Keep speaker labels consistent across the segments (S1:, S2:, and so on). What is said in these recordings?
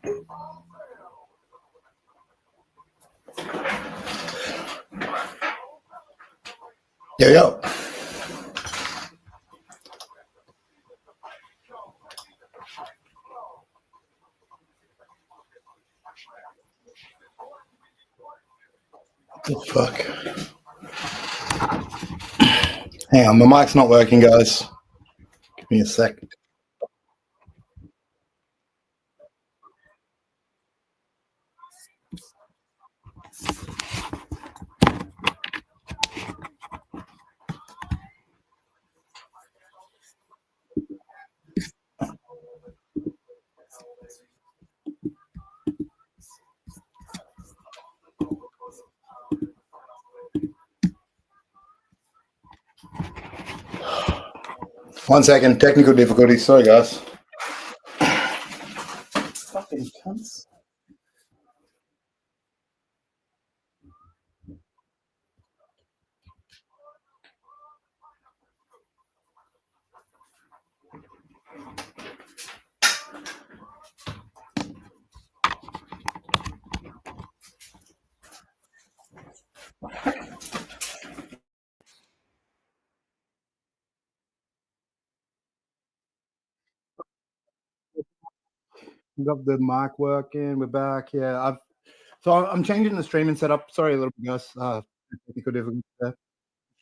S1: Yo, yo. What the fuck? Hang on, my mic's not working, guys. Give me a sec. One second, technical difficulties. Sorry, guys. Fucking cunts. Got the mic working. We're back. Yeah, I'm changing the streaming setup. Sorry, a little bit, guys. Technical difficulties there.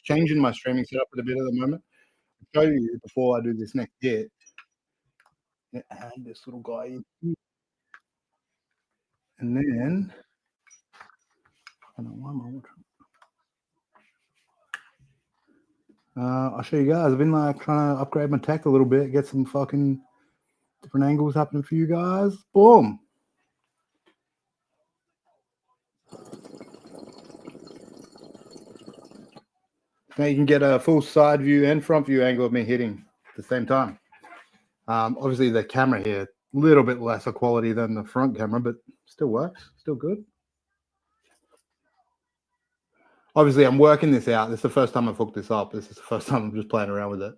S1: Changing my streaming setup a bit at the moment. I'll show you before I do this next hit. And this little guy in here. And then I don't know why am I I'll show you guys. I've been like trying to upgrade my tech a little bit, get some fucking different angles happening for you guys. Boom. Now you can get a full side view and front view angle of me hitting at the same time. Obviously the camera here, a little bit lesser quality than the front camera, but still works, still good. Obviously I'm working this out. This is the first time I've hooked this up. This is the first time I'm just playing around with it.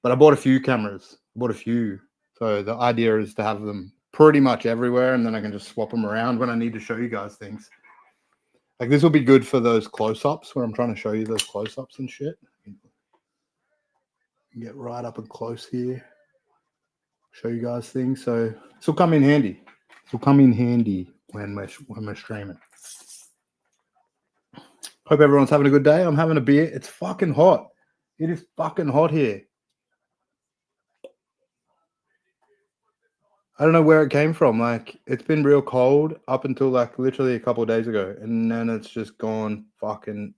S1: But I bought a few cameras. I bought a few. So the idea is to have them pretty much everywhere, and then I can just swap them around when I need to show you guys things. Like this will be good for those close-ups where I'm trying to show you those close-ups and shit. Get right up and close here. Show you guys things. So this will come in handy. This will come in handy when we're streaming. Hope everyone's having a good day. I'm having a beer. It's fucking hot. It is fucking hot here. I don't know where it came from. Like, it's been real cold up until like literally a couple of days ago, and then it's just gone fucking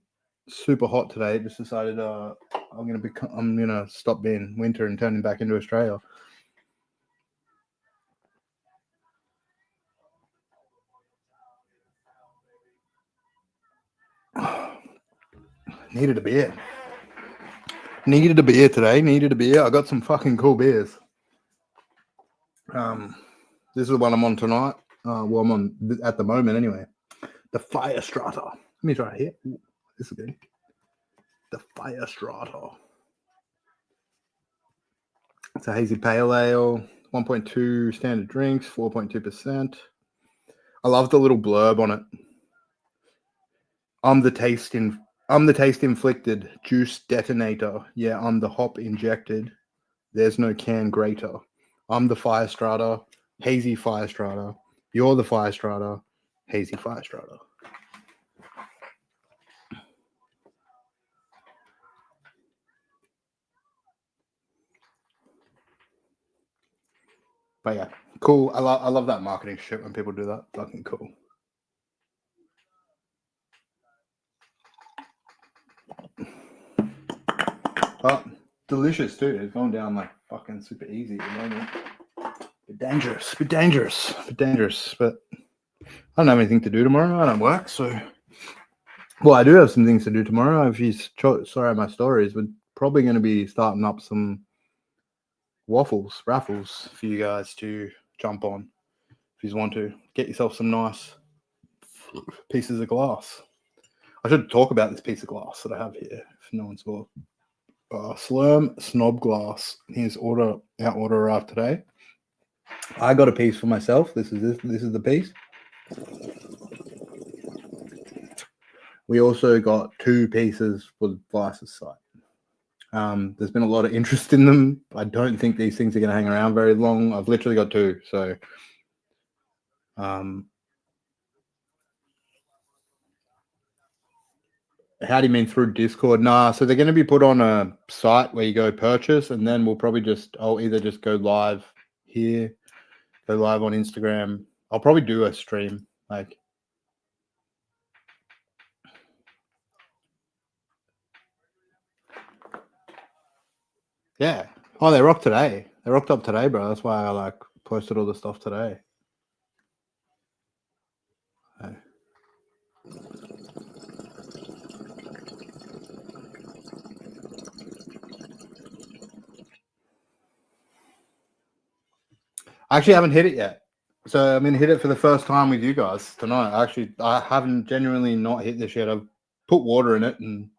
S1: super hot today. It just decided I'm gonna stop being winter and turning back into Australia. Needed a beer. Needed a beer today. Needed a beer. I got some fucking cool beers. This is the one I'm on tonight. Well, I'm on at the moment anyway. The Fire Strata. Let me try it here. Ooh, this is good. The Fire Strata. It's a hazy pale ale, 1.2 standard drinks, 4.2%. I love the little blurb on it. I'm the taste inflicted juice detonator. Yeah, I'm the hop injected. There's no can grater. I'm the Fire Strata, hazy Fire Strata. You're the Fire Strata, hazy Fire Strata. But yeah, cool. I love that marketing shit when people do that. Fucking cool. But delicious too. It's going down like fucking super easy at the moment. Bit dangerous. But I don't have anything to do tomorrow. I don't work, so. Well, I do have some things to do tomorrow. If you saw my stories, we're probably going to be starting up some raffles for you guys to jump on. If you want to get yourself some nice pieces of glass. I should talk about this piece of glass that I have here, if no one saw. Slurm Snob Glass. Here's our order arrived today. I got a piece for myself. This is the piece. We also got 2 pieces for Vice's site. There's been a lot of interest in them. I don't think these things are going to hang around very long. I've literally got 2. So, how do you mean through Discord? Nah, so they're going to be put on a site where you go purchase, and then we'll probably I'll either just go live here, go live on Instagram. I'll probably do a stream. Like, yeah. Oh, they rocked today. They rocked up today, bro. That's why I posted all the stuff today. I actually haven't hit it yet. So I'm going to hit it for the first time with you guys tonight. I haven't genuinely not hit this yet. I've put water in it and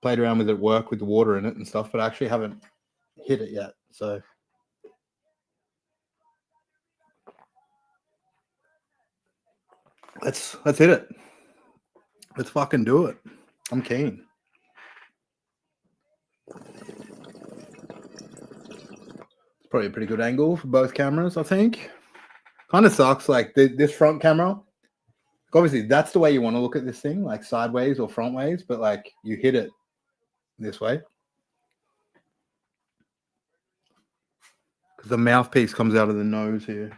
S1: played around with it at work with the water in it and stuff, but I actually haven't hit it yet. So let's hit it. Let's fucking do it. I'm keen. It's probably a pretty good angle for both cameras, I think. Kind of sucks. Like this front camera, obviously that's the way you want to look at this thing, like sideways or front ways, but like you hit it this way. Because the mouthpiece comes out of the nose here.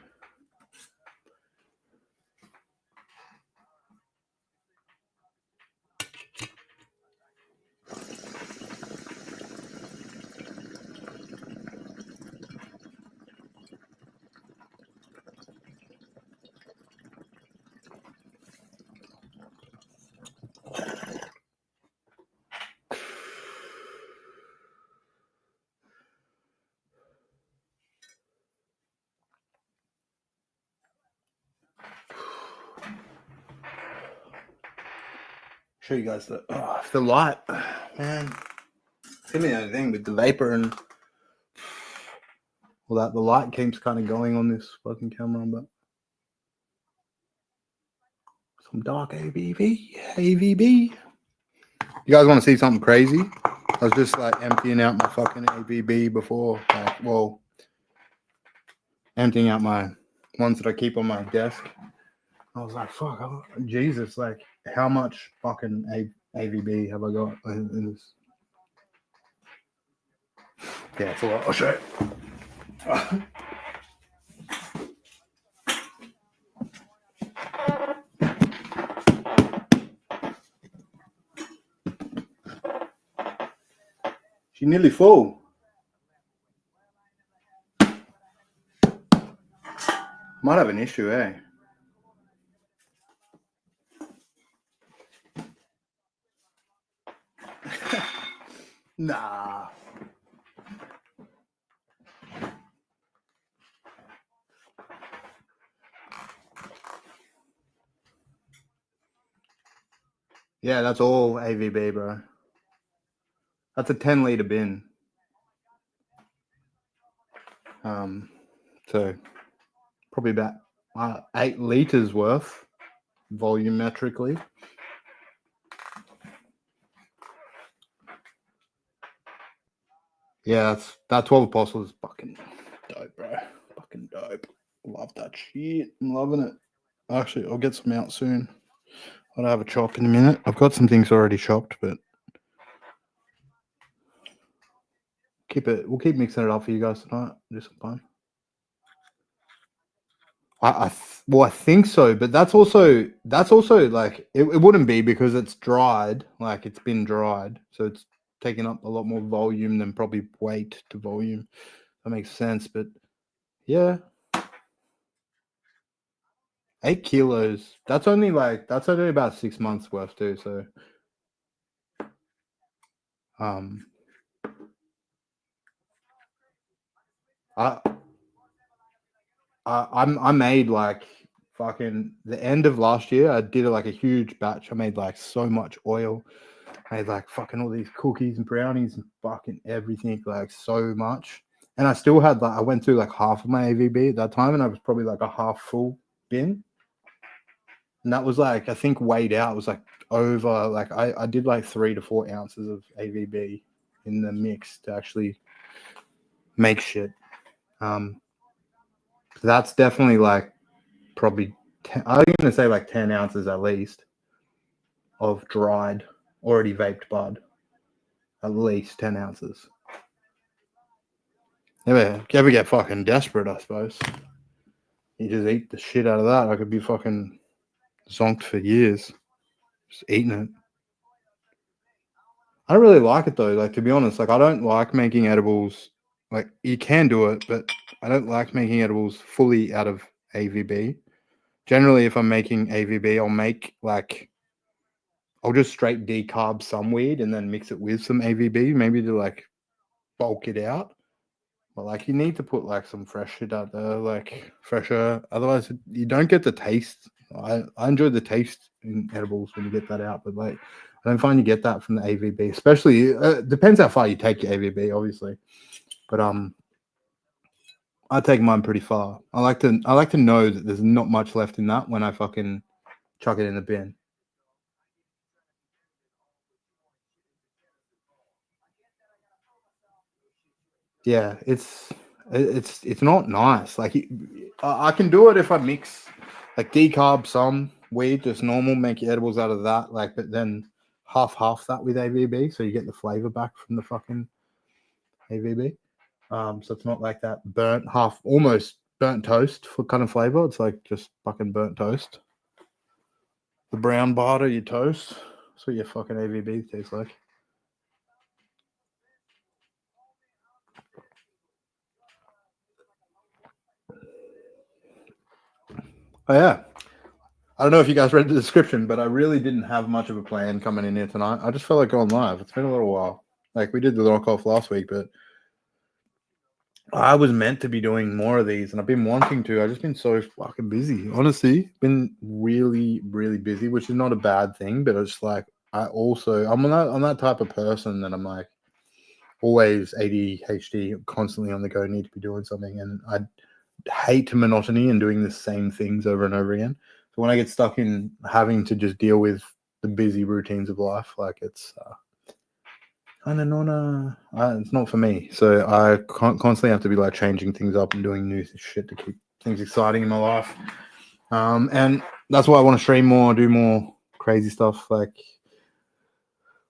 S1: Show you guys the light, man. It's gonna be the only thing with the vapor and all that. The light keeps kind of going on this fucking camera, but some dark AVB. You guys want to see something crazy? I was just like emptying out my fucking AVB before, emptying out my ones that I keep on my desk. I was like, fuck, Jesus, like, how much fucking AVB have I got in this? Yeah, it's a lot. I'll show you. She's nearly full. Might have an issue, eh? Nah. Yeah, that's all AVB, bro. That's a 10-liter bin. So probably about 8 liters worth volumetrically. Yeah, that 12 Apostles is fucking dope, bro. Fucking dope. Love that shit. I'm loving it. Actually, I'll get some out soon. I'll have a chop in a minute. I've got some things already chopped, but we'll keep mixing it up for you guys tonight. Do some fun. I think so, but that's also like it wouldn't be because it's dried, like it's been dried, so it's taking up a lot more volume than probably weight to volume. That makes sense, but yeah, 8 kilos. That's only about 6 months worth too. So, I made like fucking the end of last year. I did like a huge batch. I made like so much oil. I made like fucking all these cookies and brownies and fucking everything, like so much. And I still had I went through like half of my AVB at that time, and I was probably like a half full bin. And that was like, I think weighed out was like over, like I did like 3 to 4 ounces of AVB in the mix to actually make shit. That's definitely like probably, I'm going to say like 10 ounces at least of dried, already vaped bud. At least 10 ounces. Ever get fucking desperate, I suppose. You just eat the shit out of that. I could be fucking zonked for years. Just eating it. I don't really like it though. Like, to be honest, like I don't like making edibles. Like, you can do it, but I don't like making edibles fully out of AVB. Generally, if I'm making AVB, I'll just straight decarb some weed and then mix it with some AVB, maybe to like bulk it out. But like, you need to put like some fresh shit out there, like fresher. Otherwise, you don't get the taste. I enjoy the taste in edibles when you get that out, but like, I don't find you get that from the AVB. Especially, depends how far you take your AVB, obviously. But I take mine pretty far. I like to know that there's not much left in that when I fucking chuck it in the bin. Yeah, it's not nice. Like, I can do it if I mix like decarb some weed, just normal, make your edibles out of that. Like, but then half that with AVB, so you get the flavor back from the fucking AVB. So it's not like that burnt, almost burnt toast for kind of flavor. It's like just fucking burnt toast. The brown part of your toast. That's what your fucking AVB tastes like. Oh yeah. I don't know if you guys read the description, but I really didn't have much of a plan coming in here tonight. I just felt like going live. It's been a little while. Like, we did the knockoff last week, but I was meant to be doing more of these, and I've been wanting to. I've just been so fucking busy. Honestly, been really, really busy, which is not a bad thing. But it's like, I'm that type of person that I'm like always ADHD, constantly on the go, need to be doing something, and I hate monotony and doing the same things over and over again. So when I get stuck in having to just deal with the busy routines of life, like, it's kind of it's not for me. So I constantly have to be like changing things up and doing new shit to keep things exciting in my life. And that's why I want to stream more, do more crazy stuff. Like,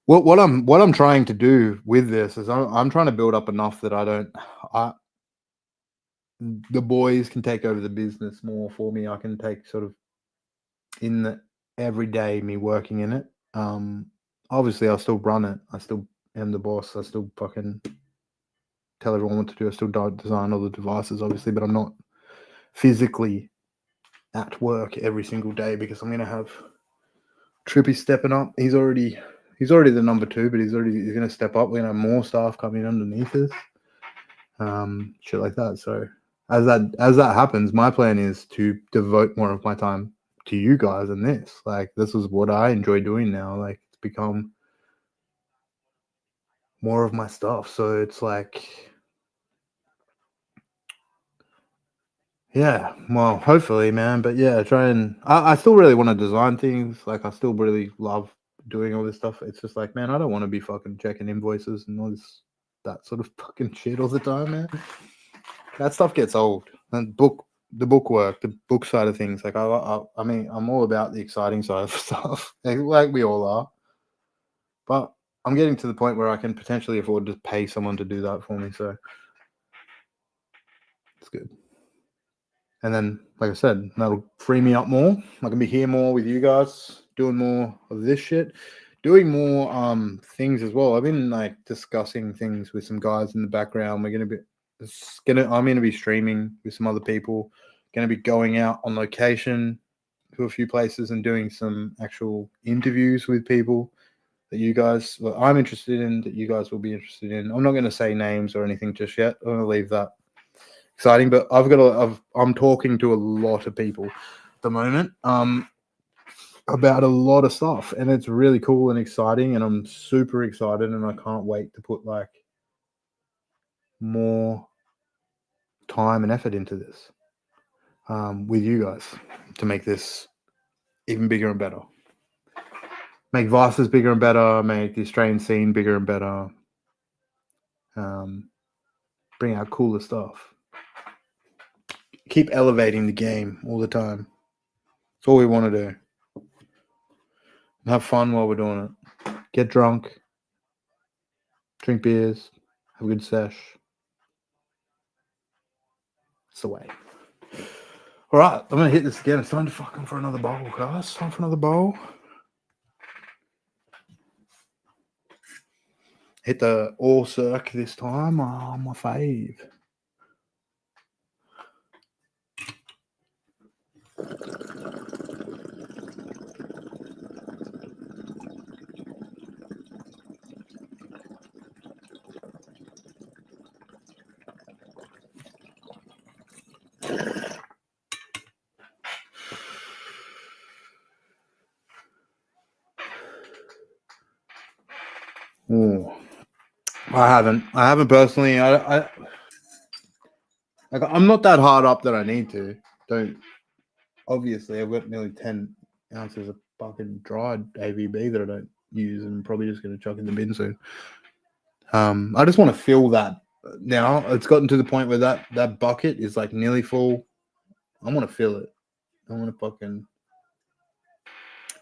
S1: what I'm trying to do with this is I'm trying to build up enough that the boys can take over the business more for me. I can take sort of in the everyday me working in it. Obviously I'll still run it. I still am the boss. I still fucking tell everyone what to do. I still design all the devices, obviously, but I'm not physically at work every single day because I'm going to have Trippy stepping up. He's already the number 2, but he's going to step up. We're going to have more staff coming underneath us. Shit like that. So as that happens, my plan is to devote more of my time to you guys and this. Like, this is what I enjoy doing now. Like, it's become more of my stuff. So it's like, yeah, well, hopefully, man. But yeah, I still really want to design things. Like, I still really love doing all this stuff. It's just like, man, I don't want to be fucking checking invoices and all this, that sort of fucking shit all the time, man. That stuff gets old. And the book work, the book side of things. Like, I mean, I'm all about the exciting side of stuff, like we all are. But I'm getting to the point where I can potentially afford to pay someone to do that for me. So it's good. And then, like I said, that'll free me up more. I can be here more with you guys, doing more of this shit, doing more things as well. I've been like discussing things with some guys in the background. I'm gonna be streaming with some other people. Gonna be going out on location to a few places and doing some actual interviews with people that I'm interested in, that you guys will be interested in. I'm not going to say names or anything just yet. I'm going to leave that exciting, but I'm talking to a lot of people at the moment about a lot of stuff, and it's really cool and exciting, and I'm super excited, and I can't wait to put like more time and effort into this with you guys to make this even bigger and better. Make Vices bigger and better. Make the Australian scene bigger and better. Bring out cooler stuff. Keep elevating the game all the time. That's all we want to do. And have fun while we're doing it. Get drunk. Drink beers. Have a good sesh. It's the way. All right, I'm going to hit this again. It's time to fucking for another bowl, guys. Time for another bowl. Hit the all circ this time. Oh, my fave. Ooh. I haven't personally. I'm not that hard up that I need to. Obviously, I've got nearly 10 ounces of fucking dried AVB that I don't use, and I'm probably just going to chuck in the bin soon. I just want to fill that now. It's gotten to the point where that bucket is like nearly full. I want to fill it. I want to fucking.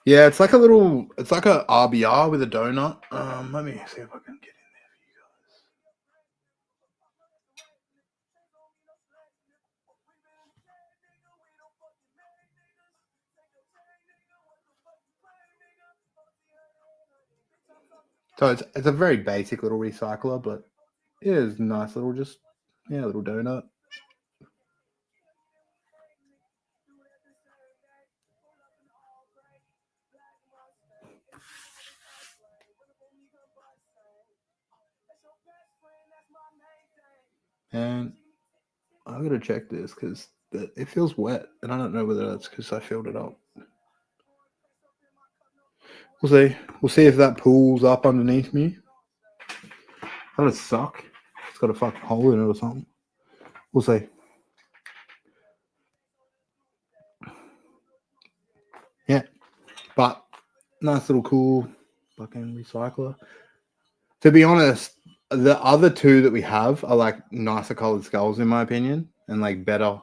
S1: Yeah, it's like a RBR with a donut. Let me see if I can get in there for you guys. So it's a very basic little recycler, but it is nice little little donut. And I'm gonna check this because it feels wet, and I don't know whether that's because I filled it up. We'll see. We'll see if that pulls up underneath me. That'll suck. It's got a fucking hole in it or something. We'll see. Yeah, but nice little cool fucking recycler. To be honest, the other two that we have are like nicer colored skulls in my opinion, and like better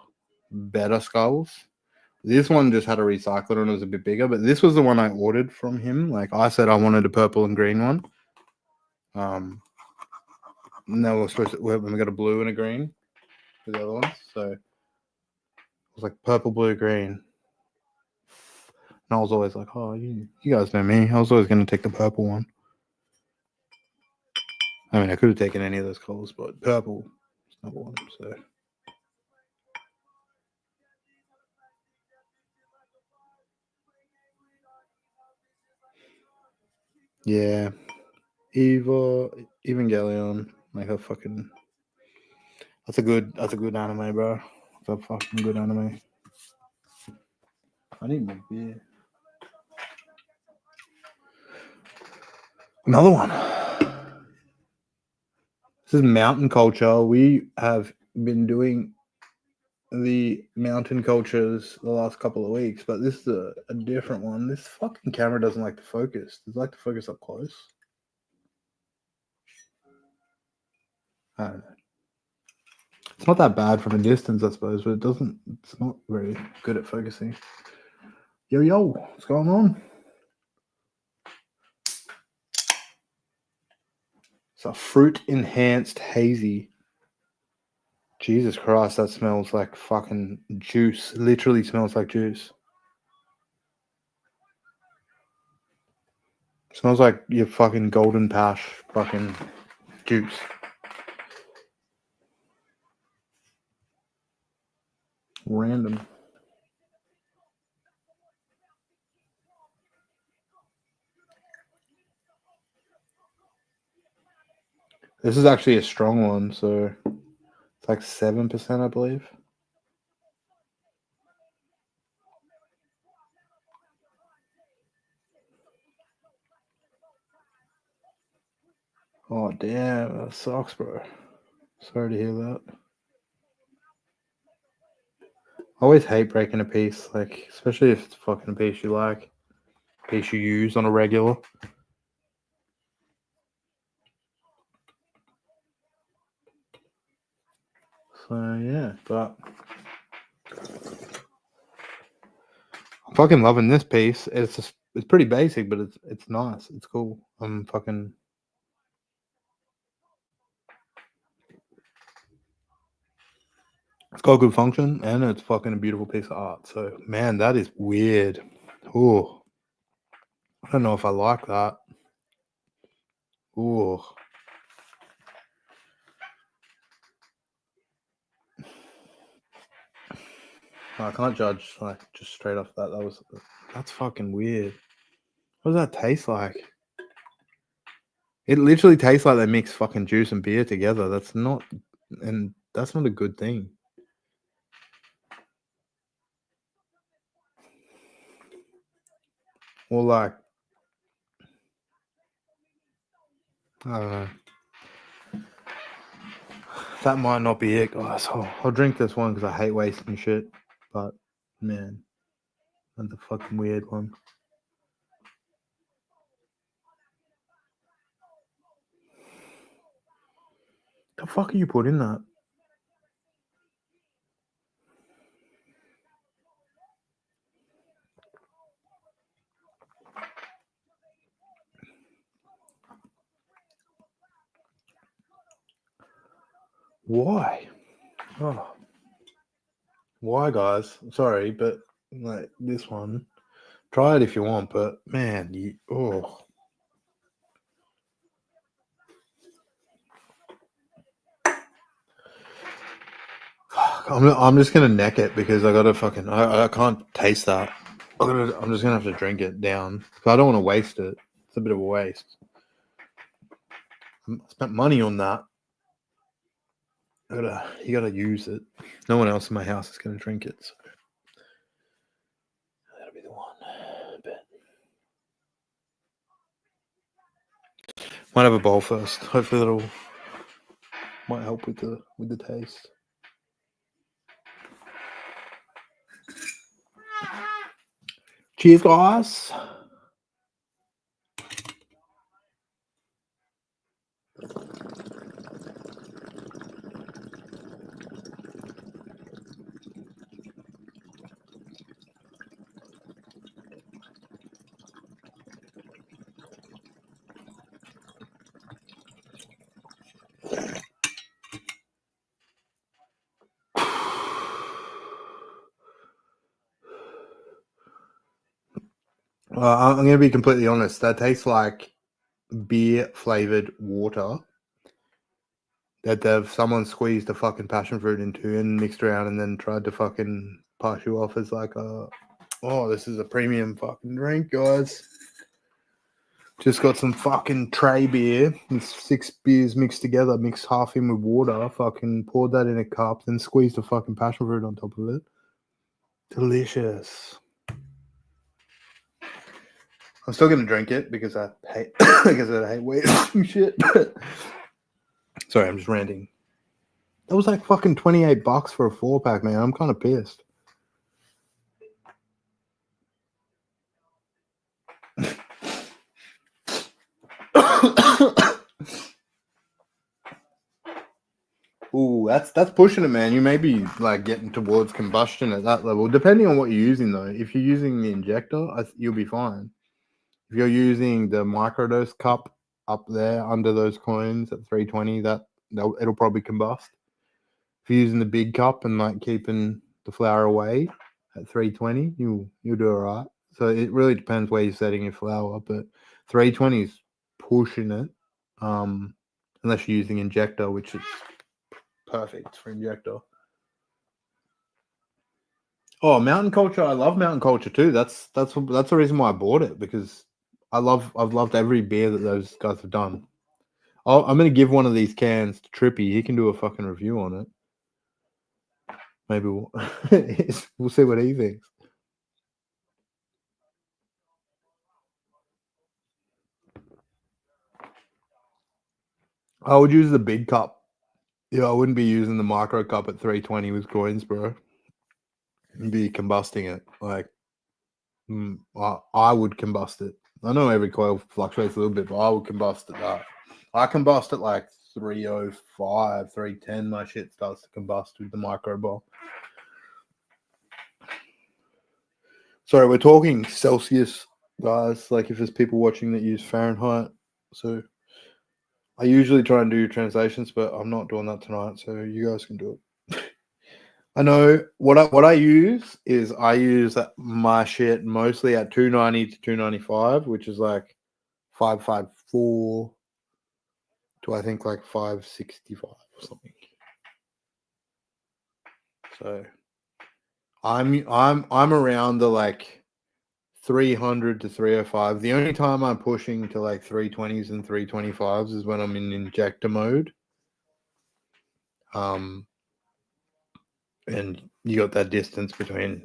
S1: skulls. This one just had a recycler and it was a bit bigger, but this was the one I ordered from him. Like I said, I wanted a purple and green one. No, we're supposed to. We got a blue and a green for the other ones, so it was like purple, blue, green. And I was always like, oh, you guys know me. I was always going to take the purple one. I mean, I could have taken any of those colors, but purple is number one. So yeah, Evangelion, like a fucking. That's a good anime, bro. It's a fucking good anime. I need more beer. Another one. This is mountain culture. We have been doing the mountain cultures the last couple of weeks, but this is a different one. This fucking camera doesn't like to focus. Does it like to focus up close? I don't know. It's not that bad from a distance, I suppose, but it's not very good at focusing. Yo, what's going on? It's a fruit enhanced hazy. Jesus Christ, that smells like fucking juice. It literally smells like juice. It smells like your fucking golden pash fucking juice. Random. This is actually a strong one, so it's like 7%, I believe. Oh damn, that sucks, bro. Sorry to hear that. I always hate breaking a piece, like especially if it's fucking a piece you like, piece you use on a regular. So yeah, but I'm fucking loving this piece. It's pretty basic, but it's nice. It's cool. I'm fucking. It's got good function and it's fucking a beautiful piece of art. So man, that is weird. Oh, I don't know if I like that. Oh, I can't judge like just straight off that. That's fucking weird. What does that taste like? It literally tastes like they mix fucking juice and beer together. That's not a good thing. Or like, I don't know. That might not be it, guys. I'll drink this one because I hate wasting shit. But man, that's a fucking weird one. The fuck are you putting that? Why? Oh, why, guys? Sorry, but like this one, try it if you want. But man, I'm just gonna neck it because I gotta fucking I can't taste that. I'm just gonna have to drink it down. I don't want to waste it. It's a bit of a waste. I spent money on that. You gotta use it. No one else in my house is gonna drink it. So that'll be the one. Bet. Might have a bowl first. Hopefully that'll might help with the taste. Cheers, guys. I'm going to be completely honest. That tastes like beer flavored water that someone squeezed a fucking passion fruit into and mixed around and then tried to fucking pass you off as like this is a premium fucking drink, guys. Just got some fucking tray beer and 6 beers mixed together, mixed half in with water, fucking poured that in a cup, then squeezed a fucking passion fruit on top of it. Delicious. I'm still gonna drink it because I hate wasting shit. Sorry, I'm just ranting. That was like fucking $28 for a 4-pack, man. I'm kind of pissed. Ooh, that's pushing it, man. You may be like getting towards combustion at that level, depending on what you're using, though. If you're using the injector, you'll be fine. If you're using the microdose cup up there under those coins at 320, it'll probably combust. If you're using the big cup and like keeping the flour away at 320, you'll do all right. So it really depends where you're setting your flour, but 320 is pushing it. Unless you're using injector, which is perfect for injector. Oh, mountain culture! I love mountain culture too. That's the reason why I bought it, because I've loved every beer that those guys have done. I'm gonna give one of these cans to Trippy. He can do a fucking review on it. Maybe we'll see what he thinks. I would use the big cup. Yeah, I wouldn't be using the micro cup at 320 with coins, bro. and be combusting it. Like, I would combust it. I know every coil fluctuates a little bit, but I would combust at that. I combust at like 305, 310. My shit starts to combust with the micro ball. Sorry, we're talking Celsius, guys. Like, if there's people watching that use Fahrenheit, so I usually try and do translations, but I'm not doing that tonight. So you guys can do it. I know what I use is I use my shit mostly at 290 to 295, which is like 554 to I think like 565 or something. So I'm around the like 300 to 305. The only time I'm pushing to like 320s and 325s is when I'm in injector mode. And you got that distance between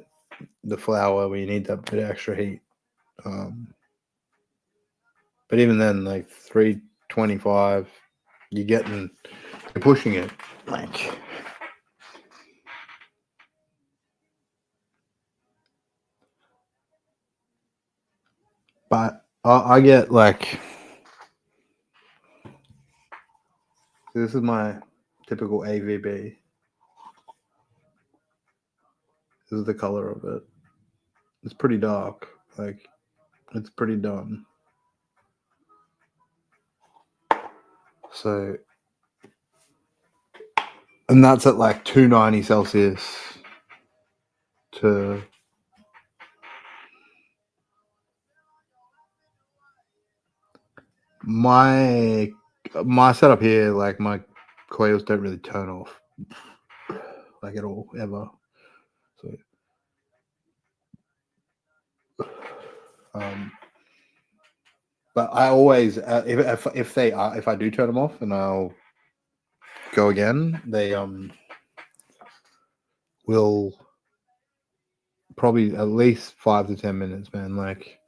S1: the flower where you need that bit of extra heat. But even then, like 325, you're pushing it. Like, but I get like, this is my typical AVB. This is the color of it. It's pretty dark. Like, it's pretty done. So, and that's at like 290 Celsius to my setup here. Like, my coils don't really turn off like at all ever. So, but I always if I do turn them off and I'll go again, they will probably at least 5 to 10 minutes, man. Like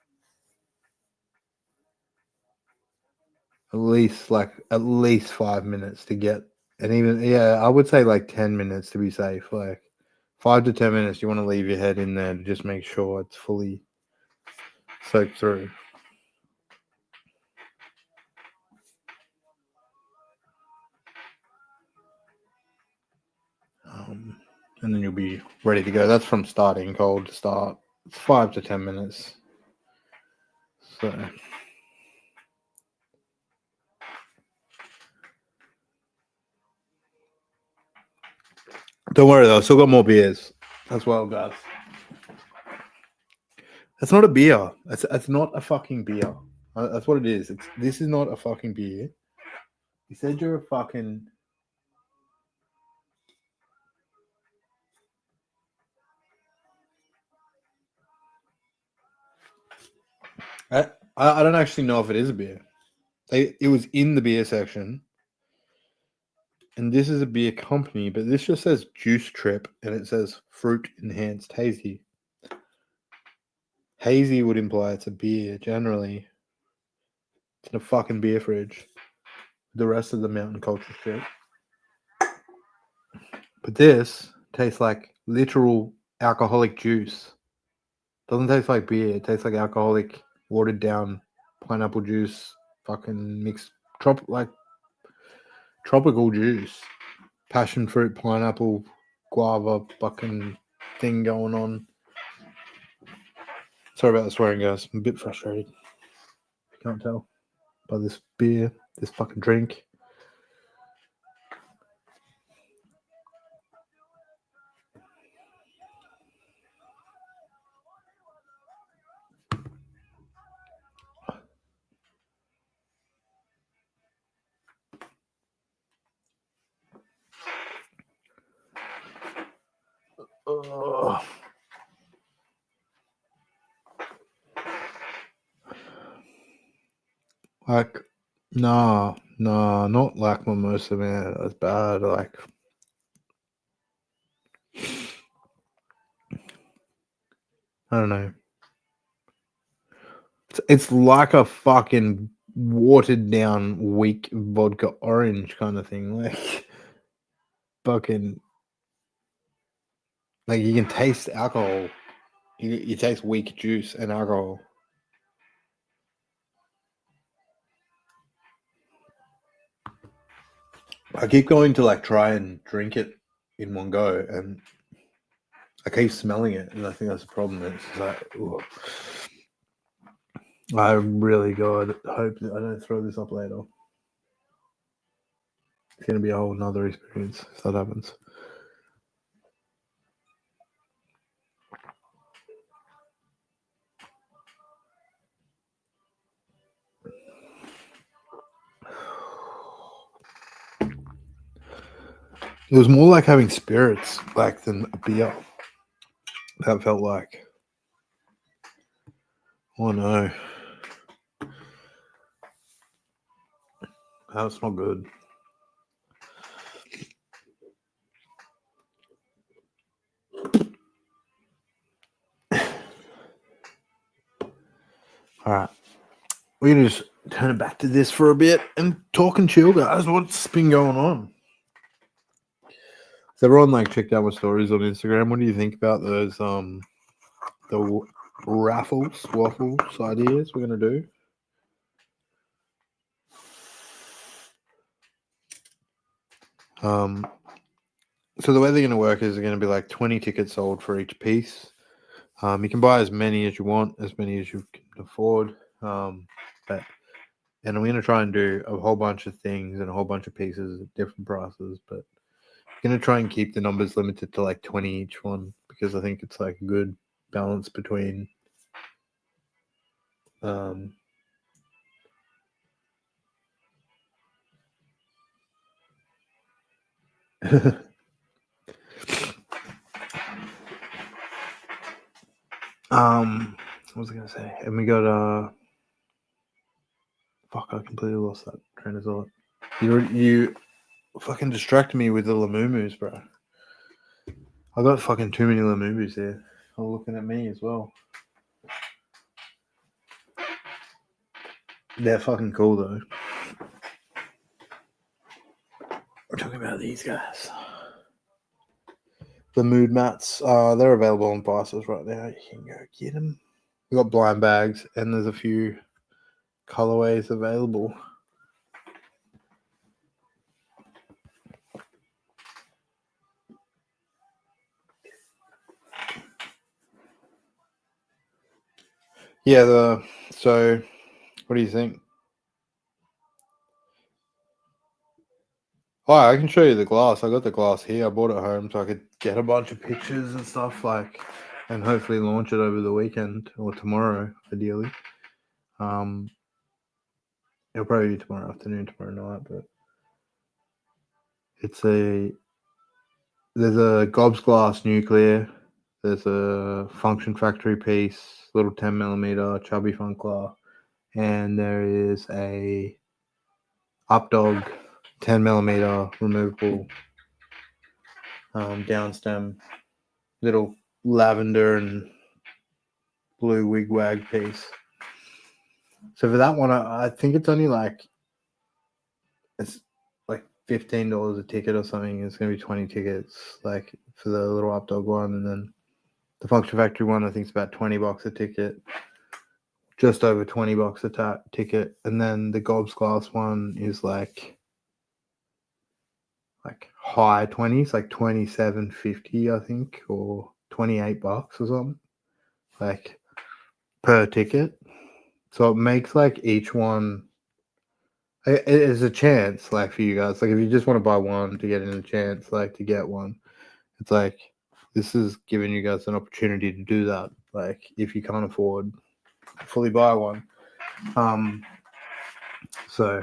S1: at least 5 minutes to get, and even I would say like 10 minutes to be safe. Like 5 to 10 minutes, you want to leave your head in there to just make sure it's fully soaked through. And then you'll be ready to go. That's from starting cold to start. It's 5 to 10 minutes. So don't worry though, I still got more beers as well, guys. That's not a beer. That's not a fucking beer. That's what it is. This is not a fucking beer. You said you're a fucking. I don't actually know if it is a beer. It was in the beer section, and this is a beer company, but this just says Juice Trip, and it says fruit enhanced hazy. Hazy would imply it's a beer generally. It's in a fucking beer fridge. The rest of the mountain culture shit. But this tastes like literal alcoholic juice. Doesn't taste like beer. It tastes like alcoholic, watered down pineapple juice, fucking mixed tropical juice, passion fruit, pineapple, guava, fucking thing going on. Sorry about the swearing, guys. I'm a bit frustrated. Can't tell by this beer, this fucking drink. Like, nah, not like mimosa, man. That's bad. Like, I don't know. It's like a fucking watered down, weak vodka orange kind of thing. Like, fucking. Like you can taste alcohol. You taste weak juice and alcohol. I keep going to like try and drink it in one go, and I keep smelling it, and I think that's the problem. It's like, ooh. I really God hope that I don't throw this up later. It's gonna be a whole nother experience if that happens. It was more like having spirits, like than a beer. That felt like. Oh no, that's not good. All right, we're gonna just turn it back to this for a bit and talk and chill, guys. What's been going on? Has everyone like checked out my stories on Instagram? What do you think about those the waffles ideas we're gonna do? So the way they're gonna work is they're gonna be like 20 tickets sold for each piece. You can buy as many as you want, as many as you can afford. But and I'm gonna try and do a whole bunch of things and a whole bunch of pieces at different prices, but I'm gonna try and keep the numbers limited to like 20 each one because I think it's like a good balance between um what was I gonna say? And we got fuck, I completely lost that train of thought. You fucking distracted me with the Lamumus, bro. I got fucking too many Lamumus here. All looking at me as well. They're fucking cool though. We're talking about these guys. The mood mats, they're available on prices right now. You can go get them. We got blind bags, and there's a few colorways available. Yeah, so what do you think? Oh, I can show you the glass. I got the glass here. I bought it home so I could get a bunch of pictures and stuff and hopefully launch it over the weekend or tomorrow, ideally. It'll probably be tomorrow afternoon, tomorrow night, but there's a Gobs glass nuclear. There's a function factory piece, little 10mm chubby funkler, and there is a updog 10mm removable downstem, little lavender and blue wigwag piece. So for that one, I think it's only it's like $15 a ticket or something. It's gonna be 20 tickets, like for the little updog one, and then the Function Factory one I think is about $20 a ticket, just over $20 a ticket, and then the Gobs Glass one is like high 20s, like 27.50 I think, or $28 or something, like per ticket. So it makes like each one. It is a chance, like for you guys. Like if you just want to buy one to get in a chance, like to get one, it's like this is giving you guys an opportunity to do that. Like if you can't afford to fully buy one, so,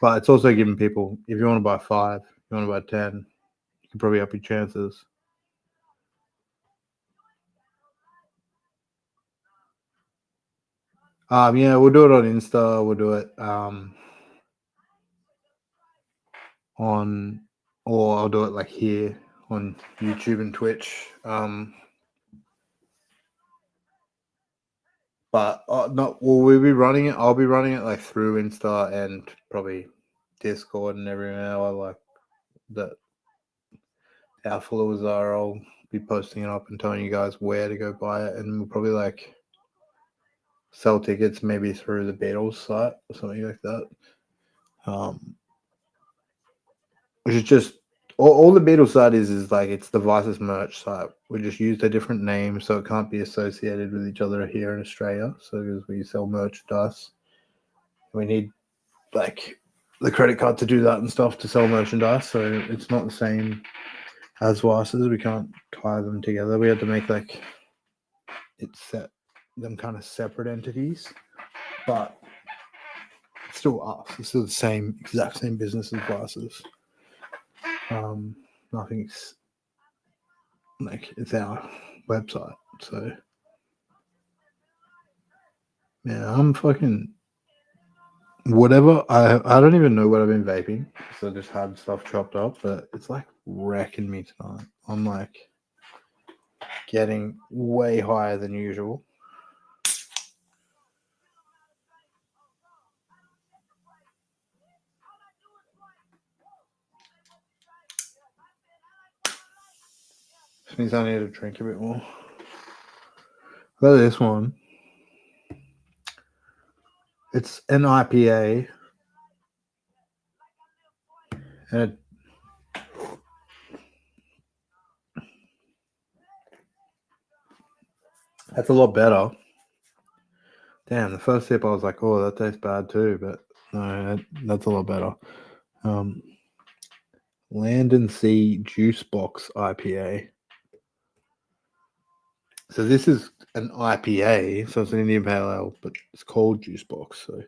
S1: but it's also giving people, if you want to buy 5, you want to buy 10, you can probably up your chances. Yeah, we'll do it on Insta. We'll do it on, or I'll do it like here on YouTube and Twitch. But not. We'll be running it. I'll be running it like through Insta and probably Discord and everywhere. I like that our followers are. I'll be posting it up and telling you guys where to go buy it, and we'll probably like sell tickets maybe through the Beatles site or something like that. Which is just all the Beatles site is like it's the Vices merch site. We just used a different name so it can't be associated with each other here in Australia. So because we sell merchandise, we need like the credit card to do that and stuff to sell merchandise. So it's not the same as Vices. We can't tie them together. We had to make like it's set them kind of separate entities, but it's still us. It's still the same exact same business as Vices. Nothing's like it's our website. So yeah, I'm fucking whatever. I don't even know what I've been vaping. So I just had stuff chopped up, but it's like wrecking me tonight. I'm like getting way higher than usual. Which means I need to drink a bit more. Look at this one. It's an IPA. And that's a lot better. Damn, the first sip I was like, oh, that tastes bad too, but no, that's a lot better. Land and Sea Juice Box IPA. So this is an IPA, so it's an Indian Pale Ale, but it's called Juice Box. So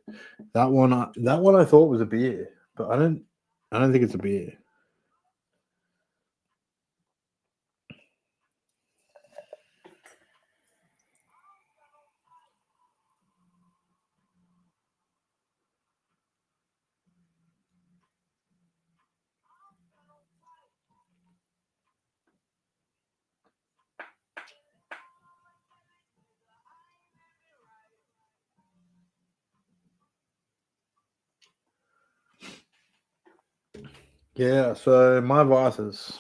S1: that one I thought was a beer, but I don't think it's a beer. Yeah, so my vices.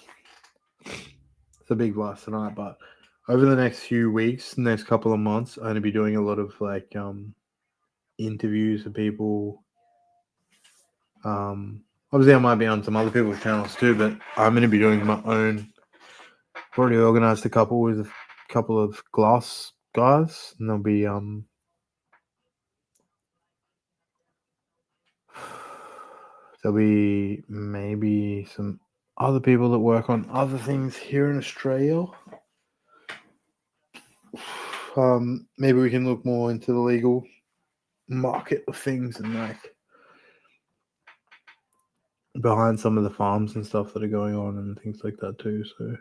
S1: It's a big vice tonight, but over the next few weeks, next couple of months, I'm going to be doing a lot of like interviews with people. Obviously, I might be on some other people's channels too, but I'm going to be doing my own. I've already organized a couple with a couple of glass guys, and there'll be maybe some other people that work on other things here in Australia. Maybe we can look more into the legal market of things and like behind some of the farms and stuff that are going on and things like that too. So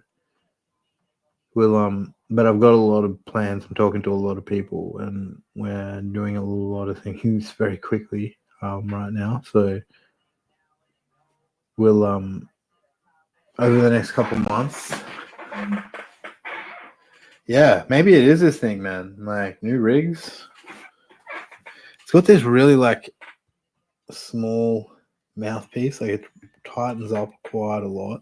S1: we'll but I've got a lot of plans. I'm talking to a lot of people and we're doing a lot of things very quickly right now. So we'll over the next couple months. Yeah, maybe it is this thing, man. Like new rigs. It's got this really like small mouthpiece. Like it tightens up quite a lot.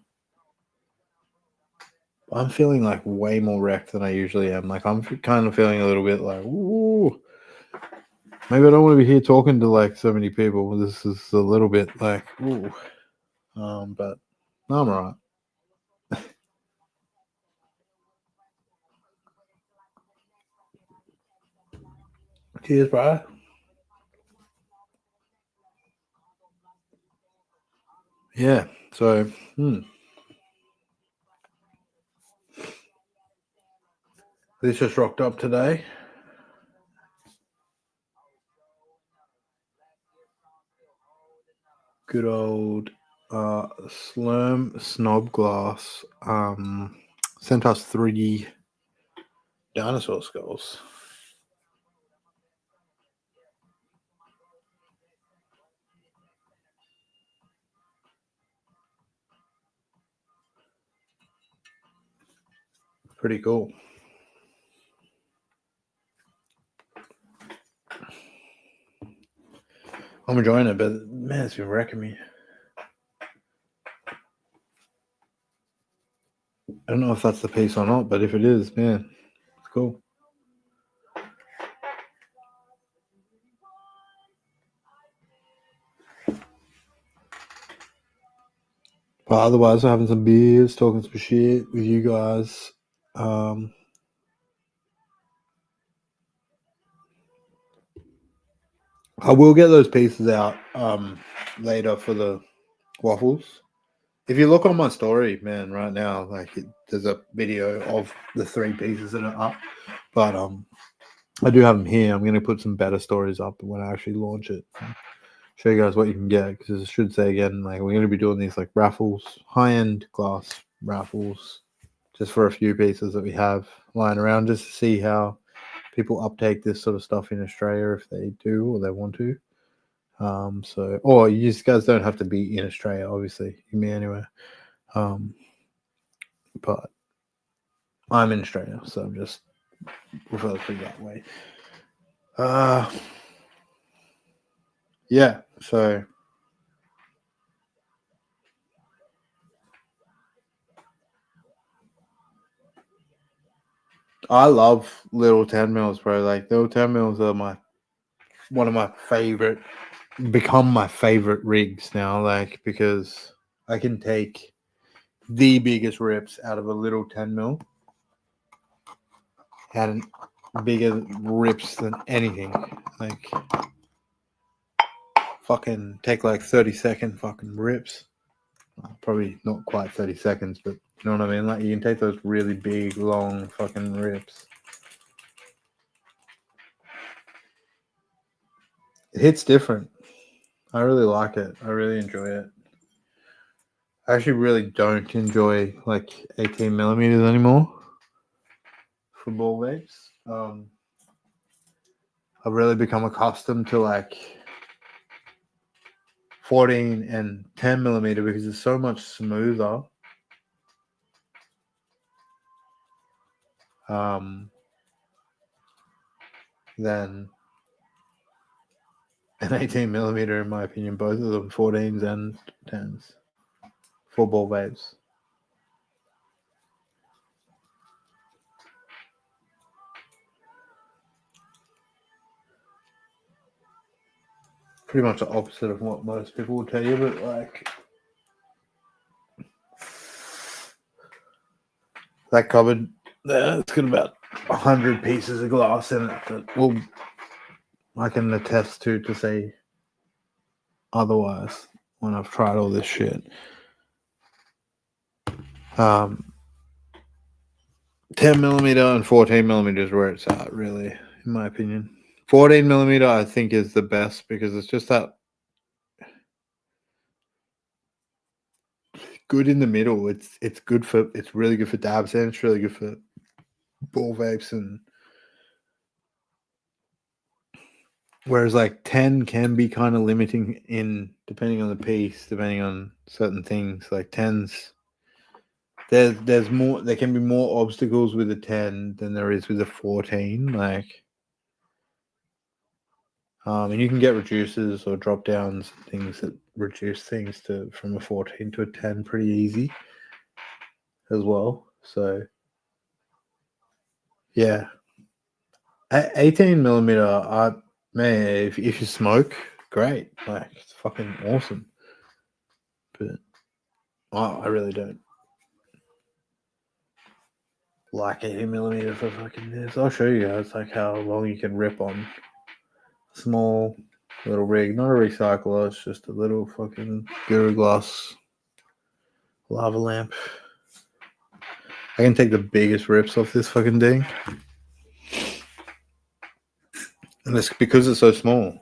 S1: I'm feeling like way more wrecked than I usually am. Like I'm kind of feeling a little bit like, ooh, maybe I don't want to be here talking to like so many people. This is a little bit like, ooh, but no, I'm alright. Cheers, bro. Yeah. So, this just rocked up today. Good old Slurm Snob Glass sent us 3 dinosaur skulls. Pretty cool. I'm enjoying it, but man, it's been wrecking me. don't know if that's the piece or not, but if it is, man, it's cool. But otherwise, we're having some beers, talking some shit with you guys. I will get those pieces out later for the waffles. If you look on my story, man, right now, there's a video of the 3 pieces that are up. But I do have them here. I'm going to put some better stories up when I actually launch it. Show you guys what you can get, because I should say again, like, we're going to be doing these like raffles, high-end glass raffles, just for a few pieces that we have lying around, just to see how people uptake this sort of stuff in Australia, if they do or they want to. Or you guys don't have to be in Australia, obviously. You can be anywhere. But I'm in Australia, so I'm just refer to it that way. Yeah, so I love little 10 mils, bro. Like, little 10 mils are one of my favorite, become my favorite rigs now, like, because I can take the biggest rips out of a little 10 mil. Had bigger rips than anything. Like, fucking take like 30-second fucking rips. Probably not quite 30 seconds, but you know what I mean? Like, you can take those really big, long fucking rips. It hits different. I really like it. I really enjoy it. I actually really don't enjoy like 18 millimeters anymore for ball vapes. I've really become accustomed to like 14 and 10 millimeter because it's so much smoother. Than an 18 millimeter, in my opinion. Both of them, 14s and 10s, for ball vapes. Pretty much the opposite of what most people will tell you, but like, that cupboard there, it's got about 100 pieces of glass in it that I can attest to say otherwise when I've tried all this shit. 10 millimeter and 14 millimeter is where it's at, really, in my opinion. 14 millimeter, I think, is the best because it's just that good in the middle. It's really good for dabs, and it's really good for ball vapes. And whereas like 10 can be kind of limiting in depending on the piece, depending on certain things. Like 10s, there's more. There can be more obstacles with a 10 than there is with a 14. Like, and you can get reducers or drop downs, things that reduce things from a 14 to a 10 pretty easy as well. So yeah, 18 millimeter. Man, if you smoke, great. Like, it's fucking awesome. But I really don't like 18 millimeter for fucking this. I'll show you guys like how long you can rip on small little rig. Not a recycler, it's just a little fucking Guru Glass lava lamp. I can take the biggest rips off this fucking thing. And it's because it's so small.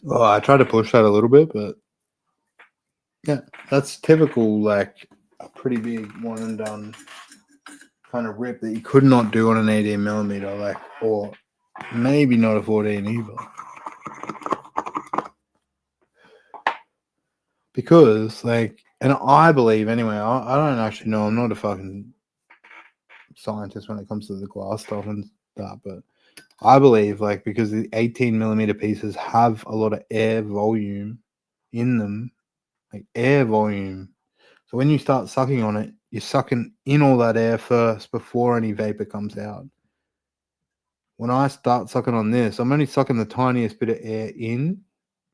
S1: Well, I try to push that a little bit, but yeah, that's typical, like a pretty big one and done kind of rip that you could not do on an 18mm, like, or maybe not a 14 either. Because, like, and I believe anyway, I don't actually know, I'm not a fucking scientist when it comes to the glass stuff and that, but I believe, like, because the 18mm pieces have a lot of air volume in them, like air volume. So when you start sucking on it, you're sucking in all that air first before any vapor comes out. When I start sucking on this, I'm only sucking the tiniest bit of air in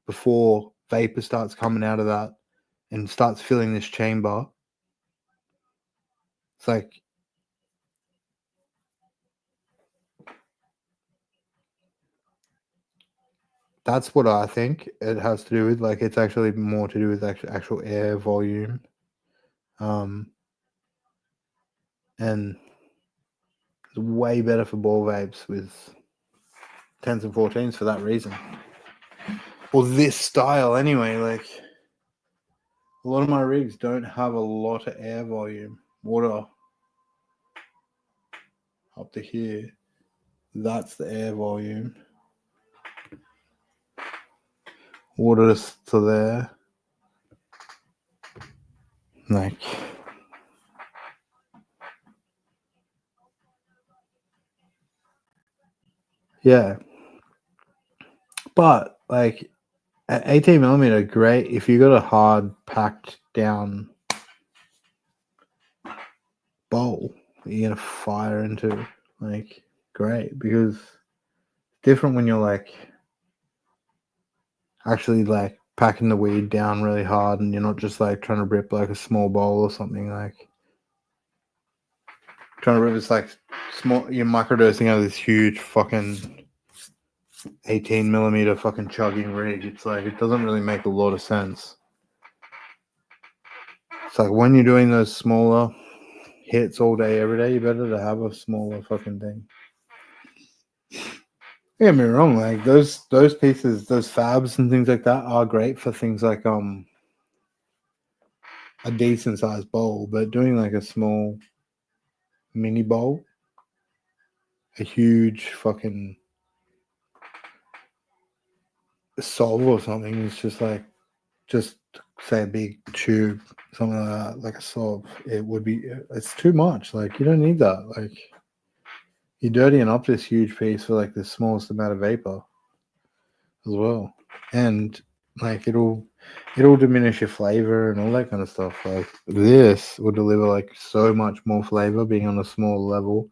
S1: before vapor starts coming out of that and starts filling this chamber. It's like, that's what I think it has to do with. Like, it's actually more to do with actual air volume. And it's way better for ball vapes with 10s and 14s for that reason. Or this style anyway. Like, a lot of my rigs don't have a lot of air volume. Water up to here, that's the air volume. Water to there. Like, yeah. But, like, at 18mm, great if you got a hard packed down bowl that you're gonna fire into. Like, great, because it's different when you're like actually like packing the weed down really hard and you're not just like trying to rip like a small bowl or something. Like, trying to rip it's like small, you're microdosing out of this huge fucking 18mm fucking chugging rig. It's like, it doesn't really make a lot of sense. It's like, when you're doing those smaller hits all day every day, you better to have a smaller fucking thing. Don't get me wrong, like those pieces, those fabs and things like that are great for things like a decent sized bowl, but doing like a small mini bowl, a huge fucking solve or something, is just like, just say a big tube, something like that, like a solve. It would be, it's too much. Like, you don't need that. Like, you're dirtying up this huge piece for like the smallest amount of vapor as well, and like it'll diminish your flavor and all that kind of stuff. Like, this will deliver like so much more flavor being on a small level,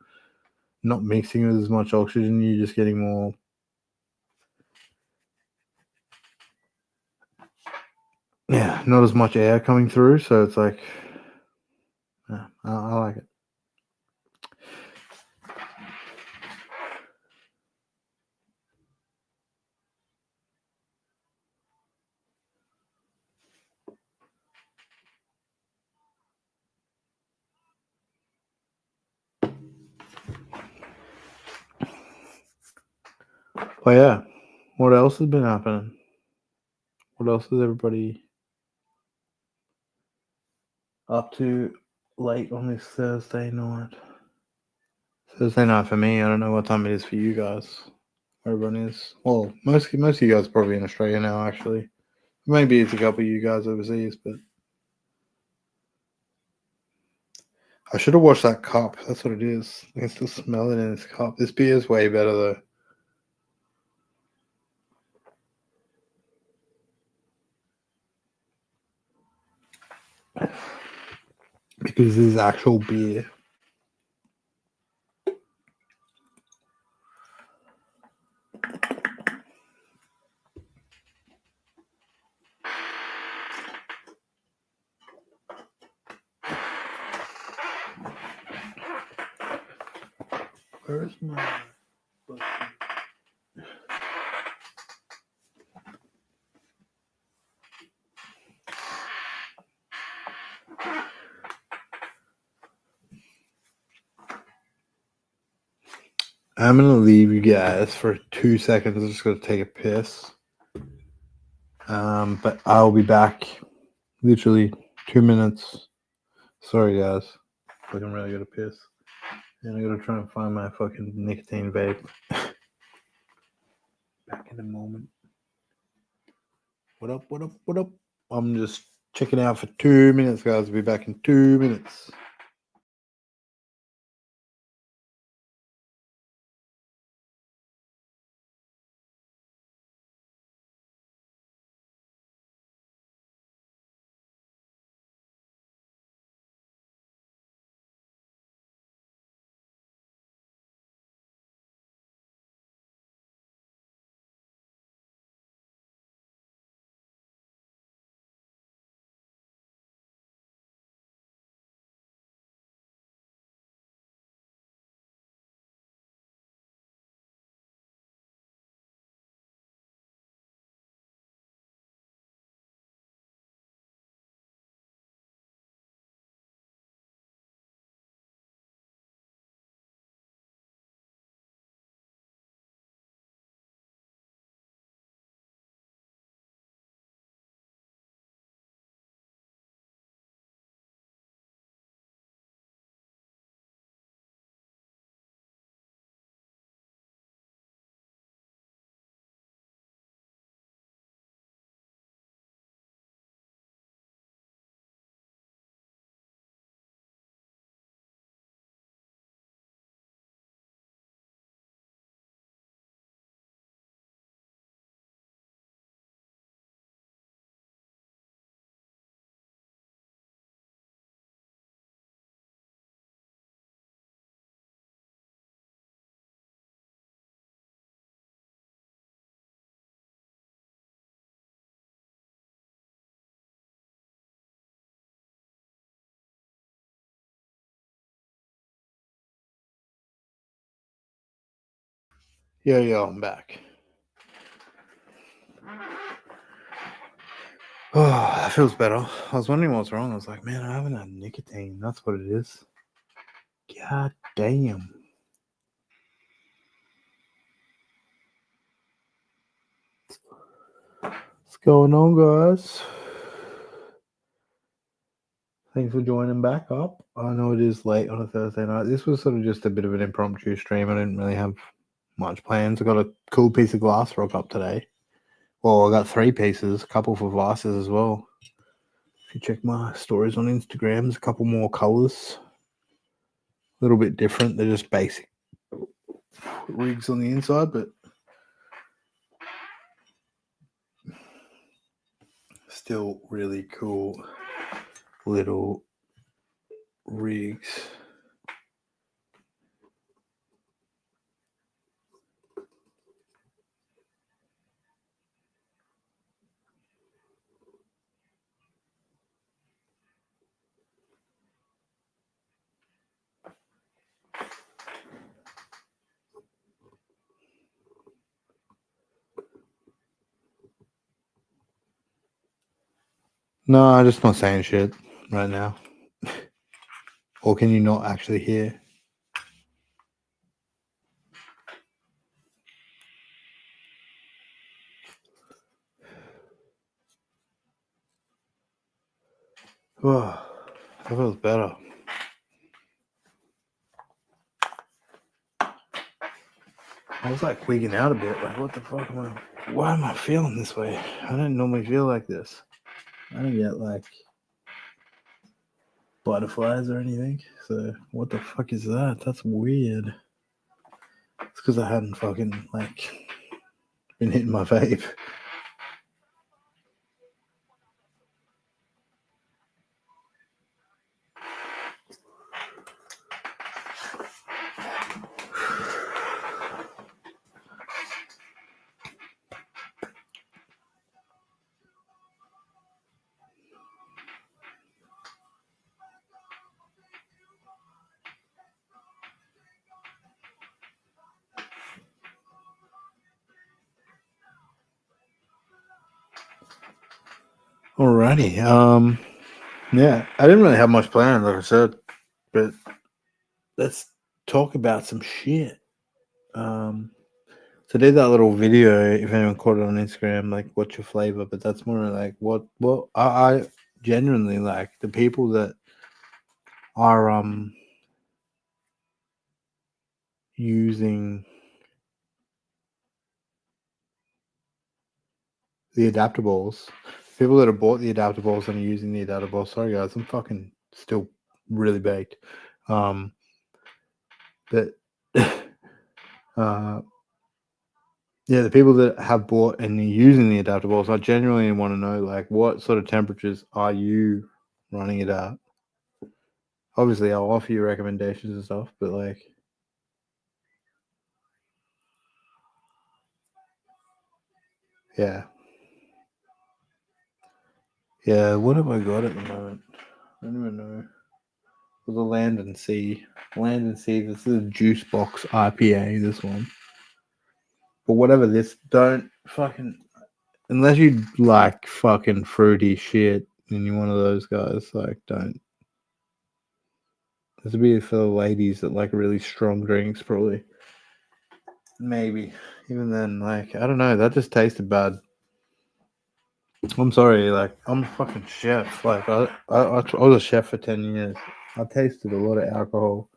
S1: not mixing with as much oxygen. You're just getting more, yeah, not as much air coming through. So it's like, yeah, I like it. Oh yeah, what else has been happening? What else is everybody up to late on this Thursday night? Thursday night for me. I don't know what time it is for you guys. Everyone is. Well, most of you guys are probably in Australia now, actually. Maybe it's a couple of you guys overseas, but I should have washed that cup. That's what it is. I can still smell it in this cup. This beer is way better though. Because this is actual beer. Where is my... I'm going to leave you guys for 2 seconds. I'm just going to take a piss. But I'll be back literally 2 minutes. Sorry, guys. I can really get a piss. And I gotta try and find my fucking nicotine vape. Back in a moment. What up, what up, what up? I'm just checking out for 2 minutes, guys. I'll be back in 2 minutes. Yeah, I'm back. Oh, that feels better. I was wondering what's wrong. I was like, man, I haven't had nicotine. That's what it is. God damn. What's going on, guys? Thanks for joining back up. I know it is late on a Thursday night. This was sort of just a bit of an impromptu stream. I didn't really have much plans. I got a cool piece of glass rock up today. Well, I got 3 pieces, a couple for glasses as well. If you check my stories on Instagram, there's a couple more colors. A little bit different. They're just basic rigs on the inside, but still really cool little rigs. No, I'm just not saying shit right now. Or can you not actually hear? Oh, that feels better. I was like wigging out a bit. Like, what the fuck am I? Why am I feeling this way? I don't normally feel like this. I don't get like butterflies or anything. So, what the fuck is that? That's weird. It's because I hadn't fucking like been hitting my vape. Alrighty. Yeah, I didn't really have much planned, like I said, but let's talk about some shit. So I did that little video. If anyone caught it on Instagram, like, what's your flavor? But that's more like what I genuinely like the people that are using the adaptables, people that have bought the adaptables and are using the adaptables, sorry guys, I'm fucking still really baked. But yeah, the people that have bought and are using the adaptables, I genuinely want to know, like, what sort of temperatures are you running it at? Obviously, I'll offer you recommendations and stuff, but like, yeah. Yeah, what have I got at the moment? I don't even know. For the Land and Sea. Land and Sea, this is a Juice Box IPA, this one. But whatever this, don't fucking, unless you like fucking fruity shit and you're one of those guys, like, don't. This would be for the ladies that like really strong drinks, probably. Maybe. Even then, like, I don't know, that just tasted bad. I'm sorry, like, I'm a fucking chef. Like, I was a chef for 10 years. I tasted a lot of alcohol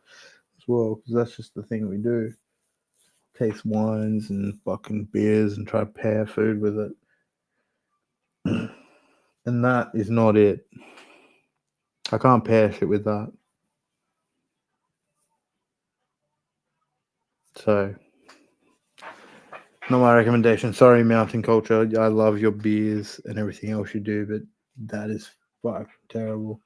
S1: as well, because that's just the thing we do. Taste wines and fucking beers and try to pair food with it. And that is not it. I can't pair shit with that. So, not my recommendation. Sorry, Mountain Culture. I love your beers and everything else you do, but that is fucking terrible.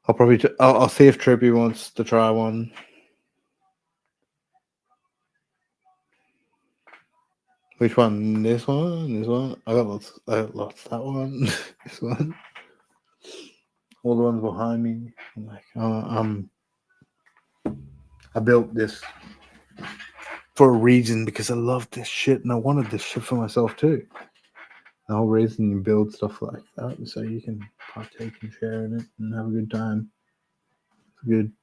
S1: I'll probably I'll see if Trippy wants to try one. Which one? This one? This one? I got lots. That one. This one. All the ones behind me. I'm like, I built this for a reason because I love this shit and I wanted this shit for myself too. The whole reason you build stuff like that is so you can partake and share in it and have a good time. It's good.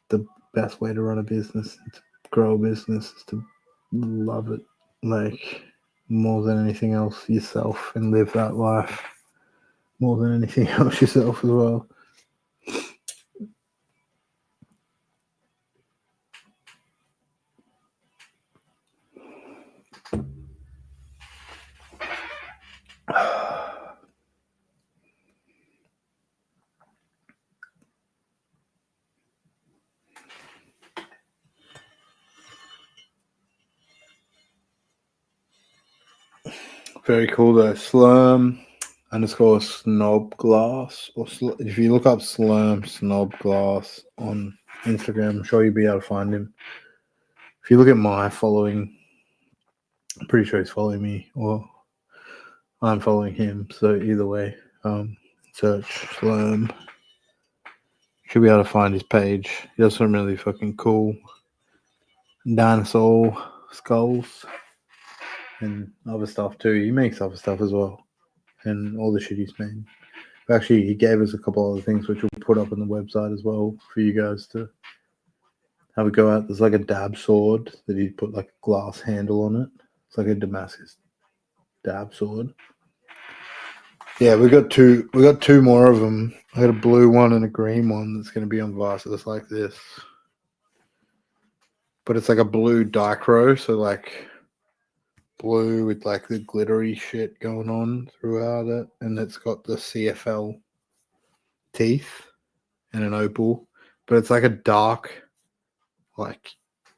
S1: The best way to run a business, to grow a business, is to love it, like, more than anything else, yourself, and live that life more than anything else yourself as well. Very cool though. Slurm _ Snobglass, or if you look up Slurm Snobglass on Instagram, I'm sure you'll be able to find him. If you look at my following, I'm pretty sure he's following me, or I'm following him. So either way, search Slurm. Should be able to find his page. He does some really fucking cool dinosaur skulls and other stuff too. He makes other stuff as well, and all the shit he's made. Actually, he gave us a couple other things which we'll put up on the website as well for you guys to have a go at. There's like a dab sword that he put like a glass handle on it. It's like a Damascus dab sword. Yeah, we got two more of them. I got a blue one and a green one that's going to be on vases like this. But it's like a blue dichro, so like blue with like the glittery shit going on throughout it, and it's got the CFL teeth and an opal, but it's like a dark, like,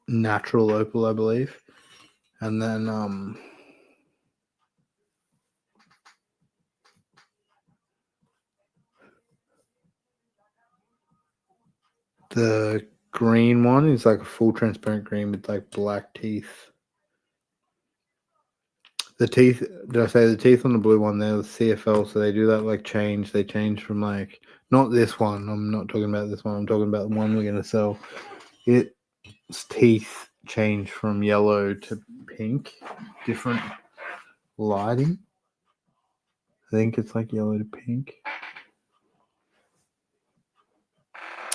S1: natural opal, I believe. And then the green one is like a full transparent green with like black teeth. The teeth, did I say the teeth on the blue one? They're the CFL, so they do that like change. They change from like, not this one. I'm not talking about this one. I'm talking about the one we're gonna sell. Its teeth change from yellow to pink, different lighting. I think it's like yellow to pink.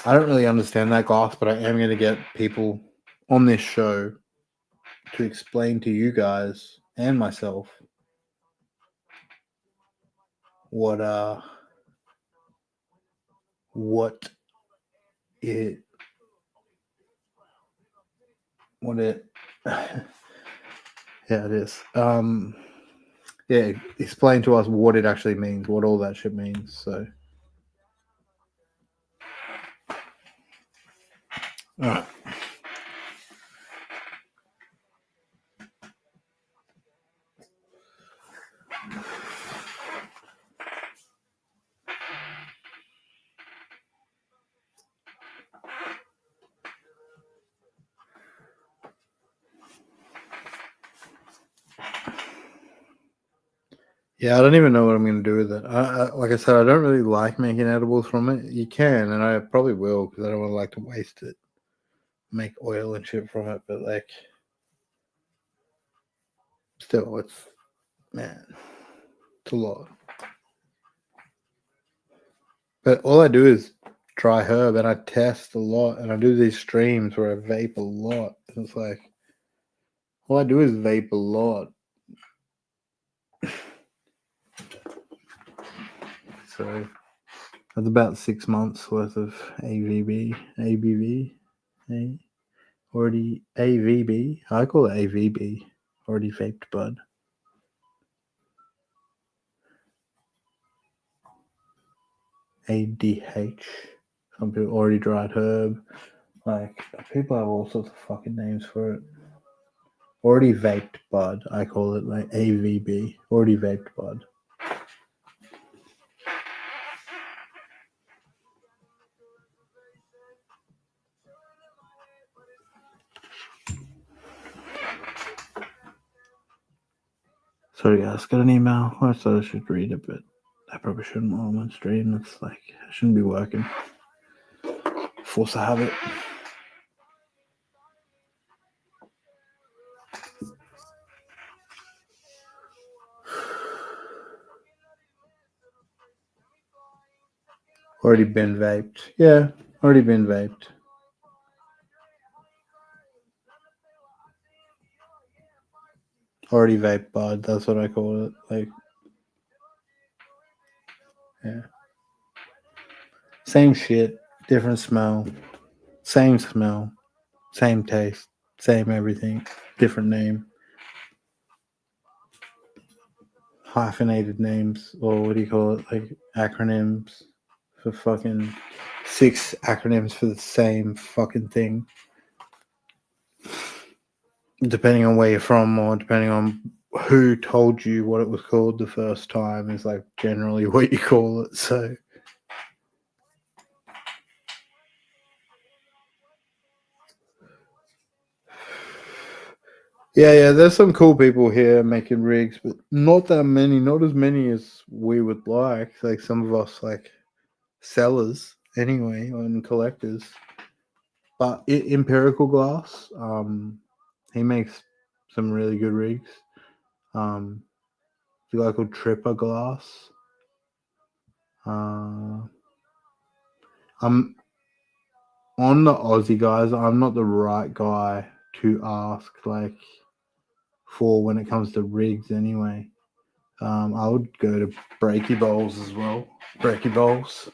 S1: I don't really understand that glass, but I am going to get people on this show to explain to you guys and myself what it what it yeah, it is. Yeah, explain to us what it actually means, what all that shit means. So, alright. Yeah, I don't even know what I'm going to do with it. Like I said, I don't really like making edibles from it. You can, and I probably will because I don't want to waste it, make oil and shit from it. But still, it's a lot. But all I do is dry herb, and I test a lot, and I do these streams where I vape a lot. And it's like all I do is vape a lot. So that's about 6 months worth of ABV, already AVB. I call it AVB, already vaped bud. ADH. Some people already dried herb. People have all sorts of fucking names for it. Already vaped bud. I call it AVB. Already vaped bud. Sorry guys, got an email. I thought I should read it, but I probably shouldn't while I'm on stream. It's I shouldn't be working. Force a habit. Already been vaped. Yeah, already been vaped. Already vaped bud. That's what I call it. Yeah. Same shit, different smell. Same smell, same taste, same everything, different name. Hyphenated names, or what do you call it? Acronyms for fucking 6 acronyms for the same fucking thing. Depending on where you're from, or depending on who told you what it was called the first time, is generally what you call it. So. Yeah, there's some cool people here making rigs, but not that many, not as many as we would like. Some of us, sellers anyway, and collectors. But Empirical Glass, he makes some really good rigs. The guy called Tripper Glass. I'm on the Aussie guys. I'm not the right guy to ask for when it comes to rigs anyway. I would go to Breaky Bowls as well. Breaky Bowls.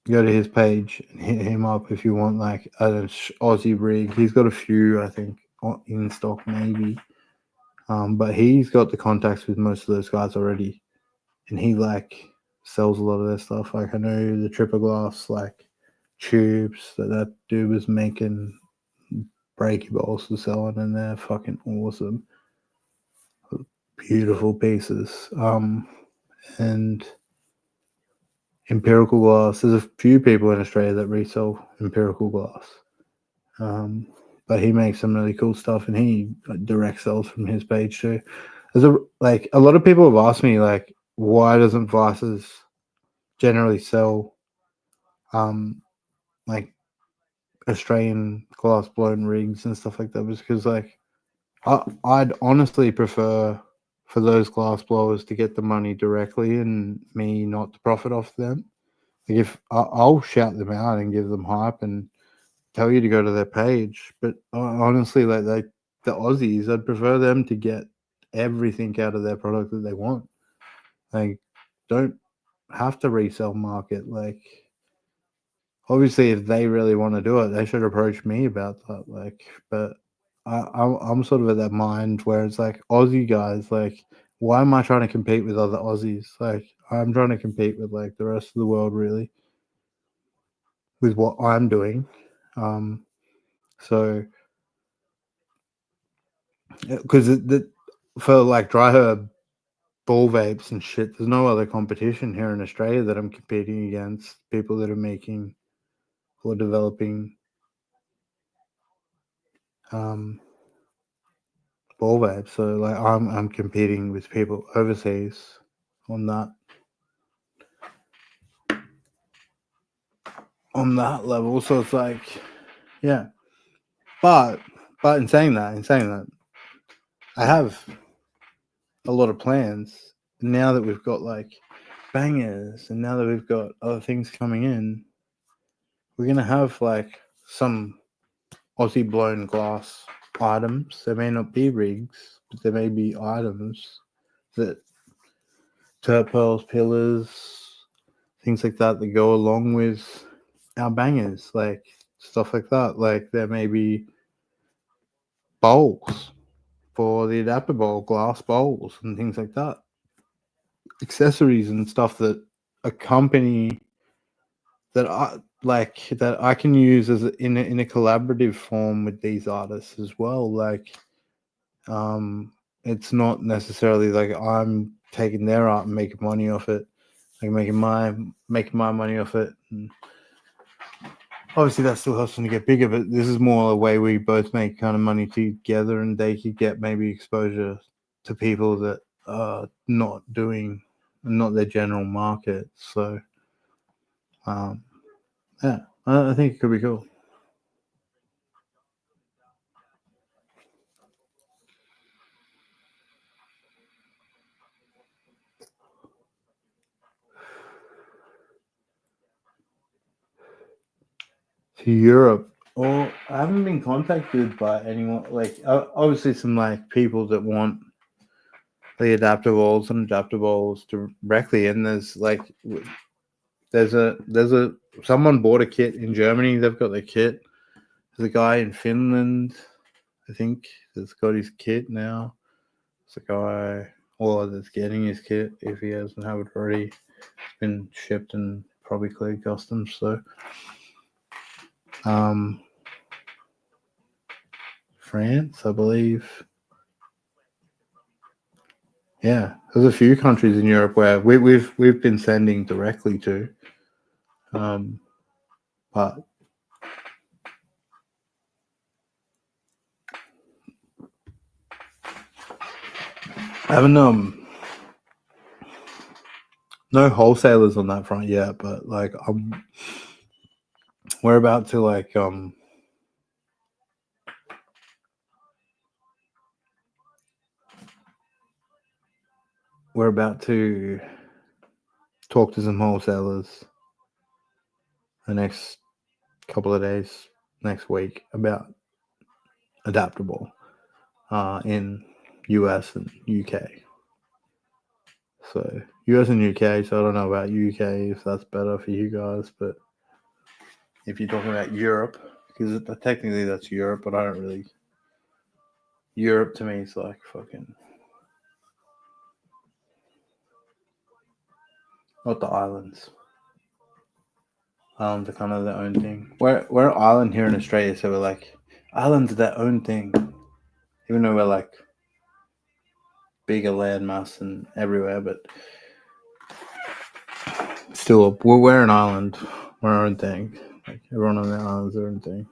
S1: Go to his page and hit him up if you want an Aussie rig. He's got a few, I think, in stock maybe. But he's got the contacts with most of those guys already, and he sells a lot of their stuff. I know the Triple Glass tubes that dude was making Breaky Bowls for selling, and they're fucking awesome, beautiful pieces. And Empirical Glass. There's a few people in Australia that resell Empirical Glass. But he makes some really cool stuff, and he direct sells from his page too. There's a lot of people have asked me why doesn't Vices generally sell Australian glass blown rigs and stuff like that? Because I'd honestly prefer for those glass blowers to get the money directly and me not to profit off them. If I'll shout them out and give them hype and tell you to go to their page, but honestly, the Aussies, I'd prefer them to get everything out of their product that they want. Like, don't have to resell market. Like, obviously, if they really want to do it, they should approach me about that. Like, but I'm sort of at that mind where it's like Aussie guys, like, why am I trying to compete with other Aussies? Like, I'm trying to compete with like the rest of the world, really, with what I'm doing. So, because for like dry herb ball vapes and shit, there's no other competition here in Australia that I'm competing against. People that are making or developing ball vapes. So like I'm competing with people overseas on that level. So it's like, yeah. But in saying that, I have a lot of plans now that we've got like bangers, and now that we've got other things coming in. We're gonna have like some Aussie blown glass items. There may not be rigs, but there may be items that turp pearls, pillars, things like that go along with our bangers, like stuff like that. Like there may be bowls for the adapter bowl, glass bowls, and things like that. Accessories and stuff that accompany that I can use as in a collaborative form with these artists as well. Like, it's not necessarily like I'm taking their art and making money off it, like making my money off it. And obviously, that still helps them to get bigger, but this is more a way we both make kind of money together, and they could get maybe exposure to people that are not their general market. So, yeah, I think it could be cool. To Europe, or I haven't been contacted by anyone. Like, obviously, some like people that want the adaptables and adaptables directly, and there's a someone bought a kit in Germany. They've got the kit. There's a guy in Finland, I think, that's got his kit now. There's a guy, or that's getting his kit if he hasn't have it already. It's been shipped and probably cleared customs. So, um, France, I believe. Yeah, there's a few countries in Europe where we've been sending directly to, but I haven't no wholesalers on that front yet. But like we're about to we're about to talk to some wholesalers the next couple of days, next week, about adaptable in US and UK. So US and UK. So I don't know about UK if that's better for you guys, but if you're talking about Europe, because technically that's Europe, but I don't really. Europe to me is like fucking not the islands. Islands are kind of their own thing. We're an island here in Australia, so we're like islands are their own thing. Even though we're like bigger landmass and everywhere, but still we're an island. We're our own thing. Like everyone on the island's their own thing.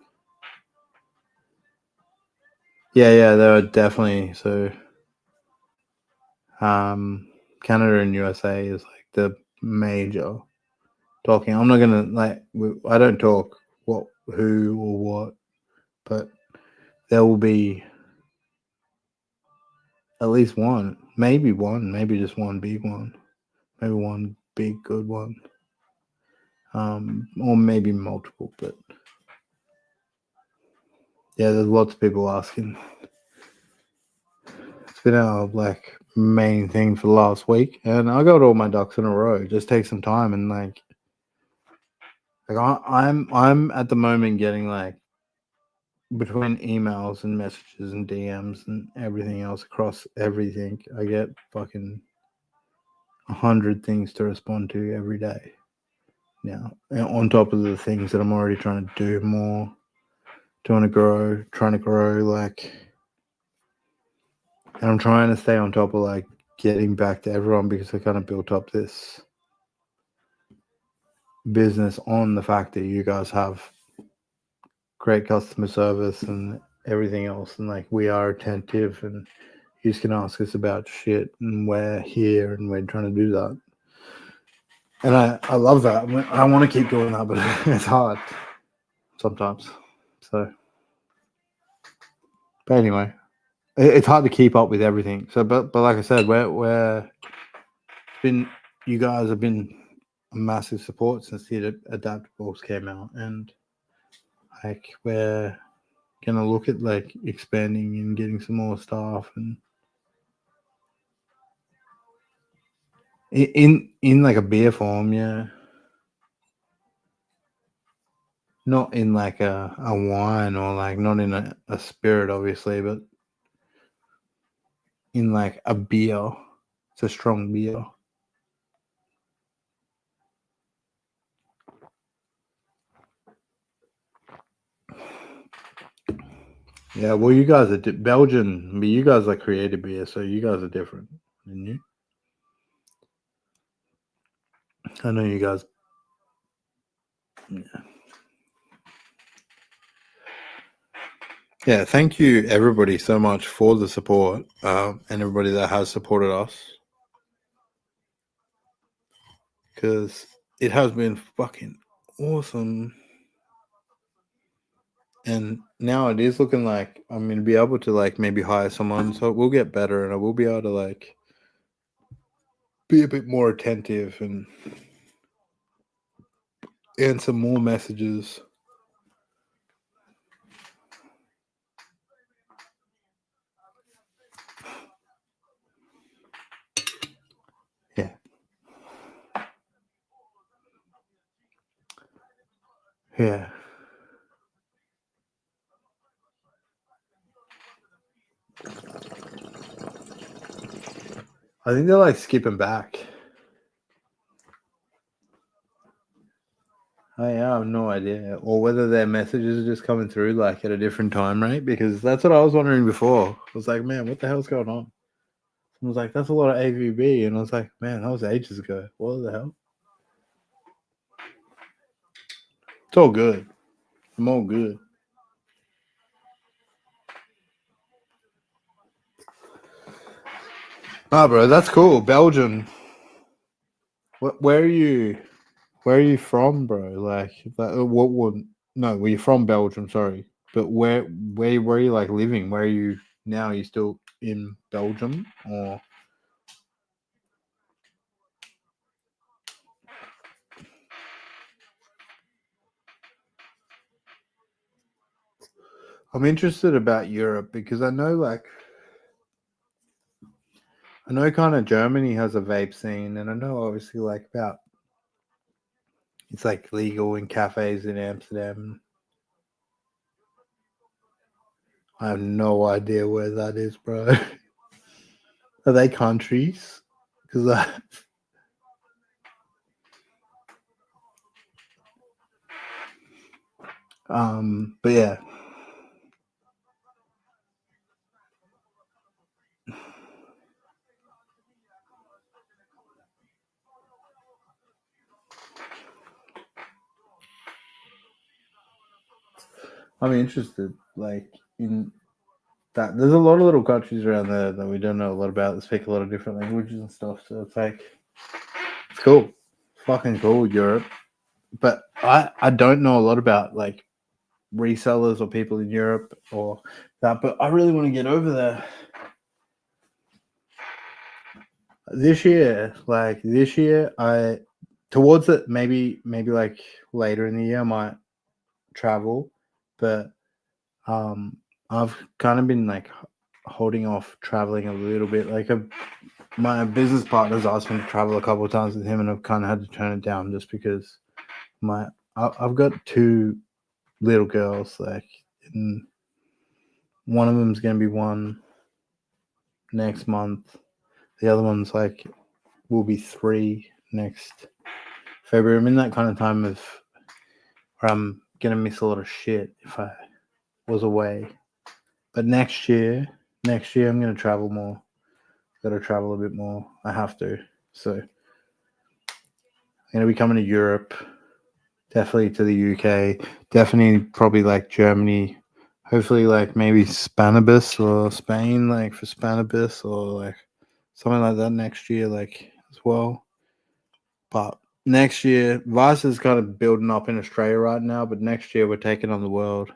S1: Yeah, they are definitely so. Canada and USA is like the major talking. I'm not gonna like. I don't talk what, who, or what, but there will be at least one, maybe just one big one, maybe one big good one, or maybe multiple. But yeah, there's lots of people asking It's been our like main thing for the last week, and I got all my ducks in a row. Just take some time and I'm at the moment getting like between emails and messages and DMs and everything else across everything. I get fucking 100 things to respond to every day now, and on top of the things that I'm already trying to do more, trying to grow like, and I'm trying to stay on top of like getting back to everyone because I kind of built up this business on the fact that you guys have great customer service and everything else, and like we are attentive, and you just can ask us about shit, and we're here and we're trying to do that. And I love that. I want to keep doing that, but it's hard sometimes. So, but anyway, it's hard to keep up with everything. So, but like I said, we're been you guys have been a massive support since the adaptables came out, and like we're gonna look at like expanding and getting some more staff, and in like a beer form, yeah. Not in like a wine, or like not in a spirit, obviously, but in like a beer. It's a strong beer. Yeah, well, you guys are Belgian, but you guys like created beer, so you guys are different than you. I know you guys. Yeah. Yeah, thank you everybody so much for the support, and everybody that has supported us, because it has been fucking awesome. And now it is looking like I'm gonna be able to like maybe hire someone, so it will get better, and I will be able to like be a bit more attentive and answer more messages. Yeah. Yeah. I think they're like skipping back. I have no idea. Or whether their messages are just coming through like at a different time rate, because that's what I was wondering before. I was like, man, what the hell's going on? I was like, that's a lot of AVB. And I was like, man, that was ages ago. What the hell? It's all good. I'm all good. Ah, bro, that's cool. Belgium. Where are you? Where are you from, bro? Like, what would? No, were you from Belgium? Sorry, but where are you like living? Where are you now? Are you still in Belgium, or? I'm interested about Europe because I know kind of Germany has a vape scene, and I know obviously like about it's like legal in cafes in Amsterdam. I have no idea where that is, bro. Are they countries? Because but yeah, I'm interested. Like in that, there's a lot of little countries around there that we don't know a lot about that speak a lot of different languages and stuff. So it's like it's cool, fucking cool, Europe. But I don't know a lot about like resellers or people in Europe or that. But I really want to get over there this year. Like this year, I towards it maybe like later in the year I might travel, but I've kind of been like holding off traveling a little bit. Like my business partner's asked me to travel a couple of times with him, and I've kind of had to turn it down just because I've got two little girls. Like, and one of them's gonna be one next month. The other one's like will be 3 next February. I'm in that kind of time of where I'm gonna miss a lot of shit if I was away. But next year I'm gonna travel more. Gotta travel a bit more. I have to. So I'm gonna be coming to Europe, definitely to the UK, definitely probably like Germany, hopefully like maybe Spanibus or Spain, like for Spanibus or like something like that next year, like as well. But next year, Vice is kind of building up in Australia right now, but next year we're taking on the world.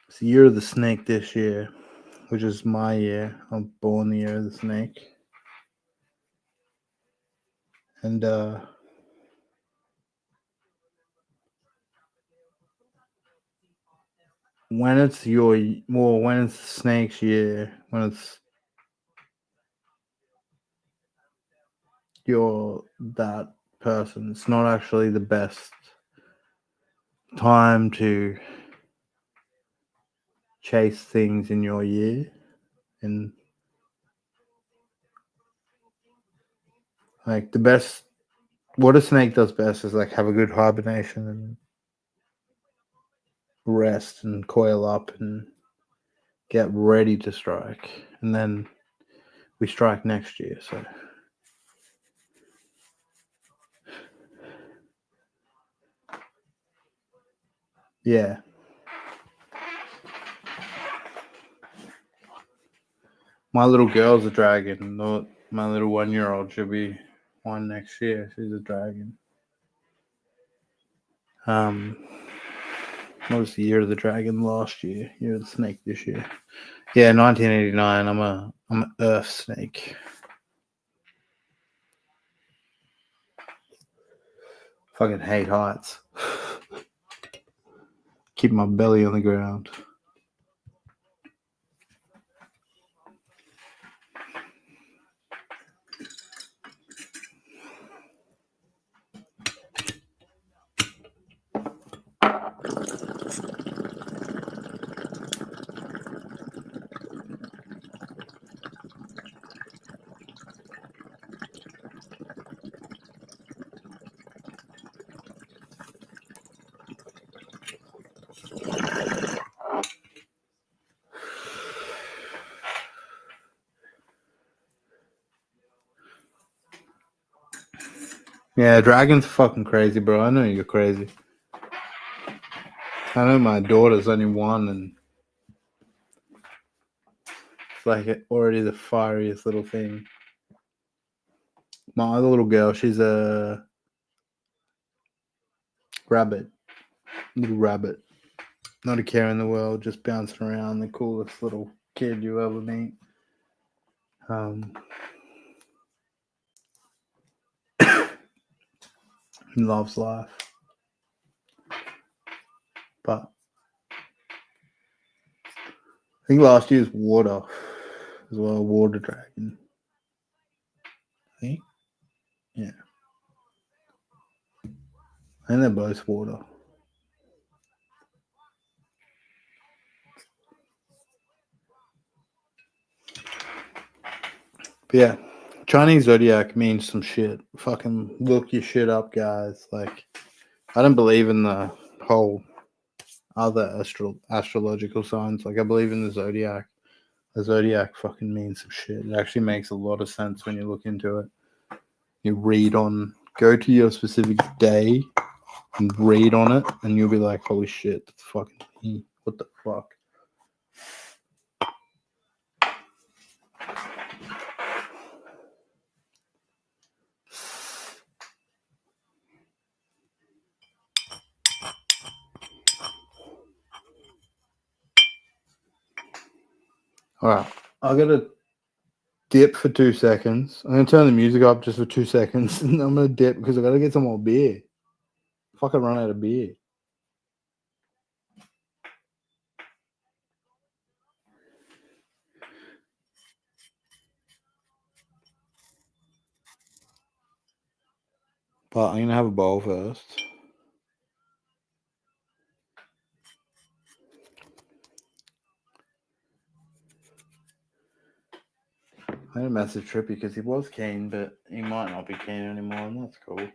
S1: It's the year of the snake this year, which is my year. I'm born the year of the snake. And when it's when it's the snake's year, when it's you're that person, it's not actually the best time to chase things in your year. And like the best, what a snake does best is like have a good hibernation and rest and coil up and get ready to strike. And then we strike next year. So yeah. My little girl's a dragon. Not my little 1-year-old. She'll be 1 next year. She's a dragon. What was the year of the dragon last year? Year of the snake this year. Yeah, 1989. I'm an earth snake. Fucking hate heights. Keep my belly on the ground. Yeah, dragon's fucking crazy, bro. I know you're crazy. I know my daughter's only 1 and it's like already the fieriest little thing. My other little girl, she's a rabbit. Little rabbit. Not a care in the world, just bouncing around, the coolest little kid you ever meet. He loves life. But I think last year's water as well, water dragon. I think? Yeah. I think they're both water. But yeah, Chinese zodiac means some shit. Fucking look your shit up, guys. Like, I don't believe in the whole other astrological signs. Like, I believe in the zodiac. The zodiac fucking means some shit. It actually makes a lot of sense when you look into it. You go to your specific day and read on it, and you'll be like, holy shit, that's fucking me. What the fuck? All right, I gotta dip for 2 seconds. I'm gonna turn the music up just for 2 seconds, and I'm gonna dip because I gotta get some more beer. Fucking run out of beer. But I'm gonna have a bowl first. I'm gonna message Trippy because he was keen, but he might not be keen anymore, and that's cool.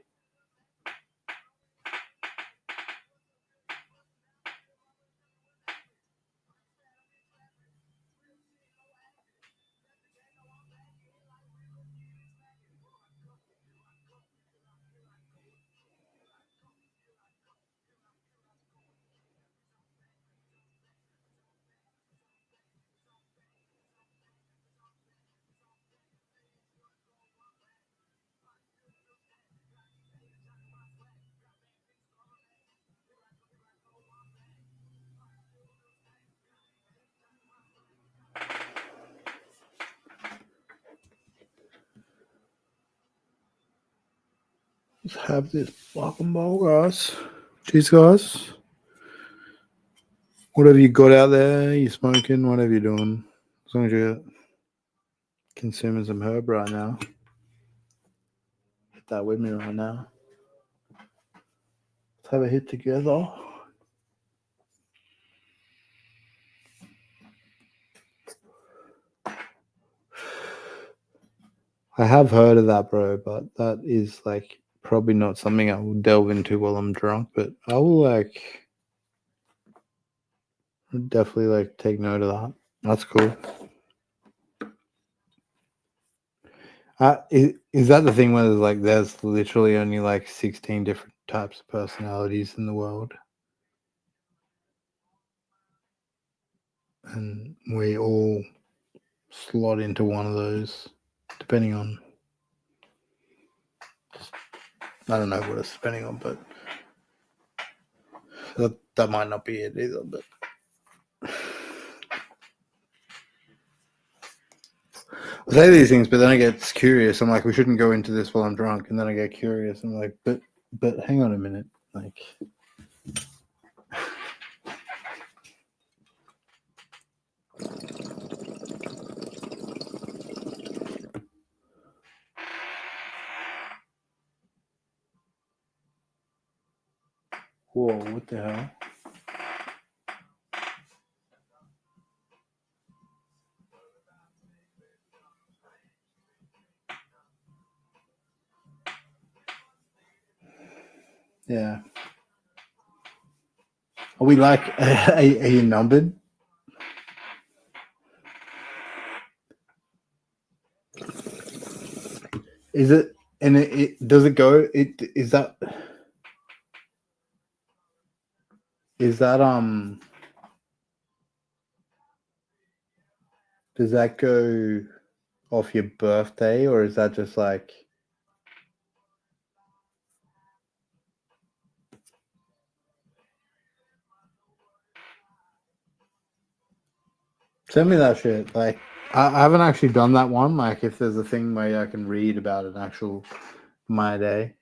S1: Let's have this fucking bowl, guys. Cheers, guys. Whatever you got out there, you smoking, whatever you're doing. As long as you're consuming some herb right now. Hit that with me right now. Let's have a hit together. I have heard of that, bro, but that is like probably not something I will delve into while I'm drunk, but I will like definitely like take note of that. That's cool. Is that the thing where there's literally only like 16 different types of personalities in the world, and we all slot into one of those, depending on, I don't know what it's depending on, but that might not be it either. But I say these things, but then I get curious. I'm like, we shouldn't go into this while I'm drunk, and then I get curious. I'm like, but hang on a minute, like. Whoa, what the hell? Yeah. Are we like, are you numbered? Is it, and it does it go, is that, does that go off your birthday, or is that just like, send me that shit. Like, I haven't actually done that one. Like, if there's a thing where I can read about an actual my day.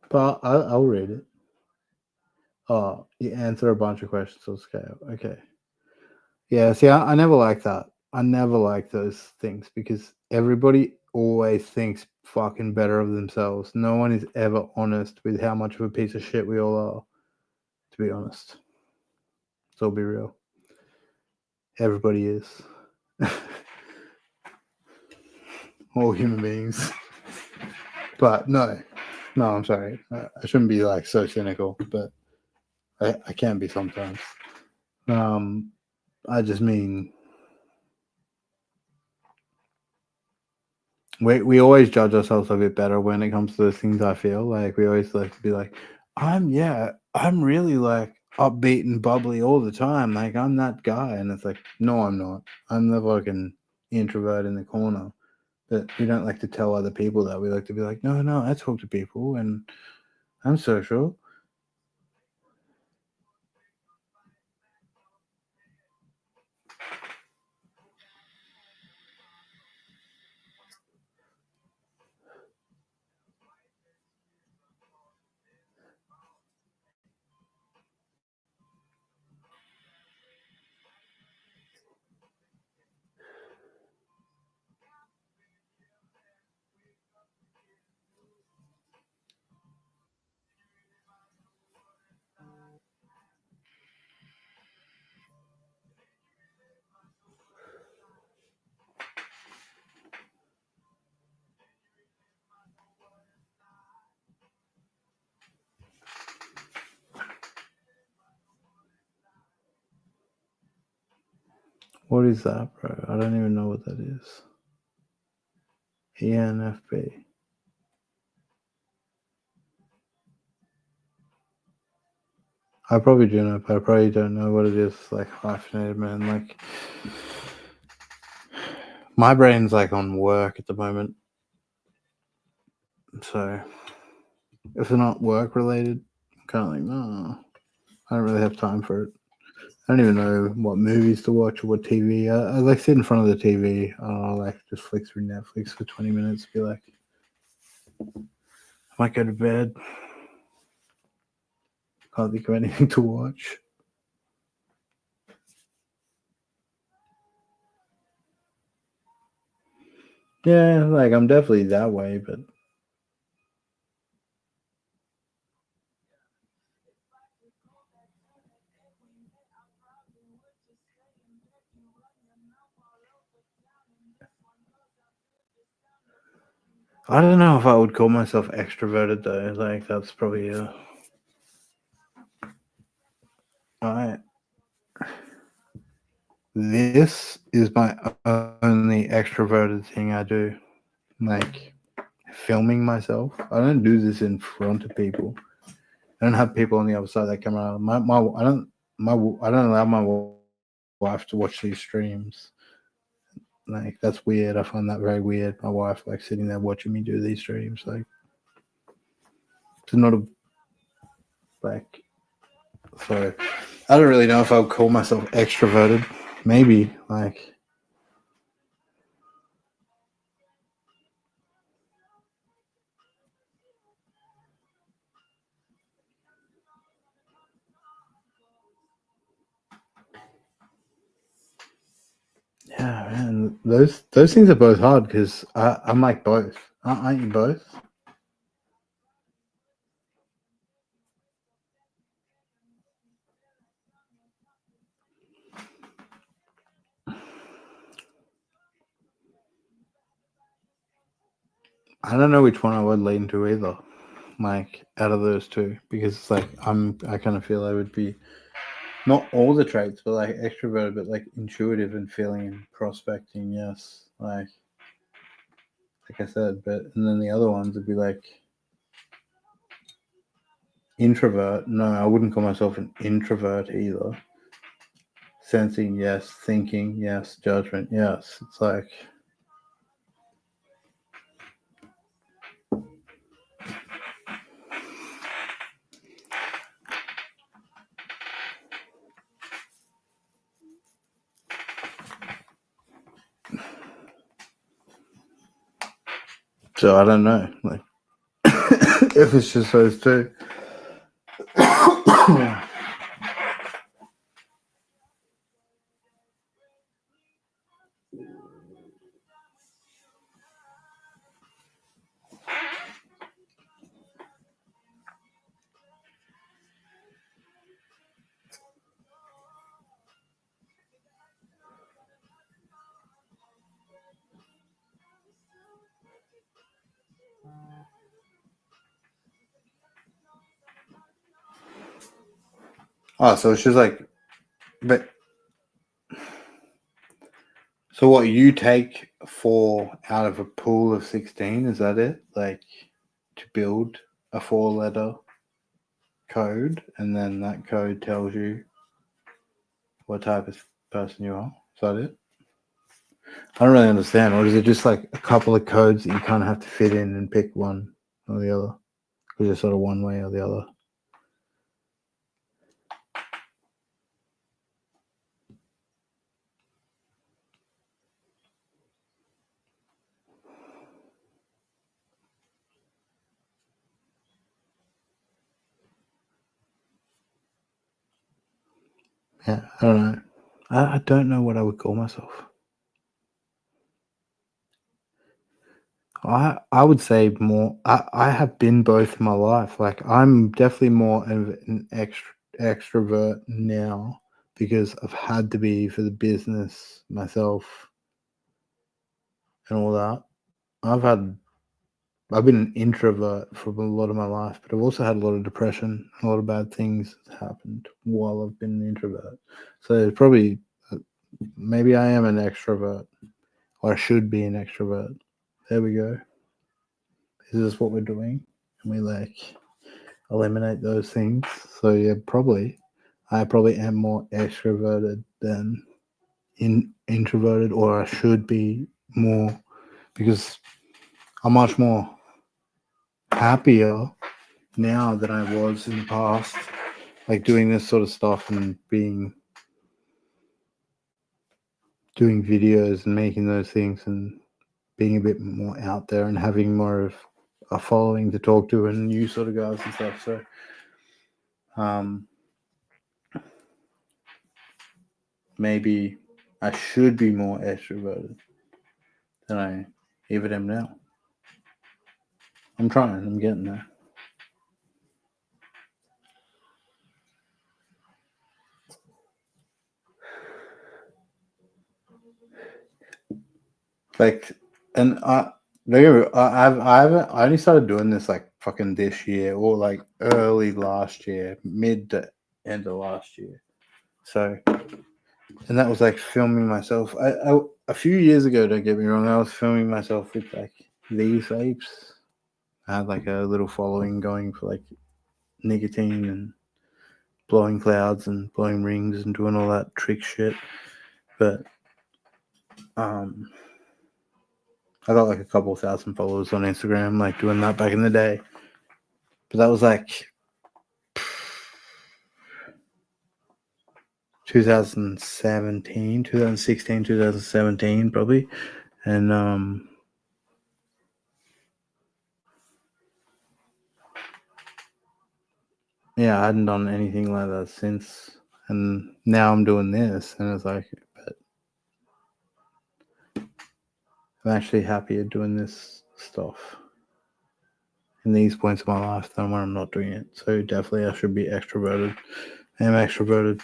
S1: But I'll read it. Oh, you answer a bunch of questions on scale. Okay. Yeah, see, I never like that. I never like those things because everybody always thinks fucking better of themselves. No one is ever honest with how much of a piece of shit we all are, to be honest. So be real. Everybody is. All human beings. But no, I'm sorry. I shouldn't be like so cynical, but I can be sometimes. I just mean we always judge ourselves a bit better when it comes to those things. I feel like we always like to be like, I'm really like upbeat and bubbly all the time. Like I'm that guy, and it's like, no, I'm not. I'm the fucking introvert in the corner. But we don't like to tell other people that. We like to be like, no, I talk to people and I'm social. What is that, bro? I don't even know what that is. ENFP. I probably do know, but I probably don't know what it is. Like hyphenated, man. Like my brain's like on work at the moment, so if it's not work related, I'm kind of like, no, I don't really have time for it. I don't even know what movies to watch or what TV. I like sit in front of the TV. I'll like just flick through Netflix for 20 minutes. Be like, I might go to bed. Can't think of anything to watch. Yeah, like I'm definitely that way, but I don't know if I would call myself extroverted though. Like that's probably I this is my only extroverted thing I do. Like filming myself. I don't do this in front of people. I don't have people on the other side of that camera. I don't allow my wife to watch these streams. Like that's weird. I find that very weird. My wife like sitting there watching me do these streams. Like it's not a like so I don't really know if I would call myself extroverted. Maybe like yeah, man. Those things are both hard because I'm like both. Aren't you both? I don't know which one I would lean to either. Like out of those two, because it's like I kind of feel I would be not all the traits, but like extroverted, but like intuitive and feeling and prospecting. Yes, like I said, but and then the other ones would be like introvert. No, I wouldn't call myself an introvert either. Sensing, yes. Thinking, yes. Judgment, yes. It's like so. I don't know, like if it's just those two. Oh, so it's just like, but so what you take four out of a pool of 16? Is that it? Like to build a four-letter code, and then that code tells you what type of person you are. Is that it? I don't really understand. Or is it just like a couple of codes that you kind of have to fit in and pick one or the other? Because it's sort of one way or the other. Yeah, I don't know. I don't know what I would call myself. I would say more. I have been both in my life. Like I'm definitely more of an extrovert now because I've had to be for the business myself and all that. I've had I've been an introvert for a lot of my life, but I've also had a lot of depression, a lot of bad things that happened while I've been an introvert. So it's probably maybe I am an extrovert, or I should be an extrovert. There we go. Is this what we're doing? And we like eliminate those things. So yeah, probably I probably am more extroverted than introverted, or I should be more, because I'm much more happier now than I was in the past, like doing this sort of stuff and doing videos and making those things and being a bit more out there and having more of a following to talk to and you sort of guys and stuff. So maybe I should be more extroverted than I even am now. I'm trying. I'm getting there. Like, and I only started doing this like fucking this year, or like early last year, mid to end of last year. So, and that was like filming myself. A few years ago, don't get me wrong, I was filming myself with like these vapes. I had like a little following going for like nicotine and blowing clouds and blowing rings and doing all that trick shit. But I got like a couple thousand followers on Instagram, like doing that back in the day. But that was like 2017, 2016, 2017 probably. And yeah, I hadn't done anything like that since. And now I'm doing this, and it's like, but I'm actually happier doing this stuff in these points of my life than when I'm not doing it. So definitely I should be extroverted. I am extroverted.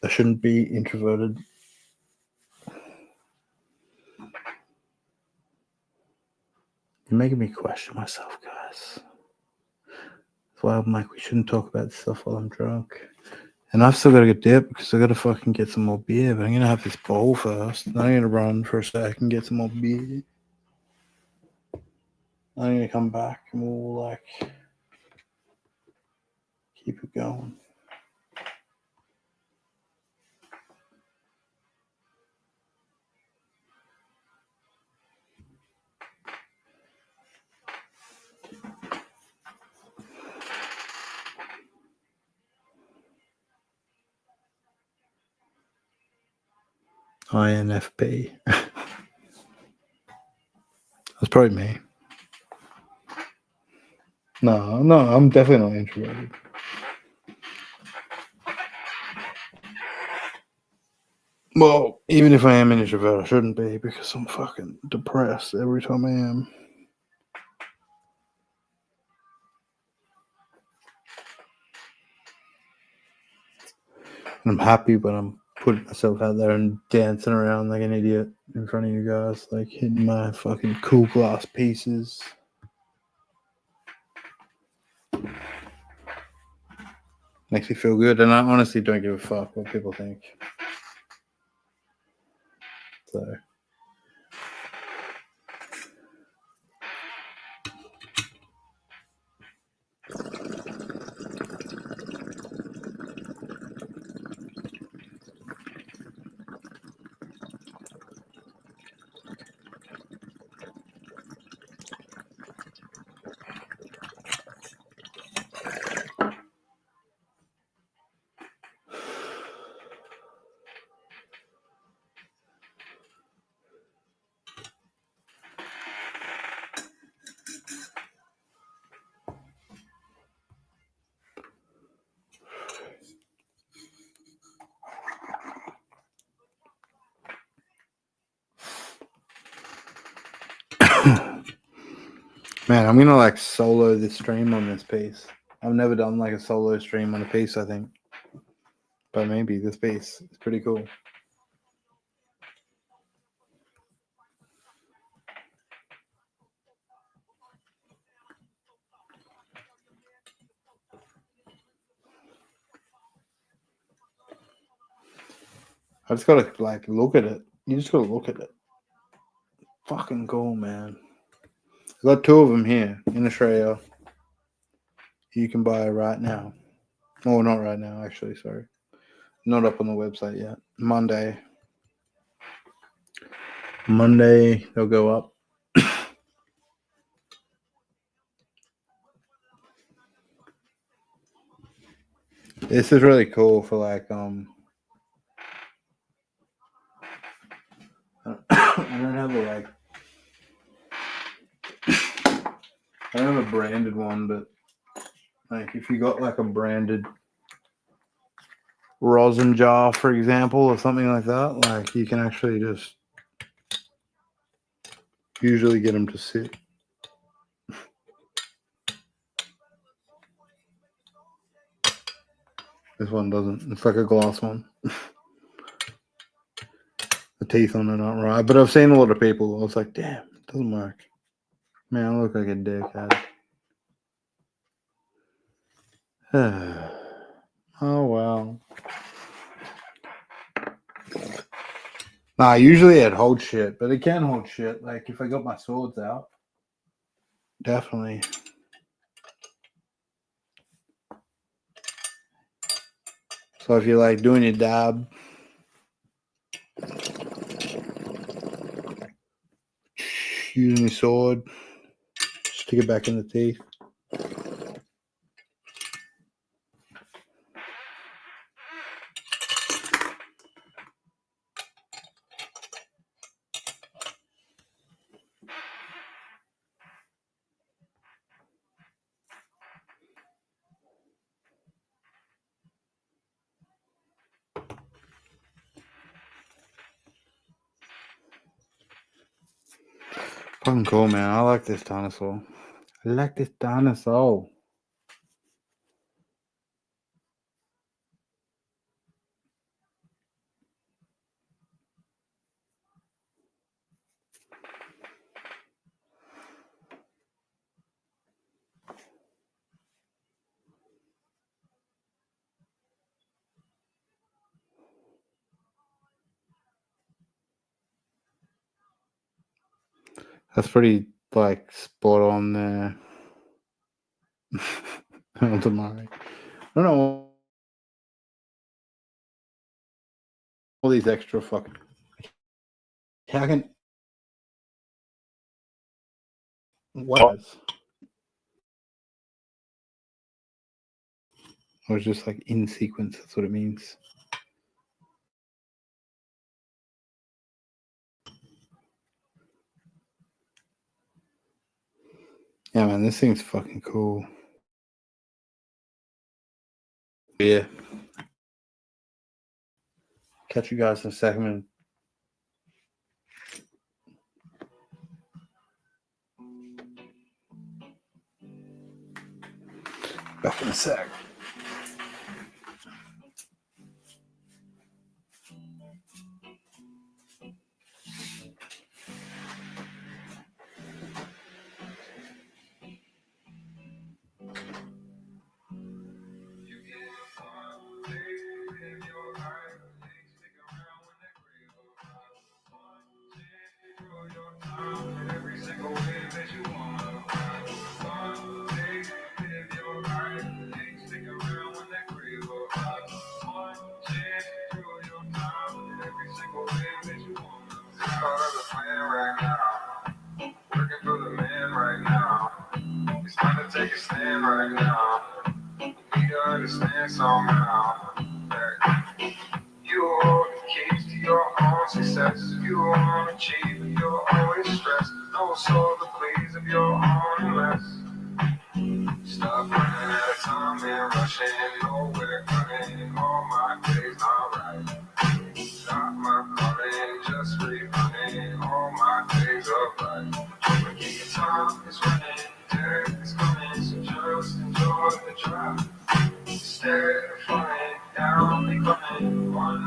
S1: I shouldn't be introverted. You're making me question myself, guys. That's why I'm like, we shouldn't talk about this stuff while I'm drunk. And I've still got to get dip because I got to fucking get some more beer. But I'm gonna have this bowl first. Then I'm gonna run for a second, get some more beer. I'm gonna come back and we'll like keep it going. INFP. That's probably me. No, I'm definitely not introverted. Well, even if I am an introvert, I shouldn't be because I'm fucking depressed every time I am. And I'm happy when I'm putting myself out there and dancing around like an idiot in front of you guys, like hitting my fucking cool glass pieces. Makes me feel good, and I honestly don't give a fuck what people think. So. Man, I'm gonna like solo this stream on this piece. I've never done like a solo stream on a piece, I think. But maybe this piece is pretty cool. I just gotta like look at it. You just gotta look at it. Fucking cool, man. I've got 2 of them here in Australia. You can buy right now. Oh, not right now, actually. Sorry, not up on the website yet. Monday they'll go up. This is really cool for like I don't have a like I don't have a branded one, but like if you got like a branded rosin jar, for example, or something like that, like you can actually just usually get them to sit. This one doesn't. It's like a glass one. The teeth on it aren't right, but I've seen a lot of people. I was like, damn, it doesn't work. Man, I look like a dickhead. Oh well. Nah, usually it holds shit, but it can hold shit. Like if I got my swords out, definitely. So if you're like doing your dab, using your sword, stick it back in the teeth. Fucking cool, man. I like this dinosaur. I like this dinosaur. That's pretty like spot on there. Tomorrow. I don't know all these extra fucking. How can what? Or it's just like in sequence. That's what it means. Yeah, man, this thing's fucking cool. Yeah. Catch you guys in a second. Back in a sec. Take a stand right now. You understand somehow that you hold the keys to your own success. You won't achieve if you're always stressed. No soul to please if you're on less. Stop running out of time and rushing nowhere, running all my days not right. Stop my calling, just rerunning all my days of life. When your time is running, death is coming, so just enjoy the drive. Instead of falling down, becoming one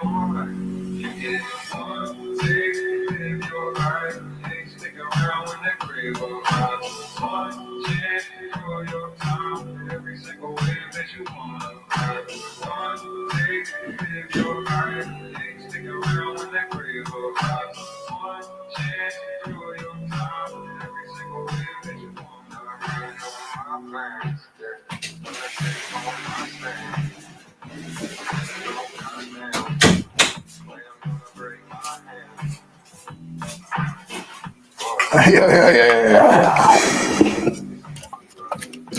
S1: more life. You get one day, live your life. Hey, stick around when that grave arrives. One chance, enjoy your time. Every single wave that you wanna ride. One day, live your life. Hey,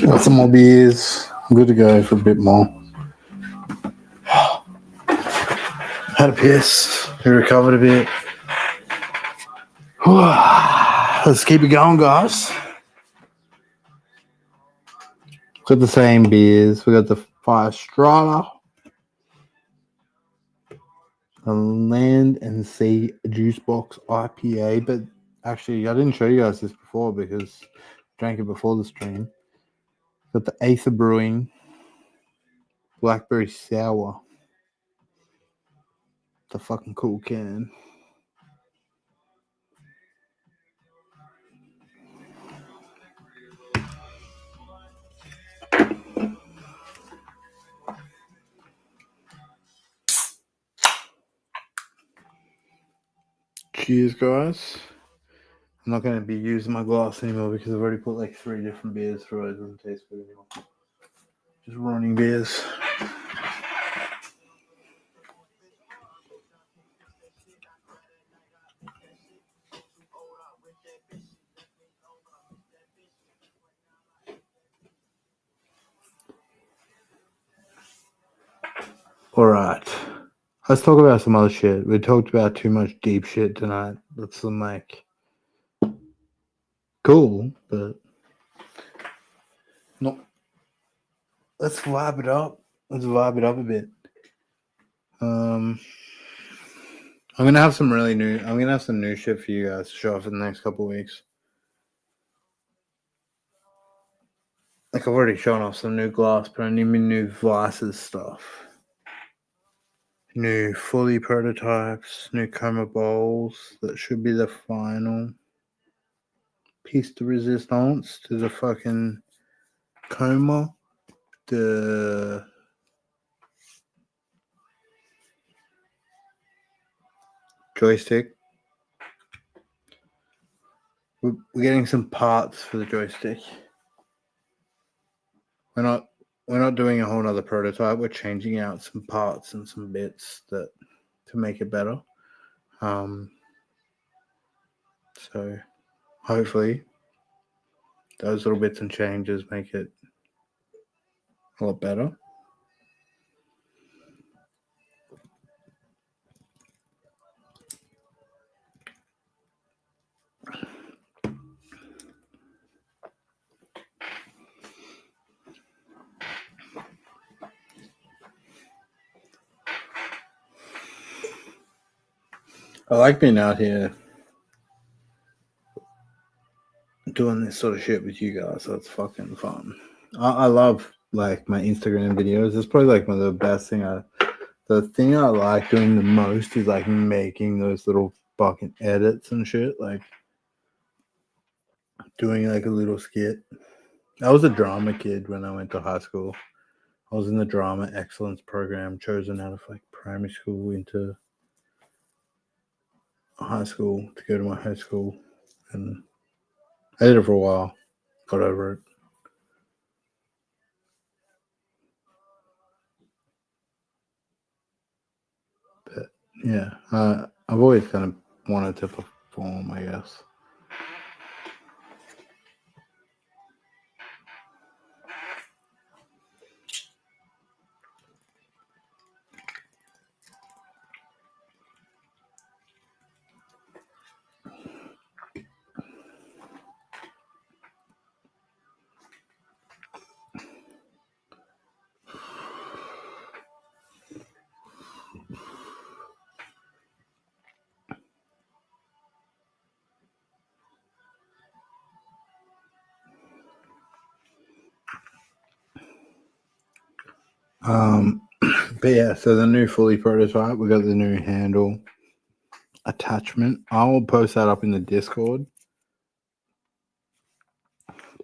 S1: Got some more beers. I'm good to go for a bit more. Had a piss. We recovered a bit. Let's keep it going, guys. Got the same beers. We got the Fire Strata, the Land and Sea Juice Box IPA. But actually, I didn't show you guys this before because I drank it before the stream. Got the Aether Brewing Blackberry Sour. It's a fucking cool can. Cheers, guys. I'm not going to be using my glass anymore because I've already put like 3 different beers through it. It doesn't taste good anymore. Just running beers. Alright. Let's talk about some other shit. We talked about too much deep shit tonight. That's some like cool, but no. Let's vibe it up. Let's vibe it up a bit. I'm gonna have some new shit for you guys to show off in the next couple of weeks. Like I've already shown off some new glass, but I need me new Vices stuff. New fully prototypes, new coma bowls. That should be the final piece de resistance to the fucking coma. The joystick. We're getting some parts for the joystick. We're not doing a whole nother prototype. We're changing out some parts and some bits to make it better. So hopefully those little bits and changes make it a lot better. I like being out here doing this sort of shit with you guys. So it's fucking fun. I love like my Instagram videos. It's probably like one of the best thing the thing I like doing the most is like making those little fucking edits and shit. Like doing like a little skit. I was a drama kid when I went to high school. I was in the drama excellence program, chosen out of like primary school into high school to go to my high school, and I did it for a while. Got over it. But yeah, I've always kind of wanted to perform, I guess. But yeah, so the new fully prototype, we got the new handle attachment. I'll post that up in the Discord.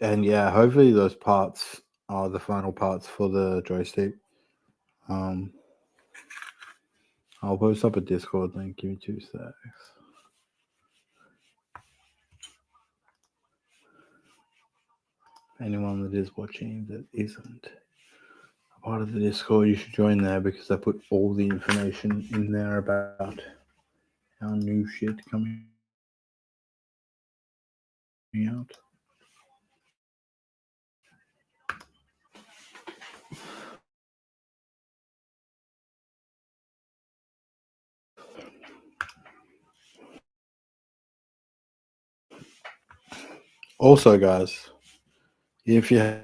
S1: And yeah, hopefully those parts are the final parts for the joystick. I'll post up a Discord link. Give me 2 secs. Anyone that is watching that isn't. part of the Discord. You should join there because I put all the information in there about our new shit coming out. Also, guys, if you have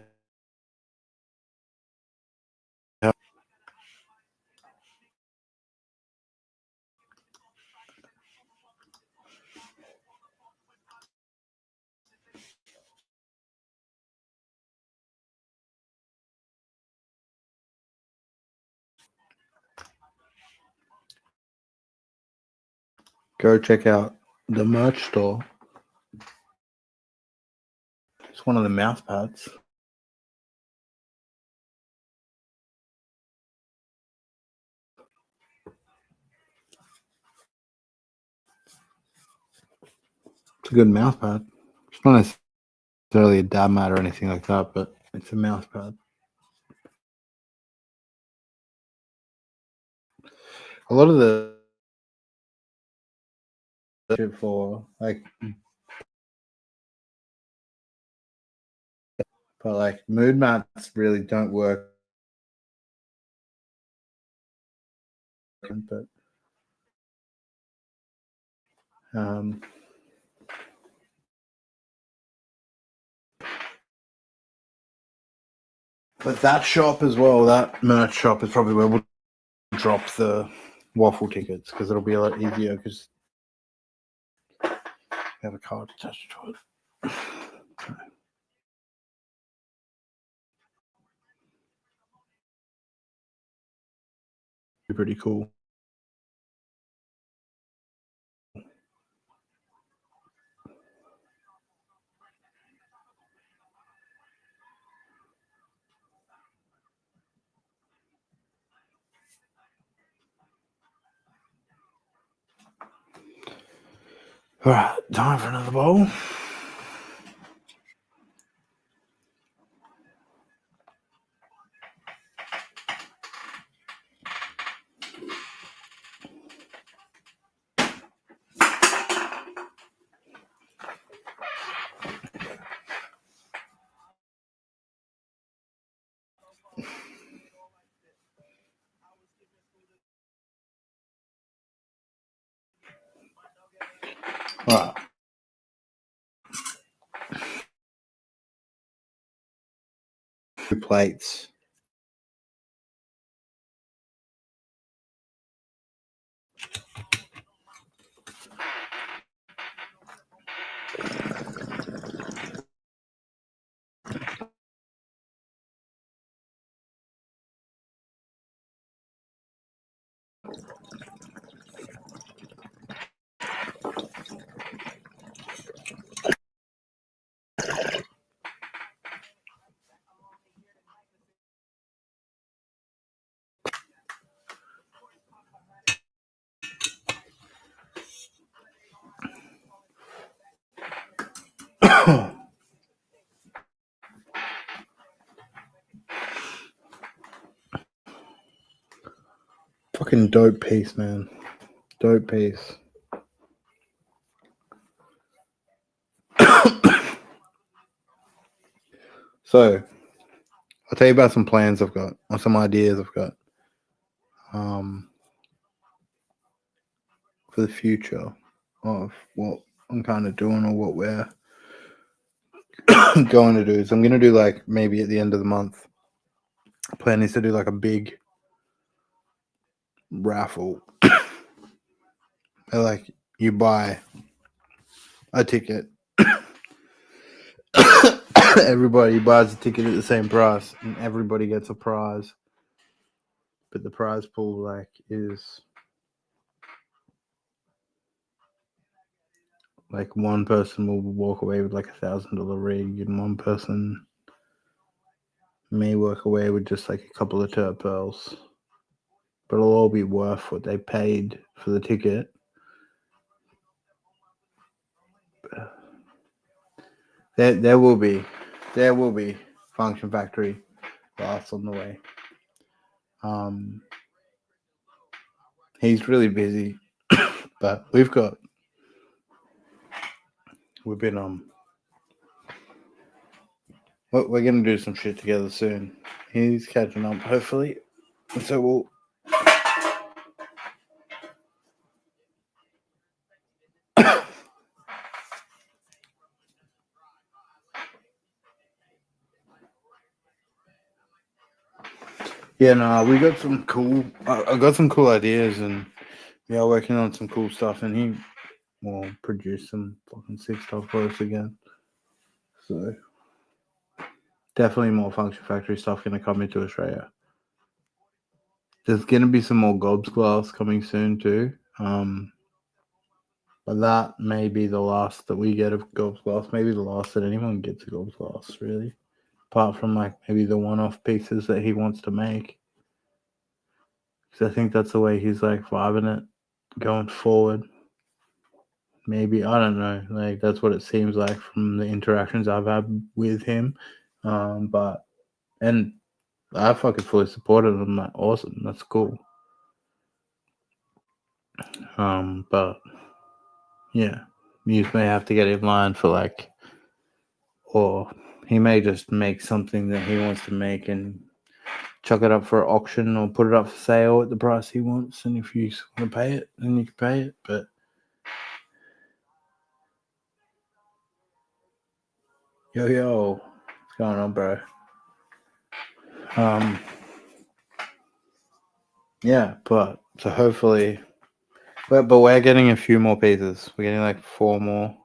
S1: go check out the merch store. It's one of the mouse pads. It's a good mouse pad. It's not necessarily a dab mat or anything like that, but it's a mouse pad. A lot of the shit for like, but like mood mats really don't work. But but that shop as well, that merch shop is probably where we'll drop the waffle tickets because it'll be a lot easier because we have a card attached to it. Be pretty cool. All right, time for another bowl. All right. Two plates. Fucking dope piece, man. Dope piece. So, I'll tell you about some plans I've got, or some ideas I've got, for the future of what I'm kind of doing or what we're going to do. So I'm going to do like maybe at the end of the month. Plan is to do like a big raffle. Like you buy a ticket, everybody buys a ticket at the same price, and everybody gets a prize. But the prize pool like is like one person will walk away with like $1,000 rig, and one person may walk away with just like a couple of turp pearls. But it'll all be worth what they paid for the ticket. There will be Function Factory glass on the way. He's really busy, but we've been we're gonna do some shit together soon. He's catching up, hopefully. So we'll. Yeah, no, we got some cool. I got some cool ideas, and we are working on some cool stuff. And he will produce some fucking sick stuff for us again. So definitely more Function Factory stuff gonna come into Australia. There's gonna be some more Gobs glass coming soon too. But that may be the last that we get of Gobs glass. Maybe the last that anyone gets of Gobs glass, really. Apart from like maybe the one-off pieces that he wants to make. Because I think that's the way he's like vibing it going forward. Maybe, I don't know. Like that's what it seems like from the interactions I've had with him. But and I fucking fully supported him. Like, awesome, that's cool. But yeah, you may have to get in line for like, or he may just make something that he wants to make and chuck it up for auction or put it up for sale at the price he wants. And if you want to pay it, then you can pay it. But yo, what's going on, bro? Yeah, but so hopefully, but we're getting a few more pieces. We're getting like four more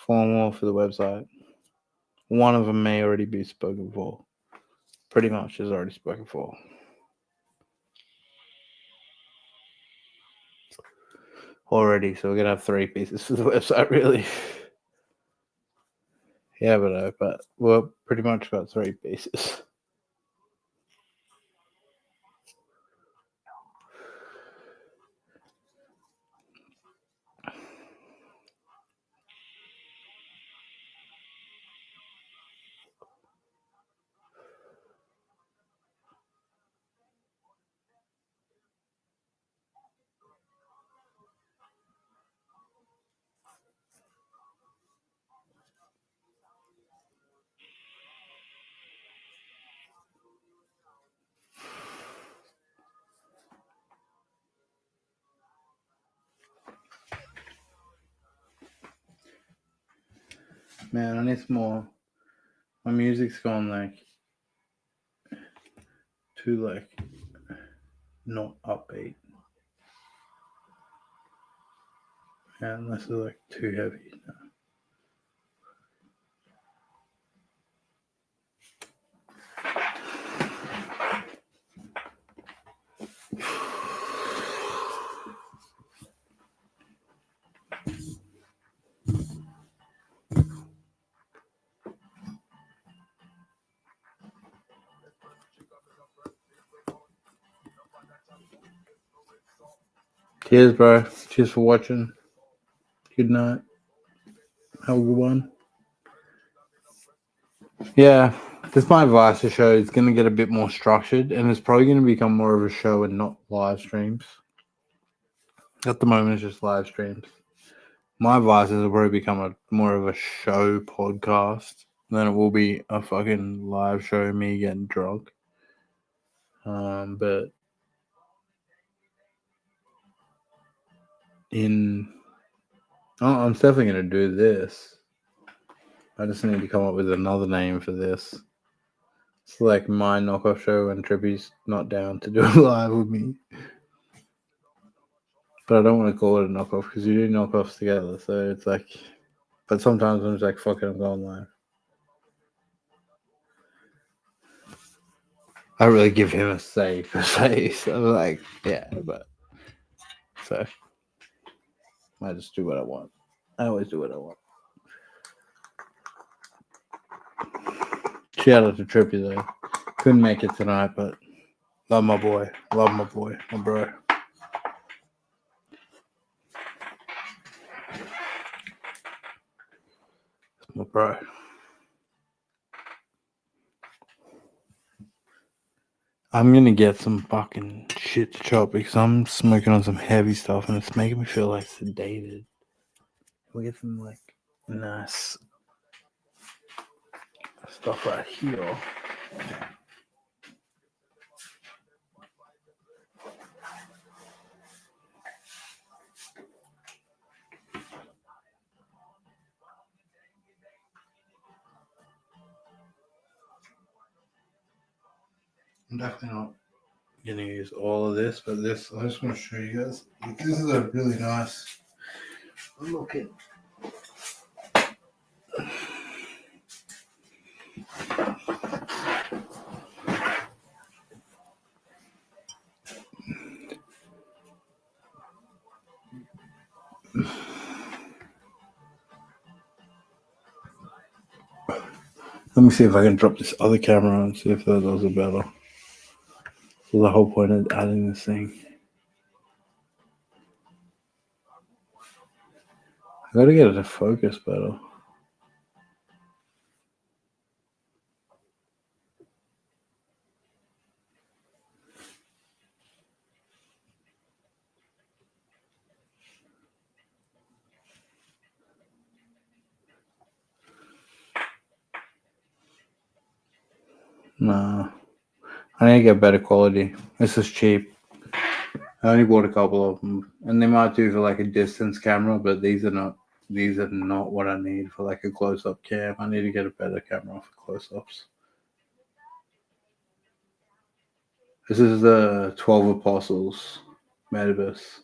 S1: for the website. One of them may already be spoken for. Pretty much is already spoken for. Already, so we're gonna have 3 pieces for the website, really. Yeah, but we're pretty much got 3 pieces. Man, I need some more. My music's gone like too like not upbeat. And this is like too heavy. Cheers, bro. Cheers for watching. Good night. Have a good one. Yeah, this my advice to show. It's going to get a bit more structured, and it's probably going to become more of a show and not live streams. At the moment, it's just live streams. My advice is it'll probably become more of a show podcast than it will be a fucking live show me getting drunk. But I'm definitely going to do this. I just need to come up with another name for this. It's like my knockoff show and Trippy's not down to do it live with me. But I don't want to call it a knockoff because you do knockoffs together. So it's like, but sometimes I'm just like, fuck it, I'm going live. I really give him a say per se. So I'm like, yeah, but so I just do what I want. I always do what I want. Shout out to Trippy though. Couldn't make it tonight, but love my boy. Love my boy. My bro. My bro. I'm gonna get some fucking shit to chop because I'm smoking on some heavy stuff and it's making me feel like sedated. We get some like nice stuff right here. I'm definitely not gonna use all of this, but this I just want to show you guys. Like, this is a really nice looking. Let me see if I can drop this other camera and see if that does it better. So the whole point of adding this thing. I gotta get it to focus better. Nah, I need to get better quality. This is cheap. I only bought a couple of them, and they might do for like a distance camera, but these are not. These are not what I need for like a close-up cam. I need to get a better camera for close-ups. This is the 12 Apostles Metabus.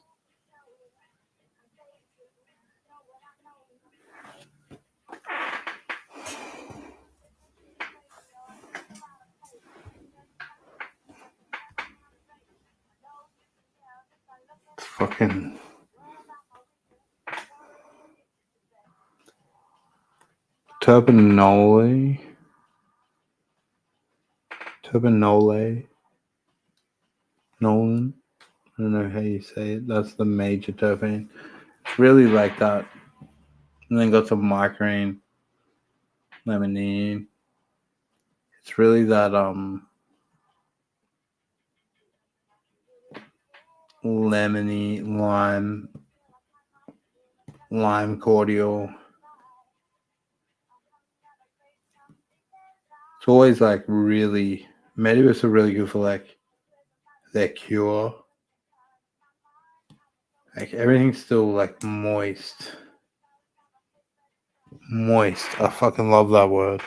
S1: It's fucking Turbinole. Nolan. I don't know how you say it. That's the major terpene. It's really like that. And then got some migraine, lemonine. It's really that lemony lime cordial. It's always like really Medibus are really good for like their cure. Like everything's still like moist. Moist. I fucking love that word.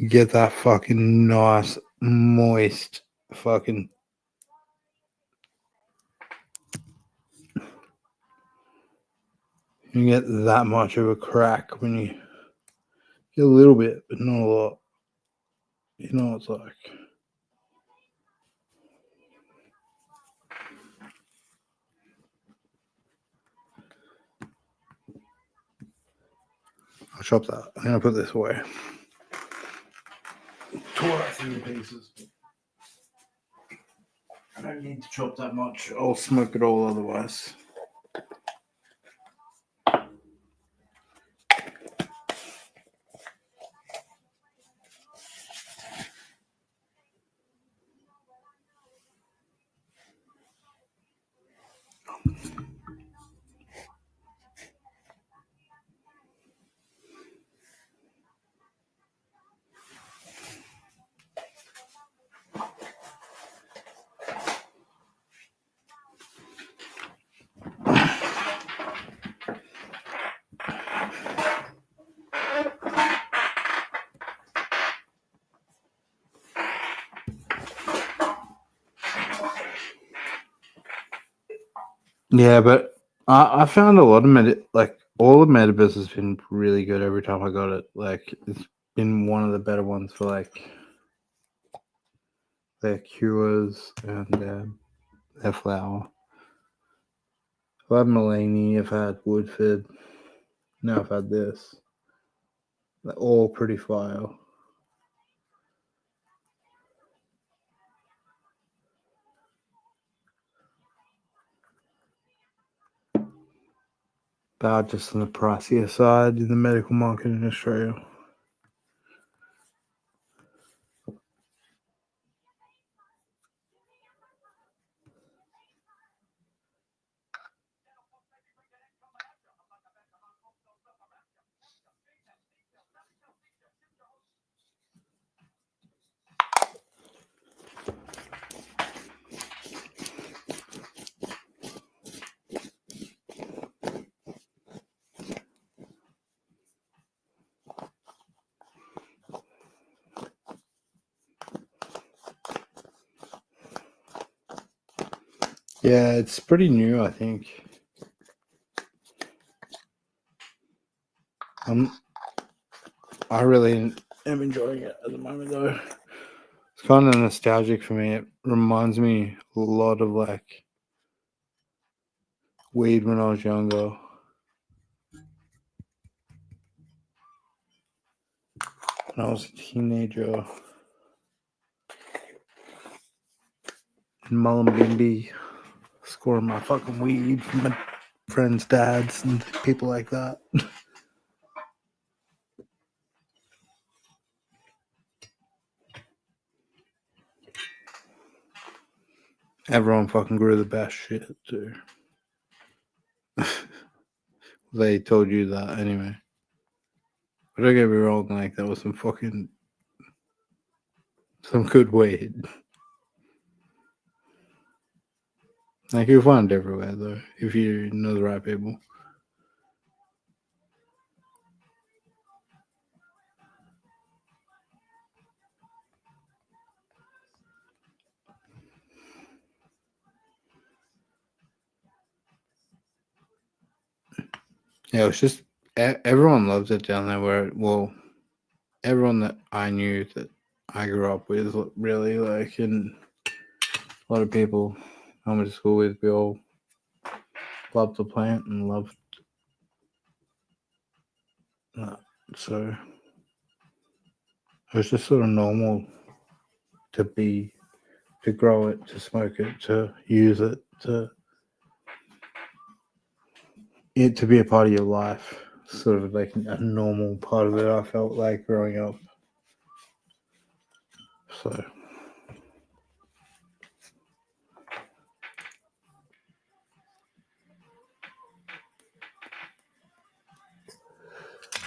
S1: Get that fucking nice, moist fucking. You get that much of a crack when you get a little bit, but not a lot. You know what it's like. I'll chop that. I'm gonna put this away. Tore that thing in pieces. I don't need to chop that much. I'll smoke it all otherwise. Yeah, but I found a lot of all the Metabus has been really good every time I got it. Like it's been one of the better ones for like their cures and their flower. I've had Mulaney, I've had Woodford, now I've had this. They're all pretty fire. About just on the pricier side in the medical market in Australia. Yeah, it's pretty new, I think. I really am enjoying it at the moment, though. It's kind of nostalgic for me. It reminds me a lot of like weed when I was younger. When I was a teenager. In Mullumbimby, scoring my fucking weed from my friends' dads and people like that. Everyone fucking grew the best shit, too. They told you that anyway. But don't get me wrong, like, that was some good weed. Like, you'll find it everywhere, though, if you know the right people. Yeah, it's just everyone loves it down there. Everyone that I knew that I grew up with, really, like, and a lot of people I went to school with, we all loved the plant and loved that. So it was just sort of normal to grow it, to smoke it, to use it, to be a part of your life. Sort of like a normal part of it. I felt like growing up. So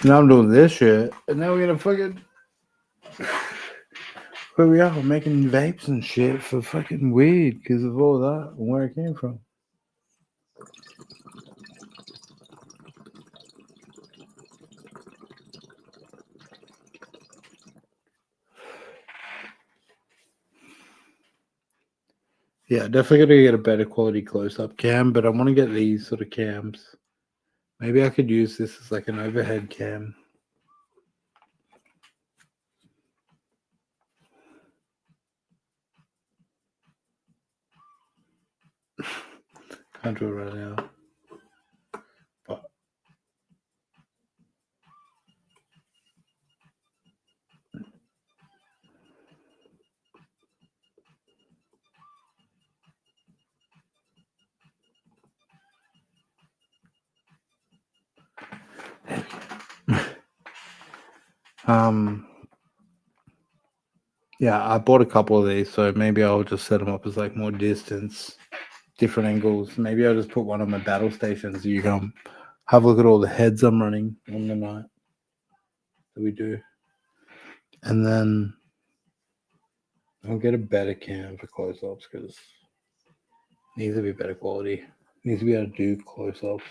S1: now I'm doing this shit, and now we're gonna fucking where we are making vapes and shit for fucking weed because of all that and where it came from. Yeah, definitely gonna get a better quality close-up cam, but I want to get these sort of cams. Maybe I could use this as like an overhead cam. Can't do it right now. But um, yeah, I bought a couple of these, so maybe I'll just set them up as like more distance, different angles. Maybe I'll just put one on my battle stations. So you can have a look at all the heads I'm running on the night that we do, and then I'll get a better cam for close-ups because it needs to be better quality. It needs to be able to do close-ups.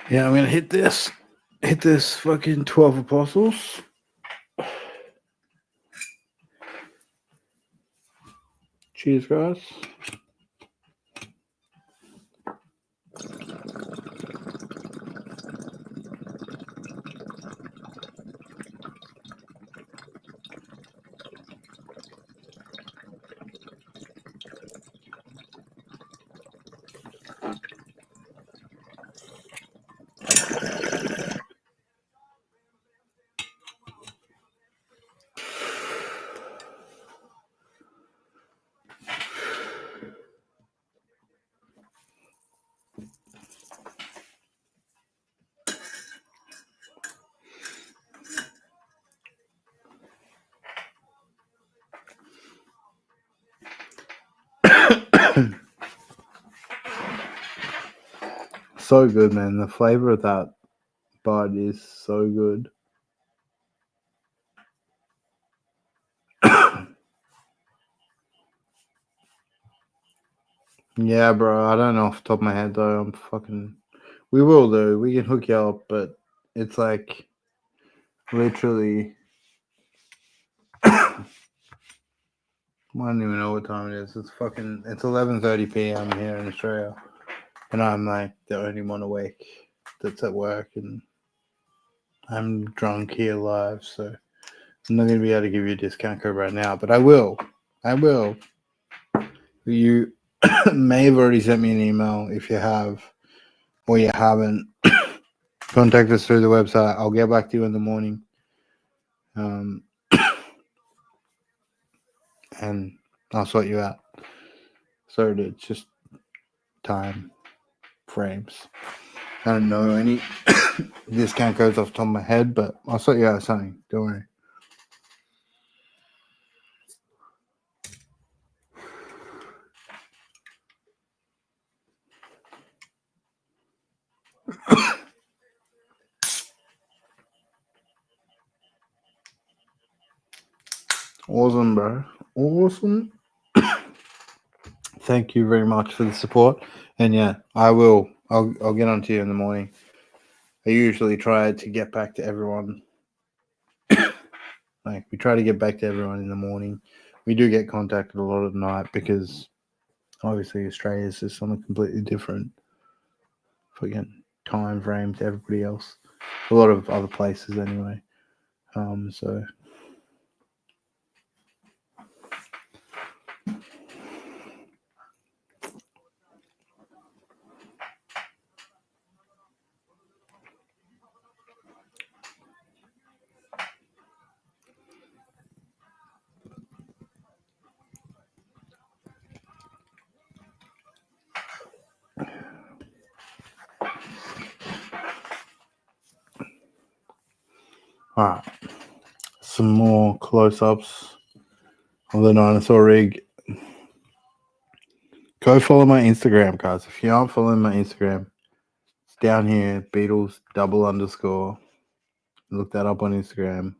S1: Yeah, I'm gonna hit this fucking 12 apostles. Cheers, guys. So good, man. The flavor of that bud is so good. Yeah, bro. I don't know off the top of my head though. I'm fucking. We will though. We can hook you up, but it's like literally. I don't even know what time it is. It's fucking. It's 11:30 p.m. here in Australia, and I'm like the only one awake that's at work, and I'm drunk here live, so I'm not gonna be able to give you a discount code right now, but I will. I will. You may have already sent me an email. If you have, or you haven't, contact us through the website. I'll get back to you in the morning. Um, and I'll sort you out. So it's just time frames. I don't know any discount codes off the top of my head, but I'll sort you out something. Don't worry. Awesome, bro. Awesome. Thank you very much for the support. And yeah, I will. I'll get on to you in the morning. I usually try to get back to everyone. Like we try to get back to everyone in the morning. We do get contacted a lot at night because obviously Australia is just on a completely different fucking time frame to everybody else. A lot of other places anyway. So all right, some more close-ups of the dinosaur rig. Go follow my Instagram, guys. If you aren't following my Instagram, it's down here, Beatles _. Look that up on Instagram.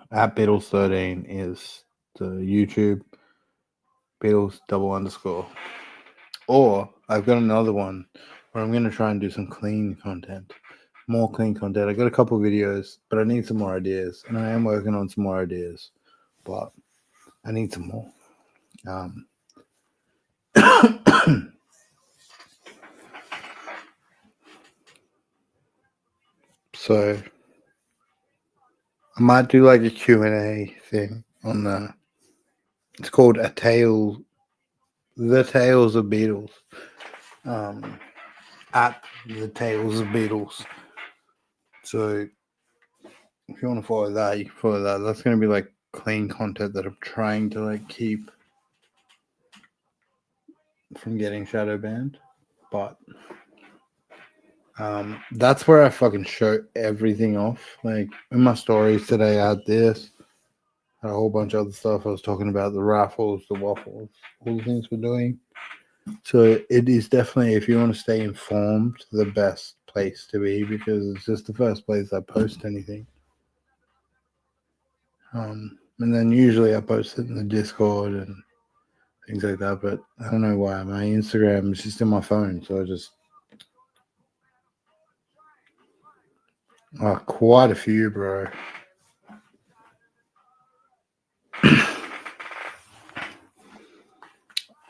S1: At Beatles13 is the YouTube. Beatles _. Or I've got another one where I'm going to try and do some clean content. More clean content. I got a couple videos, but I need some more ideas. And I am working on some more ideas. But I need some more. So I might do like a Q&A thing on the. It's called The Tales of Beatles. At The Tales of Beatles. So if you want to follow that, you can follow that. That's going to be like clean content that I'm trying to like keep from getting shadow banned. But that's where I fucking show everything off. Like in my stories today, I had this, a whole bunch of other stuff. I was talking about the raffles, the waffles, all the things we're doing. So it is definitely, if you want to stay informed, the best place to be because it's just the first place I post anything. And then usually I post it in the Discord and things like that. But I don't know why. My Instagram is just in my phone, so I just quite a few, bro.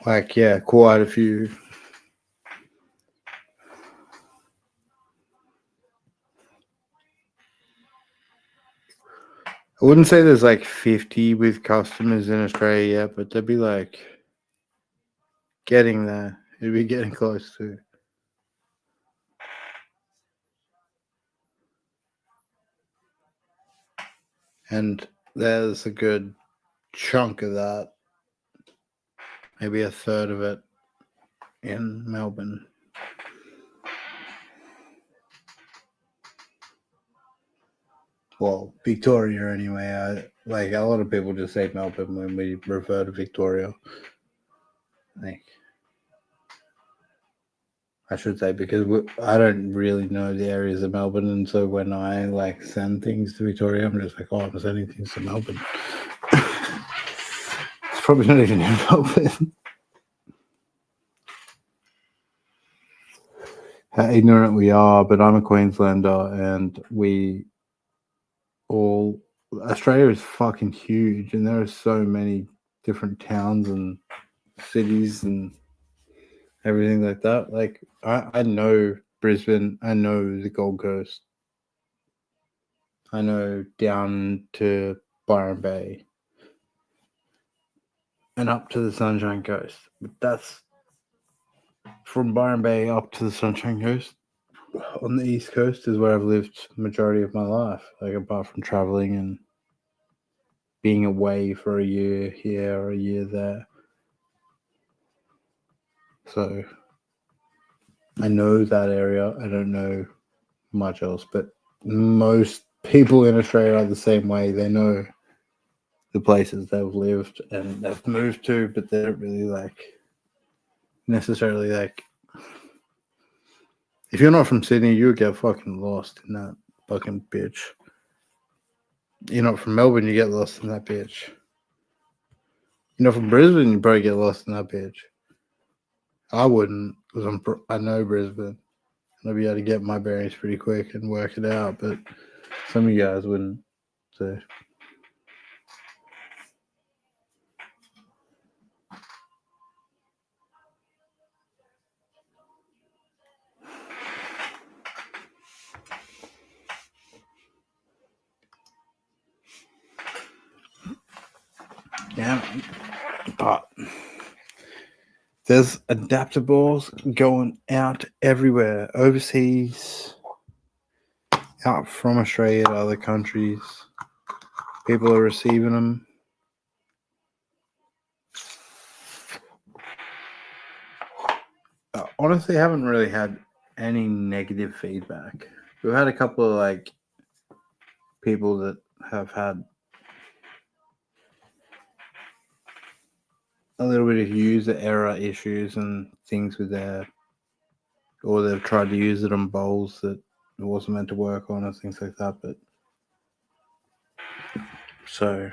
S1: Like yeah, quite a few. I wouldn't say there's like 50 with customers in Australia yet, but they'd be like getting there. It'd be getting close to. And there's a good chunk of that, maybe a third of it in Melbourne. Well, Victoria anyway. Like a lot of people just say Melbourne when we refer to Victoria. Like I should say because I don't really know the areas of Melbourne, and so when I like send things to Victoria, I'm just like, oh, I'm sending things to Melbourne. It's probably not even in Melbourne. how ignorant we are, but I'm a Queenslander and Australia is fucking huge and there are so many different towns and cities and everything like that. Like, I know Brisbane, I know the Gold Coast, I know down to Byron Bay and up to the Sunshine Coast. But that's from Byron Bay up to the Sunshine Coast. On the East Coast is where I've lived majority of my life. Like, apart from traveling and being away for a year here or a year there. So I know that area. I don't know much else, but most people in Australia are the same way. They know the places they've lived and they've moved to, but they don't really necessarily if you're not from Sydney, you would get fucking lost in that fucking bitch. You're not from Melbourne, you get lost in that bitch. You're not from Brisbane, you probably get lost in that bitch. I wouldn't, because I know Brisbane. I'll be able to get my bearings pretty quick and work it out, but some of you guys wouldn't. So yeah, but there's adaptables going out everywhere, overseas, out from Australia to other countries. People are receiving them. Honestly, I haven't really had any negative feedback. We've had a couple of people that have had a little bit of user error issues and things with or they've tried to use it on bowls that it wasn't meant to work on and things like that. But so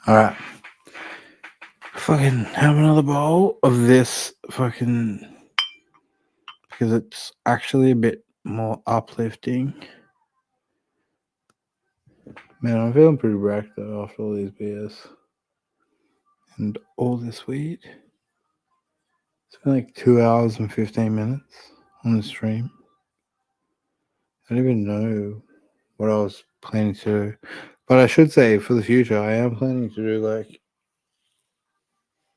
S1: all right. Fucking have another bowl of this fucking because it's actually a bit more uplifting. Man, I'm feeling pretty wrecked though after all these beers and all this weed. It's been like 2 hours and 15 minutes on the stream. I don't even know what I was planning to do. But I should say for the future, I am planning to do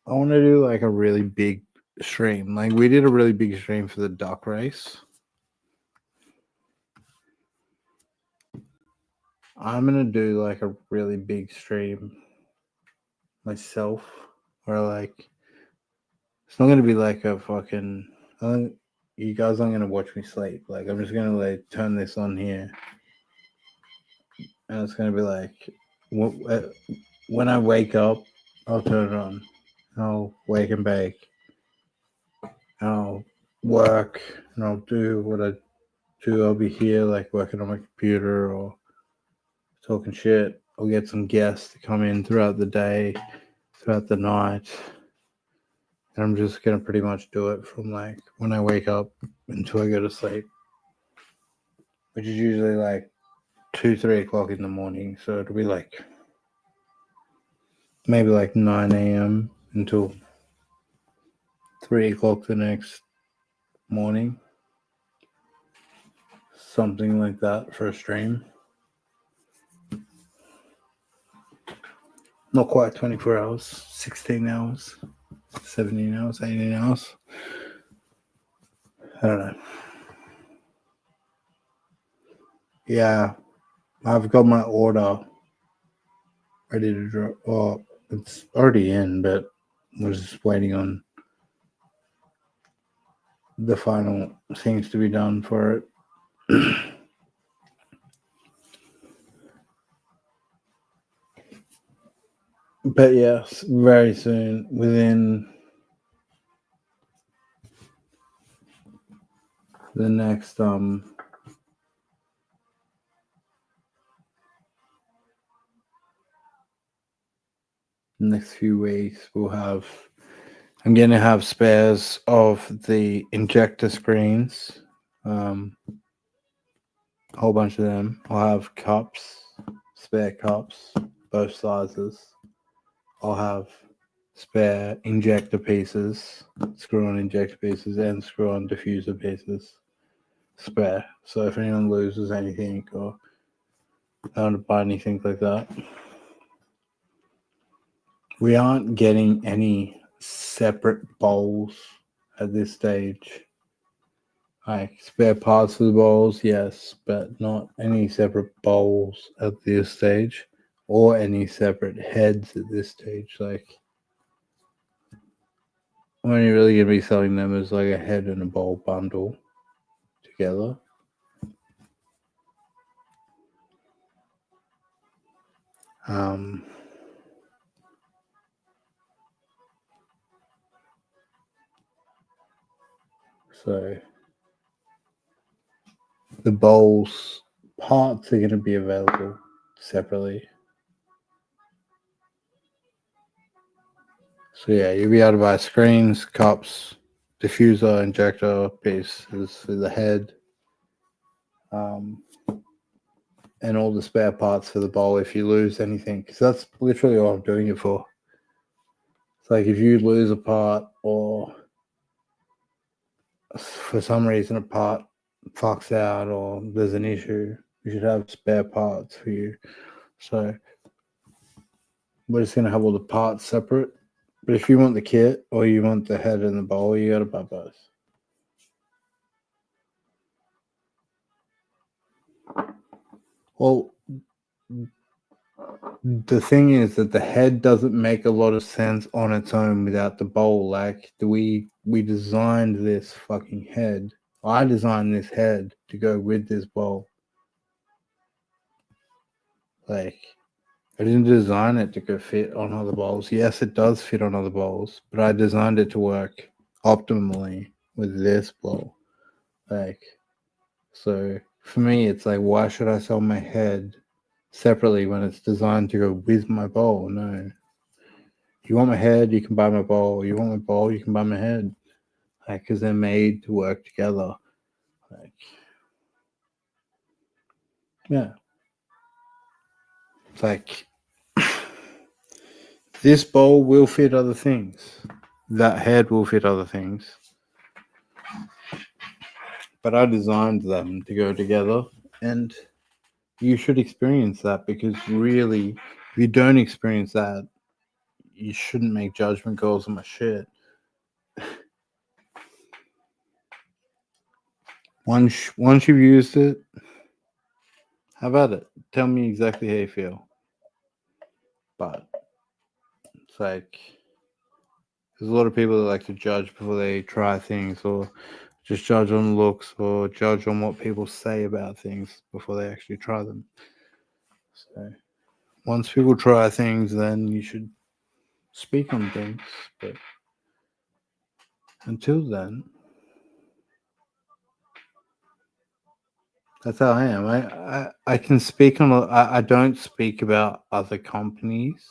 S1: I want to do a really big stream. Like, we did a really big stream for the duck race. I'm gonna do a really big stream myself, where it's not gonna be a fucking. You guys aren't gonna watch me sleep. I'm just gonna turn this on here, and it's gonna be when I wake up, I'll turn it on. I'll wake and bake. I'll work and I'll do what I do. I'll be here working on my computer or talking shit. I'll get some guests to come in throughout the day, throughout the night. And I'm just gonna pretty much do it from when I wake up until I go to sleep. Which is usually 2-3 o'clock in the morning. So it'll be maybe 9 a.m. until 3 o'clock the next morning. Something like that for a stream. Not quite 24 hours, 16 hours, 17 hours, 18 hours. I don't know. Yeah, I've got my order ready to drop. Well, it's already in, but we're just waiting on the final things to be done for it. But yes, very soon, within the next few weeks, I'm going to have spares of the injector screens. A whole bunch of them. I'll have cups, spare cups, both sizes. I'll have spare injector pieces, screw-on injector pieces, and screw-on diffuser pieces spare. So if anyone loses anything or I want to buy anything like that, we aren't getting any separate bowls at this stage. Like spare parts for the bowls, yes, but not any separate bowls at this stage or any separate heads at this stage. Like, I'm only really going to be selling them as like a head and a bowl bundle together. So the bowls parts are going to be available separately. So yeah, you'll be able to buy screens, cups, diffuser, injector pieces for the head, and all the spare parts for the bowl if you lose anything. Because that's literally all I'm doing it for. It's like if you lose a part or for some reason a part fucks out or there's an issue, you should have spare parts for you. So we're just gonna have all the parts separate. But if you want the kit or you want the head and the bowl, you gotta buy both. Well, the thing is that the head doesn't make a lot of sense on its own without the bowl. Like we designed this fucking head. I designed this head to go with this bowl. Like I didn't design it to go fit on other bowls. Yes, it does fit on other bowls, but I designed it to work optimally with this bowl. Like, so for me, it's like, why should I sell my head separately when it's designed to go with my bowl? No. You want my head, you can buy my bowl. You want my bowl, you can buy my head. Like, because they're made to work together. Like, yeah. It's like, this bowl will fit other things. That head will fit other things. But I designed them to go together. And you should experience that because really, if you don't experience that, you shouldn't make judgment calls on my shit. Once you've used it, how about it? Tell me exactly how you feel. But it's like there's a lot of people that like to judge before they try things, or just judge on looks, or judge on what people say about things before they actually try them. So once people try things, then you should speak on things. But until then, that's how I am. I can speak on. I don't speak about other companies,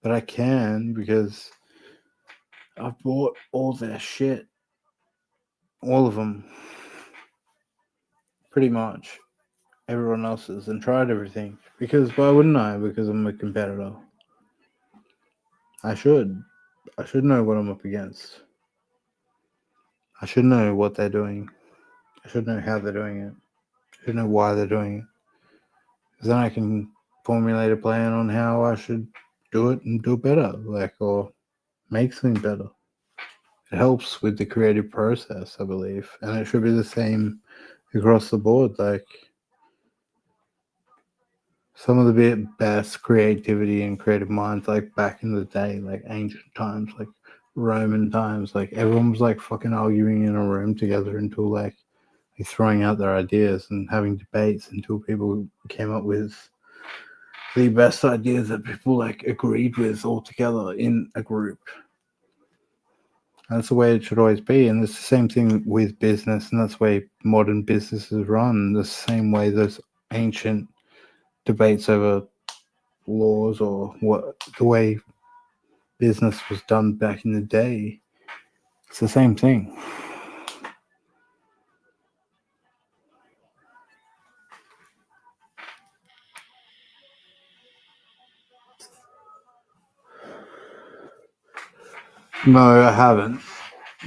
S1: but I can because I've bought all their shit, all of them, pretty much everyone else's, and tried everything. Because why wouldn't I? Because I'm a competitor. I should. I should know what I'm up against. I should know what they're doing. I should know how they're doing it. I should know why they're doing it. Because then I can formulate a plan on how I should do it and do it better, like, or make something better. It helps with the creative process, I believe, and it should be the same across the board. Like some of the best creativity and creative minds, like back in the day, like ancient times, like Roman times, like everyone was like fucking arguing in a room together until like throwing out their ideas and having debates until people came up with the best ideas that people like agreed with all together in a group. That's the way it should always be, and it's the same thing with business, and that's the way modern businesses run. The same way those ancient debates over laws or what the way business was done back in the day. It's the same thing. No, I haven't.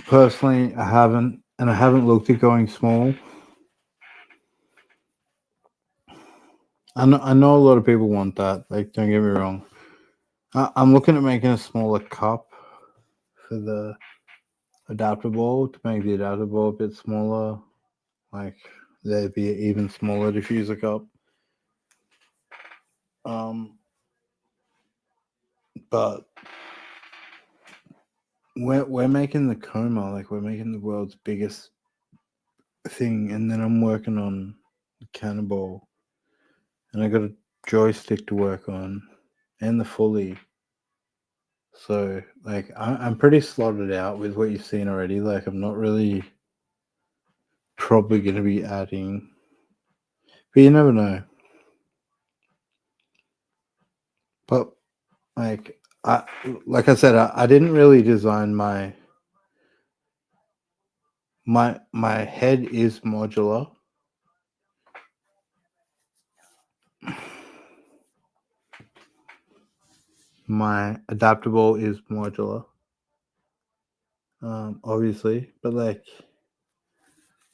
S1: Personally, I haven't, and I haven't looked at going small. I know a lot of people want that. Like, don't get me wrong. I'm looking at making a smaller cup for the adaptable to make the adaptable a bit smaller. Like, there'd be an even smaller diffuser cup. Um, but we're making the coma, like we're making the world's biggest thing, and then I'm working on the cannonball, and I got a joystick to work on, and the fully. So like I'm pretty slotted out with what you've seen already. Like I'm not really probably going to be adding, but you never know. But like I like I said, I didn't really design my head is modular. My adaptable is modular, obviously. But like,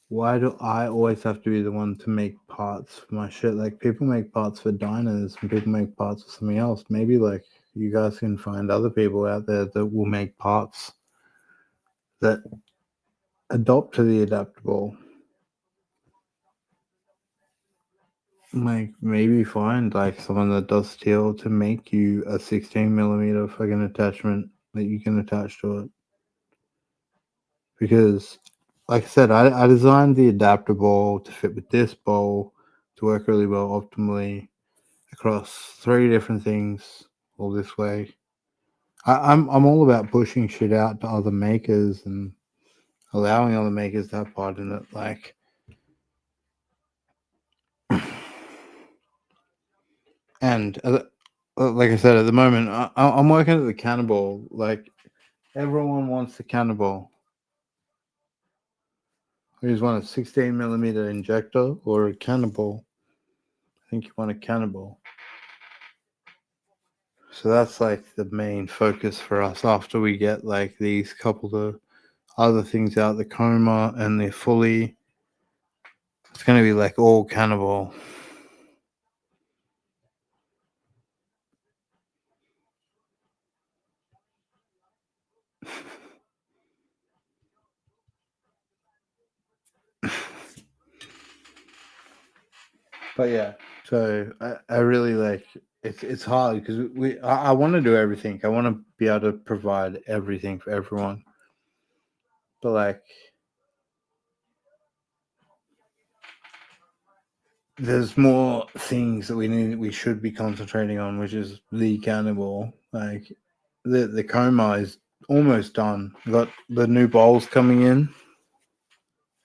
S1: why do I always have to be the one to make parts for my shit? Like, people make parts for diners and people make parts for something else. Maybe like you guys can find other people out there that will make parts that adopt to the adaptable. Like maybe find like someone that does steel to make you a 16 millimeter fucking attachment that you can attach to it. Because like I said, I designed the adaptable to fit with this bowl to work really well optimally across 3 different things all this way. I'm all about pushing shit out to other makers and allowing other makers to have part in it. And like I said, at the moment, I'm working at the cannonball. Like everyone wants the cannonball. You just want a 16 millimeter injector or a cannonball. I think you want a cannonball. So that's like the main focus for us after we get like these couple of other things out, the coma and the fully. It's going to be like all cannibal. But yeah, so I really like it's hard because I want to do everything. I want to be able to provide everything for everyone. But like there's more things that we should be concentrating on, which is the cannibal. Like the coma is almost done. We've got the new bowls coming in,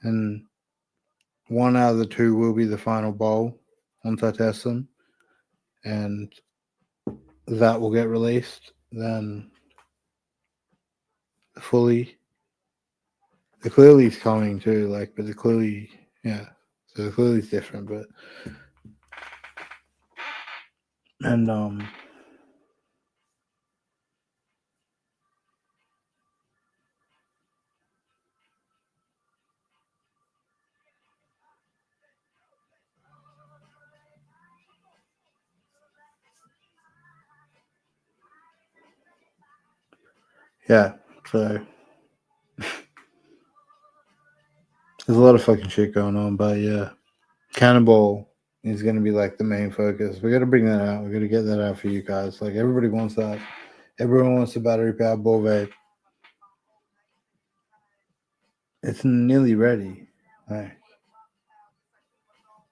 S1: and one out of the two will be the final bowl once I test them, and that will get released. Then fully, the clearly's coming too. Like, but the clearly, yeah. So the clearly's different, but and yeah. So there's a lot of fucking shit going on, but yeah, Cannonball is going to be like the main focus. We got to bring that out. We got to get that out for you guys. Like everybody wants that. Everyone wants a battery powered ball vape. It's nearly ready. Like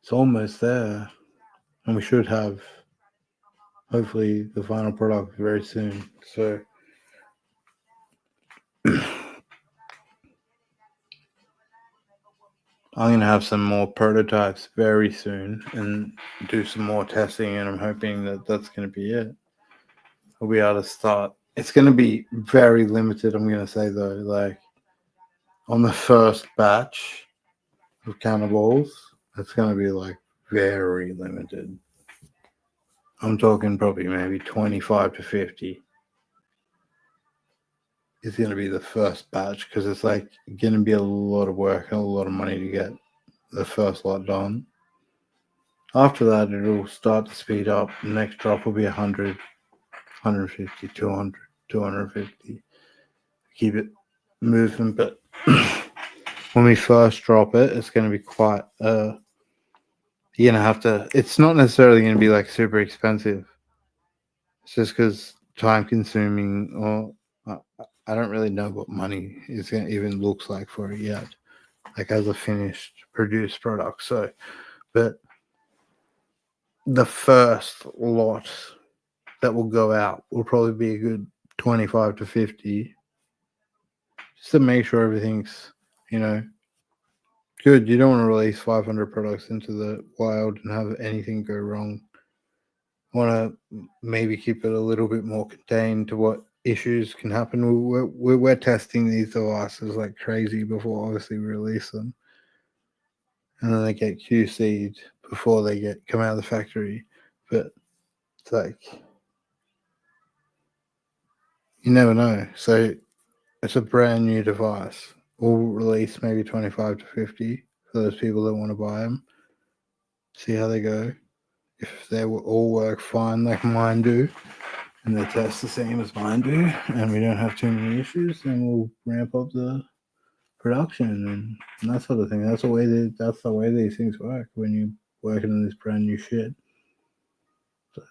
S1: it's almost there, and we should have hopefully the final product very soon. So I'm going to have some more prototypes very soon and do some more testing, and I'm hoping that that's going to be it. We'll be able to start. It's going to be very limited, I'm going to say, though. Like, on the first batch of cannibals, it's going to be, like, very limited. I'm talking probably maybe 25 to 50 is going to be the first batch, because it's, like, going to be a lot of work and a lot of money to get the first lot done. After that, it'll start to speed up. The next drop will be 100, 150, 200, 250. Keep it moving. But when we first drop it, it's going to be quite, you're going to have to, it's not necessarily going to be like super expensive. It's just because time consuming, or I don't really know what money is going to even looks like for it yet, like as a finished produced product. So, but the first lot that will go out will probably be a good 25 to 50, just to make sure everything's, good. You don't want to release 500 products into the wild and have anything go wrong. Want to maybe keep it a little bit more contained to what issues can happen. We're testing these devices like crazy before obviously we release them, and then they get QC'd before they come out of the factory. But it's like, you never know. So it's a brand new device. We'll release maybe 25 to 50 for those people that want to buy them. See how they go. If they will all work fine like mine do, and they test the same as mine do, and we don't have too many issues, then we'll ramp up the production and that sort of thing. That's the way these things work when you're working on this brand new shit. So,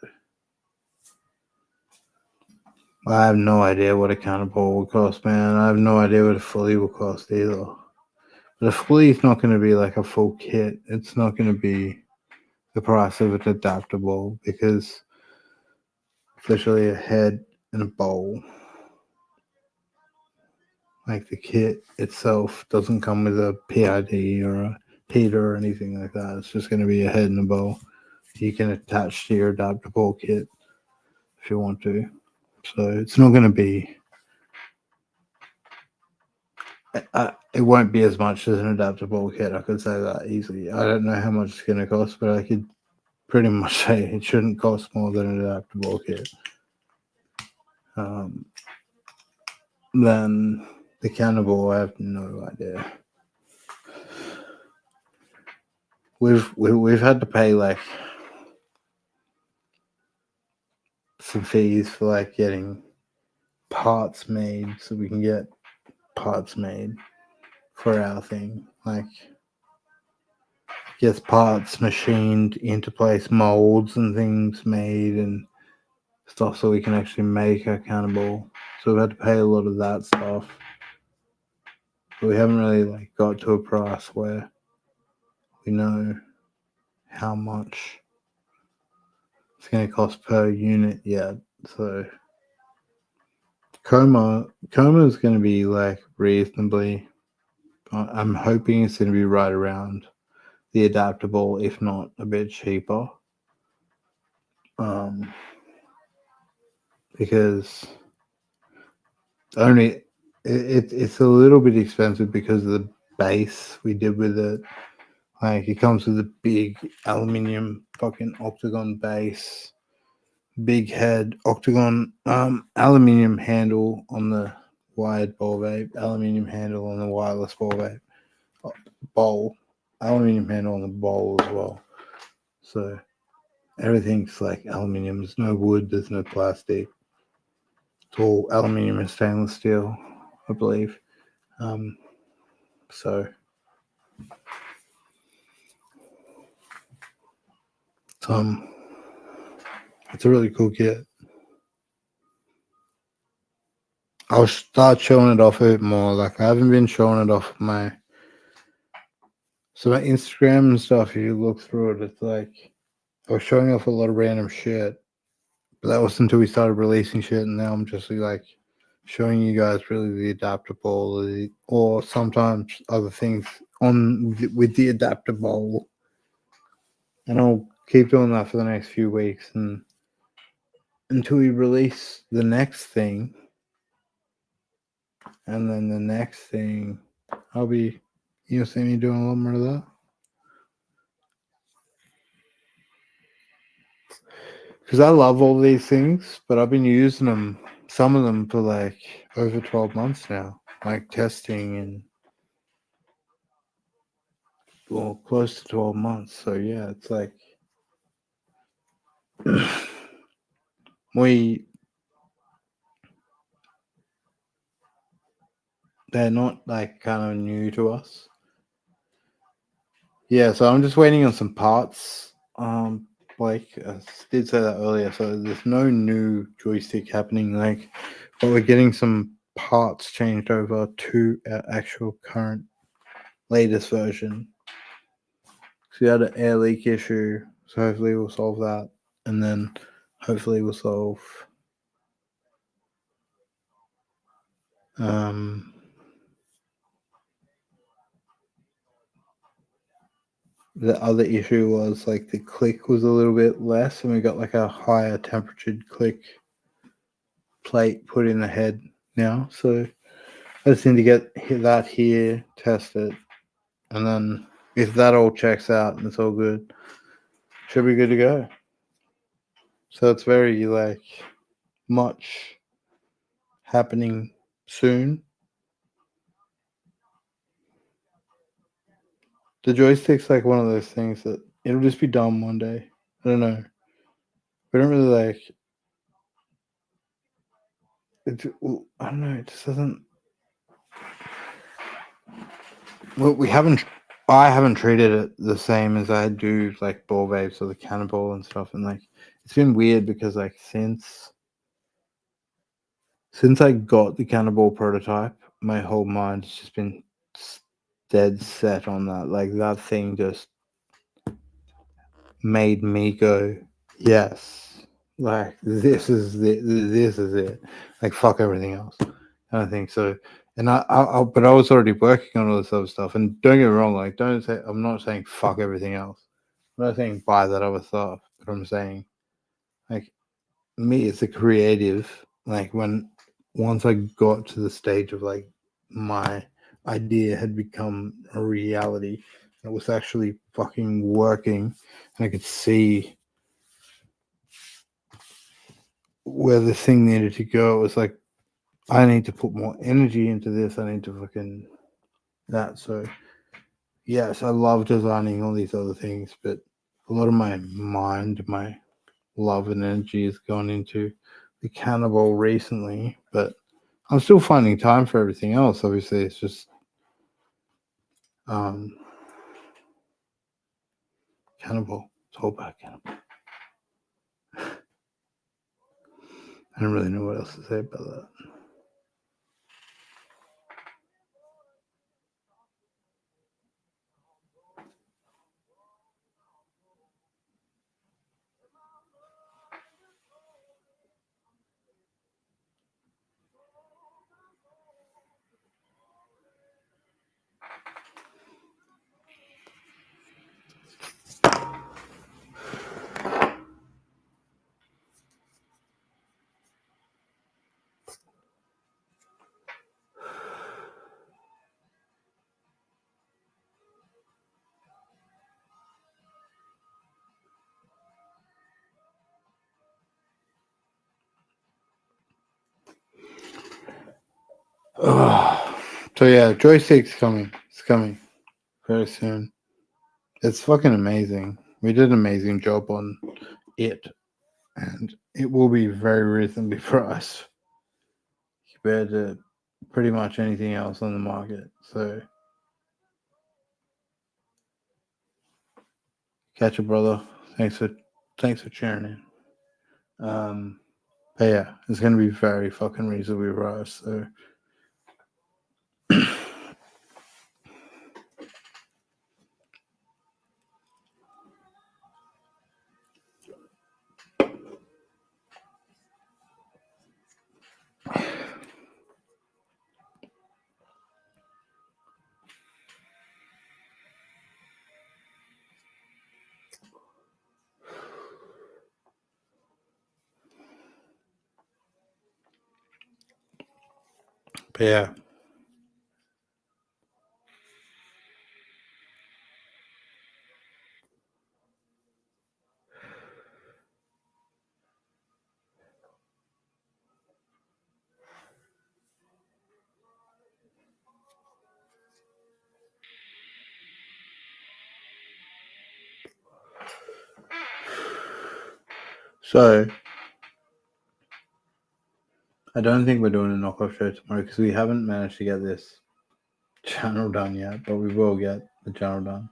S1: I have no idea what a cannonball will cost, man. I have no idea what a fully will cost either. But a fully is not going to be like a full kit. It's not going to be the price of an adaptable, because it's literally a head and a bowl. Like, the kit itself doesn't come with a PID or a heater or anything like that. It's just going to be a head and a bowl you can attach to your adaptable kit if you want to. So it's not going to be, it won't be as much as an adaptable kit. I could say that easily. I don't know how much it's going to cost, but I could pretty much say it shouldn't cost more than an adaptable kit. Then the cannibal, I have no idea. We've had to pay like some fees for like getting parts made, so we can get parts made for our thing. Like, gets parts machined into place, molds and things made and stuff, so we can actually make our cannibal. So we've had to pay a lot of that stuff. But we haven't really like got to a price where we know how much it's going to cost per unit yet. So Coma is going to be like reasonably. I'm hoping it's going to be right around the adaptable, if not a bit cheaper. Because it's a little bit expensive because of the base we did with it. Like, it comes with a big aluminium fucking octagon base, big head, octagon aluminium handle on the wired ball vape, aluminium handle on the wireless ball vape, bowl, aluminium handle on the bowl as well. So everything's like aluminium. There's no wood, there's no plastic. It's all aluminium and stainless steel, I believe. So it's a really cool kit. I'll start showing it off a bit more. Like, I haven't been showing it off my Instagram and stuff. If you look through it, it's like I was showing off a lot of random shit, But that was until we started releasing shit, and now I'm just like showing you guys really the adaptable, or sometimes other things with the adaptable. And I'll keep doing that for the next few weeks, and until we release the next thing, and then the next thing, you'll see me doing a lot more of that. Because I love all these things, but I've been using them, some of them, for like over 12 months now, like testing and, well, close to 12 months. So yeah, it's like they're not like kind of new to us. Yeah, so I'm just waiting on some parts. Like I did say that earlier, so there's no new joystick happening. Like, but we're getting some parts changed over to our actual current latest version. So we had an air leak issue, so hopefully we'll solve that, and then hopefully we'll solve the other issue was like the click was a little bit less, and we got like a higher temperatured click plate put in the head now. So I just need to get that here, test it, and then if that all checks out and it's all good, should be good to go. So it's very like much happening soon. The joystick's like one of those things that it'll just be done one day. I don't know. We don't really like it. I don't know. It just doesn't. Well, we haven't. I haven't treated it the same as I do like ball vapes or the cannonball and stuff. And like, it's been weird because like since I got the cannonball prototype, my whole mind's just been dead set on that. Like that thing just made me go, yes, like this is it. Like fuck everything else, kind of thing. So, and but I was already working on all this other stuff. And don't get me wrong, like don't say I'm not saying fuck everything else. I'm not saying buy that other stuff, but I'm saying like me as a creative, like once I got to the stage of like my idea had become a reality, it was actually fucking working, and I could see where the thing needed to go. It was like I need to put more energy into this. I need to fucking that. So yes, I love designing all these other things, but a lot of my mind, my love and energy has gone into the cannibal recently, but I'm still finding time for everything else. Obviously, it's just cannibal. It's all about cannibal. I don't really know what else to say about that. So yeah, joystick's coming. It's coming very soon. It's fucking amazing. We did an amazing job on it, and it will be very reasonably priced compared to pretty much anything else on the market. So catch a brother. Thanks for cheering in. But yeah, it's gonna be very fucking reasonably priced. So But yeah. So I don't think we're doing a knockoff show tomorrow because we haven't managed to get this channel done yet, but we will get the channel done.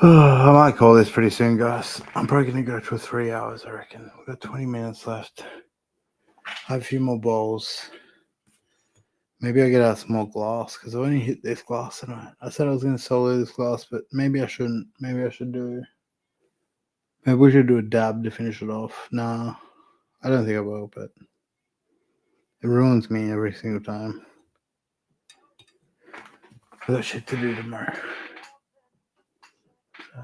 S1: I might call this pretty soon, guys. I'm probably going to go to 3 hours, I reckon. We've got 20 minutes left. I have a few more bowls. Maybe I'll get out some more glass because I only hit this glass tonight. I said I was going to solo this glass, but maybe I shouldn't. Maybe I should do... Maybe we should do a dab to finish it off. Nah, I don't think I will, but it ruins me every single time. I've got shit to do tomorrow. So.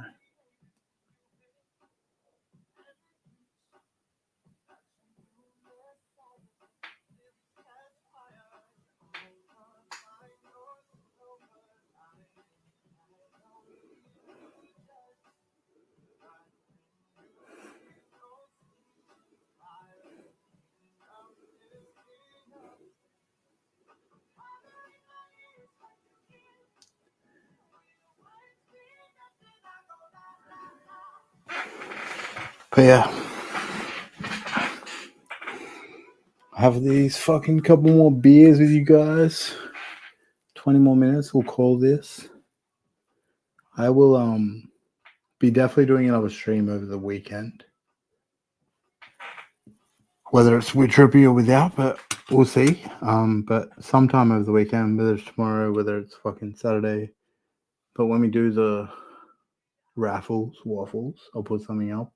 S1: But yeah, I have these fucking couple more beers with you guys. 20 more minutes, we'll call this. I will be definitely doing another stream over the weekend. Whether it's with Trippy or without, but we'll see. But sometime over the weekend, whether it's tomorrow, whether it's fucking Saturday. But when we do the waffles, I'll put something up.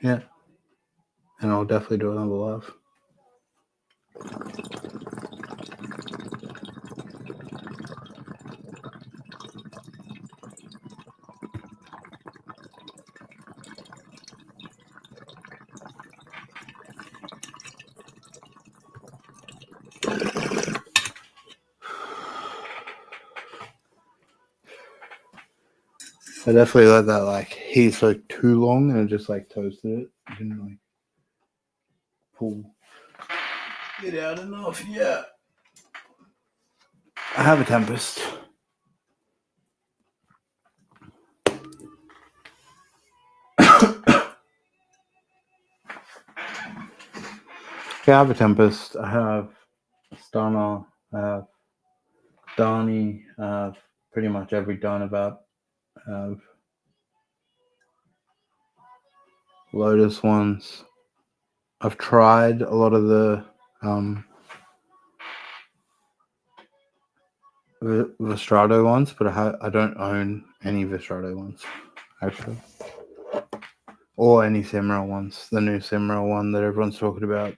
S1: Yeah. And I'll definitely do another live. I definitely let that like heat for too long and it just like toasted it. I didn't like pull it out enough yet. I have a Tempest. I have a Tempest. I have Stunner. I have Darnie. I have pretty much every Don about. I have Lotus ones. I've tried a lot of the Vestrado ones, but I don't own any Vestrado ones, actually. Or any Simra ones. The new Simra one that everyone's talking about.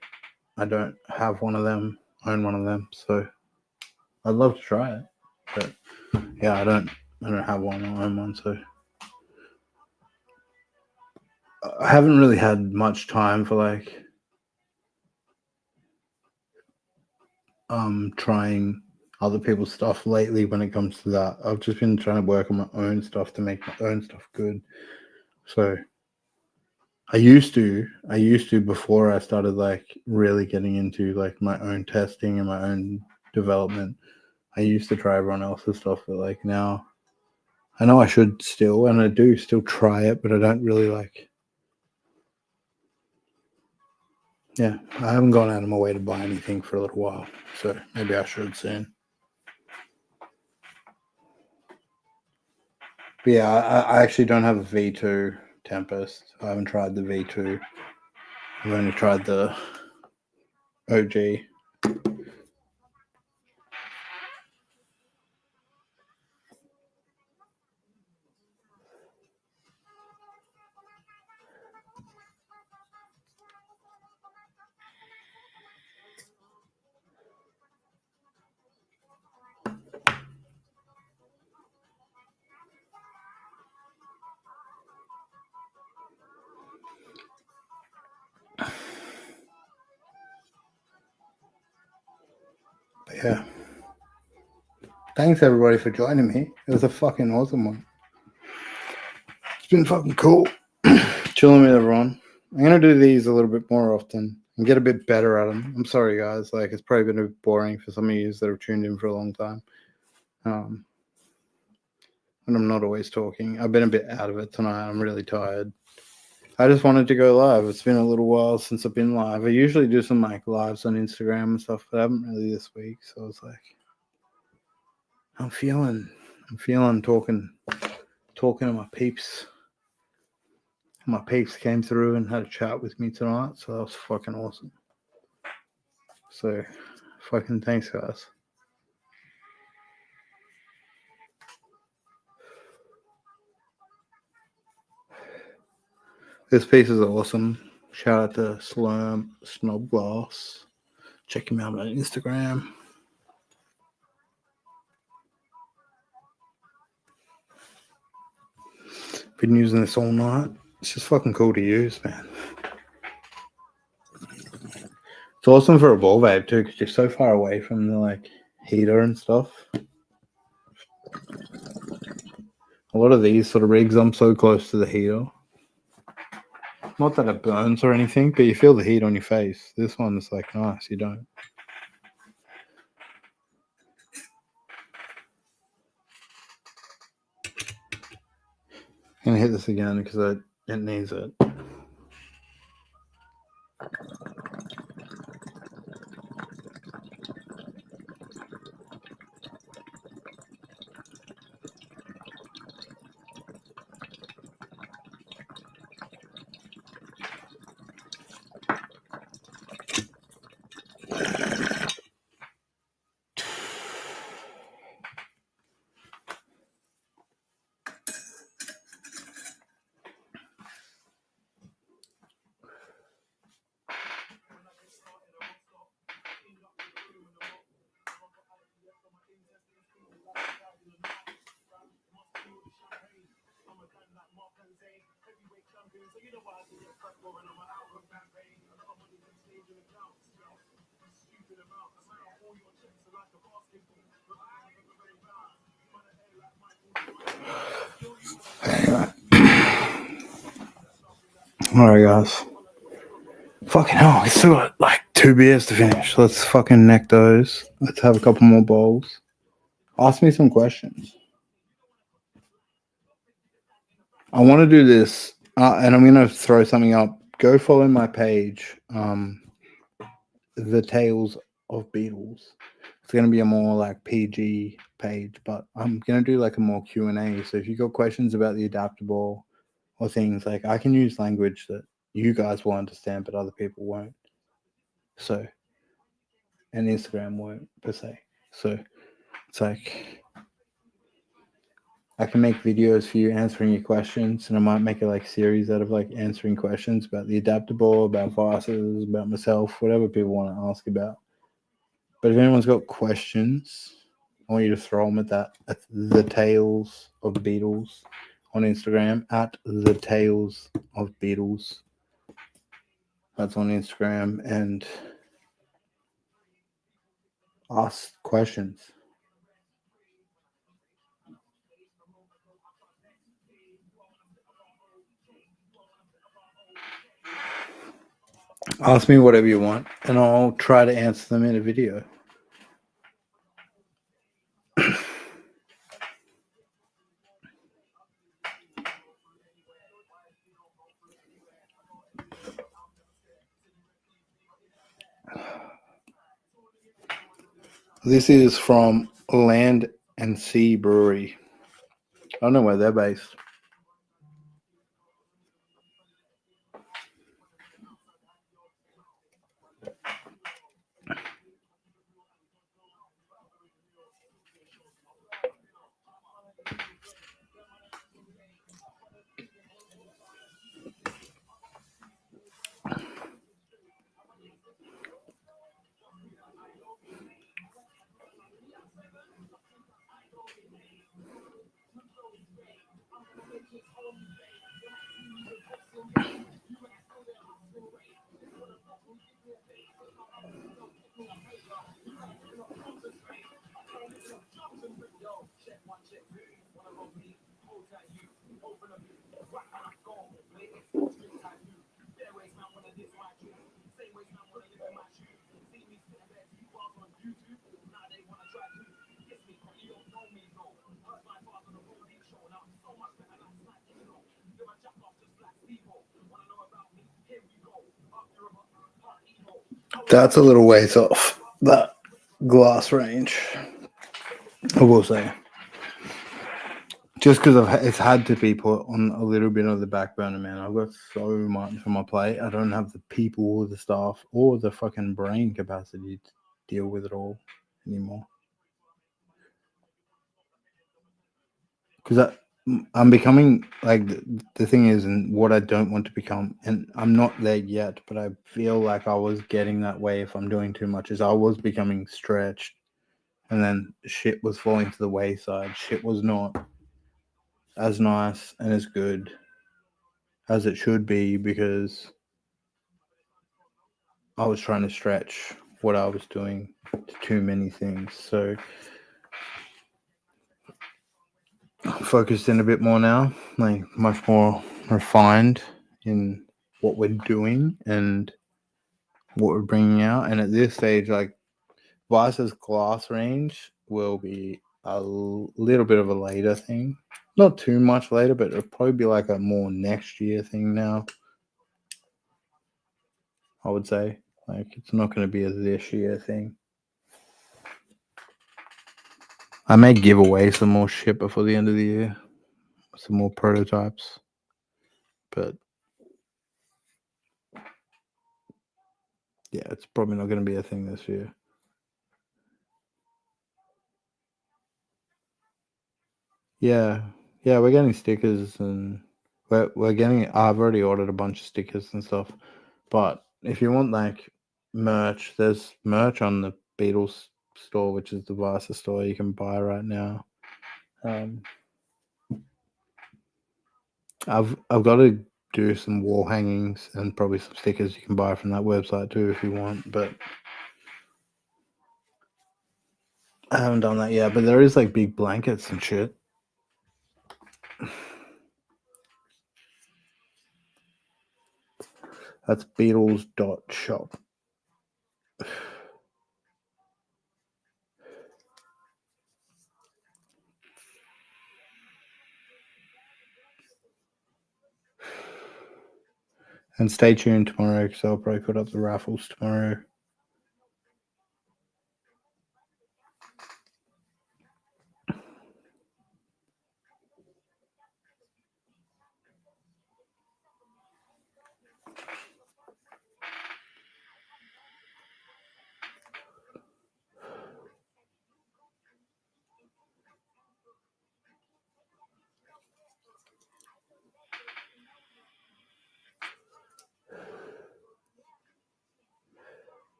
S1: I don't have one of them, own one of them, so I'd love to try it. But yeah, I don't have one or own one, so I haven't really had much time for like trying other people's stuff lately when it comes to that. I've just been trying to work on my own stuff to make my own stuff good. So I used to before I started like really getting into like my own testing and my own development. I used to try everyone else's stuff, but like now I know I should still, and I do still try it, but I don't really like. Yeah, I haven't gone out of my way to buy anything for a little while, so maybe I should soon. But yeah, I actually don't have a V2 Tempest. I haven't tried the V2. I've only tried the OG. But yeah. Thanks everybody for joining me. It was a fucking awesome one. It's been fucking cool. Chilling with everyone. I'm gonna do these a little bit more often and get a bit better at them. I'm sorry guys, like it's probably been a bit boring for some of you that have tuned in for a long time. And I'm not always talking. I've been a bit out of it tonight. I'm really tired. I just wanted to go live. It's been a little while since I've been live. I usually do some like lives on Instagram and stuff, but I haven't really this week. So it's like I'm feeling talking to my peeps. My peeps came through and had a chat with me tonight, so that was fucking awesome. So fucking thanks guys. This piece is awesome. Shout out to Slurm Snobglass. Check him out on Instagram. Been using this all night. It's just fucking cool to use, man. It's awesome for a ball vape too, because you're so far away from the like heater and stuff. A lot of these sort of rigs, I'm so close to the heater. Not that it burns or anything, but you feel the heat on your face. This one's like nice, you don't. I'm gonna hit this again because it needs it. Anyway. Alright guys. Fucking hell, we still got like 2 beers to finish. Let's fucking neck those. Let's have a couple more bowls. Ask me some questions. I want to do this, and I'm going to throw something up. Go follow my page, The Tales of Beatles. It's going to be a more like PG page, but I'm going to do like a more Q&A. So if you got questions about the adaptable or things, like I can use language that you guys will understand, but other people won't. So, and Instagram won't per se. So it's like I can make videos for you answering your questions, and I might make a like series out of like answering questions about the adaptable, about vices, about myself, whatever people want to ask about. But if anyone's got questions, I want you to throw them at the Tales of Beatles on Instagram, at the Tales of Beatles. That's on Instagram, and ask questions. Ask me whatever you want, and I'll try to answer them in a video. This is from Land and Sea Brewery. I don't know where they're based. That's a little ways off that glass range, I will say. Just because it's had to be put on a little bit of the back burner, man. I've got so much on my plate. I don't have the people or the staff or the fucking brain capacity to deal with it all anymore. Because I'm becoming like the thing is, and what I don't want to become, and I'm not there yet, but I feel like I was getting that way if I'm doing too much, is I was becoming stretched, and then shit was falling to the wayside. Shit was not as nice and as good as it should be because I was trying to stretch what I was doing to too many things. So focused in a bit more now, like much more refined in what we're doing and what we're bringing out. And at this stage, like Vice's glass range will be a little bit of a later thing. Not too much later, but it'll probably be like a more next year thing now. I would say. Like it's not going to be a this year thing. I may give away some more shit before the end of the year. Some more prototypes. But yeah, it's probably not going to be a thing this year. Yeah, yeah, we're getting stickers and we're getting. I've already ordered a bunch of stickers and stuff. But if you want like merch, there's merch on the Beatles store, which is the Vasa store you can buy right now. Um, I've got to do some wall hangings and probably some stickers you can buy from that website too if you want. But I haven't done that yet. But there is like big blankets and shit. That's Beatles.shop. And stay tuned tomorrow because I'll probably put up the raffles tomorrow.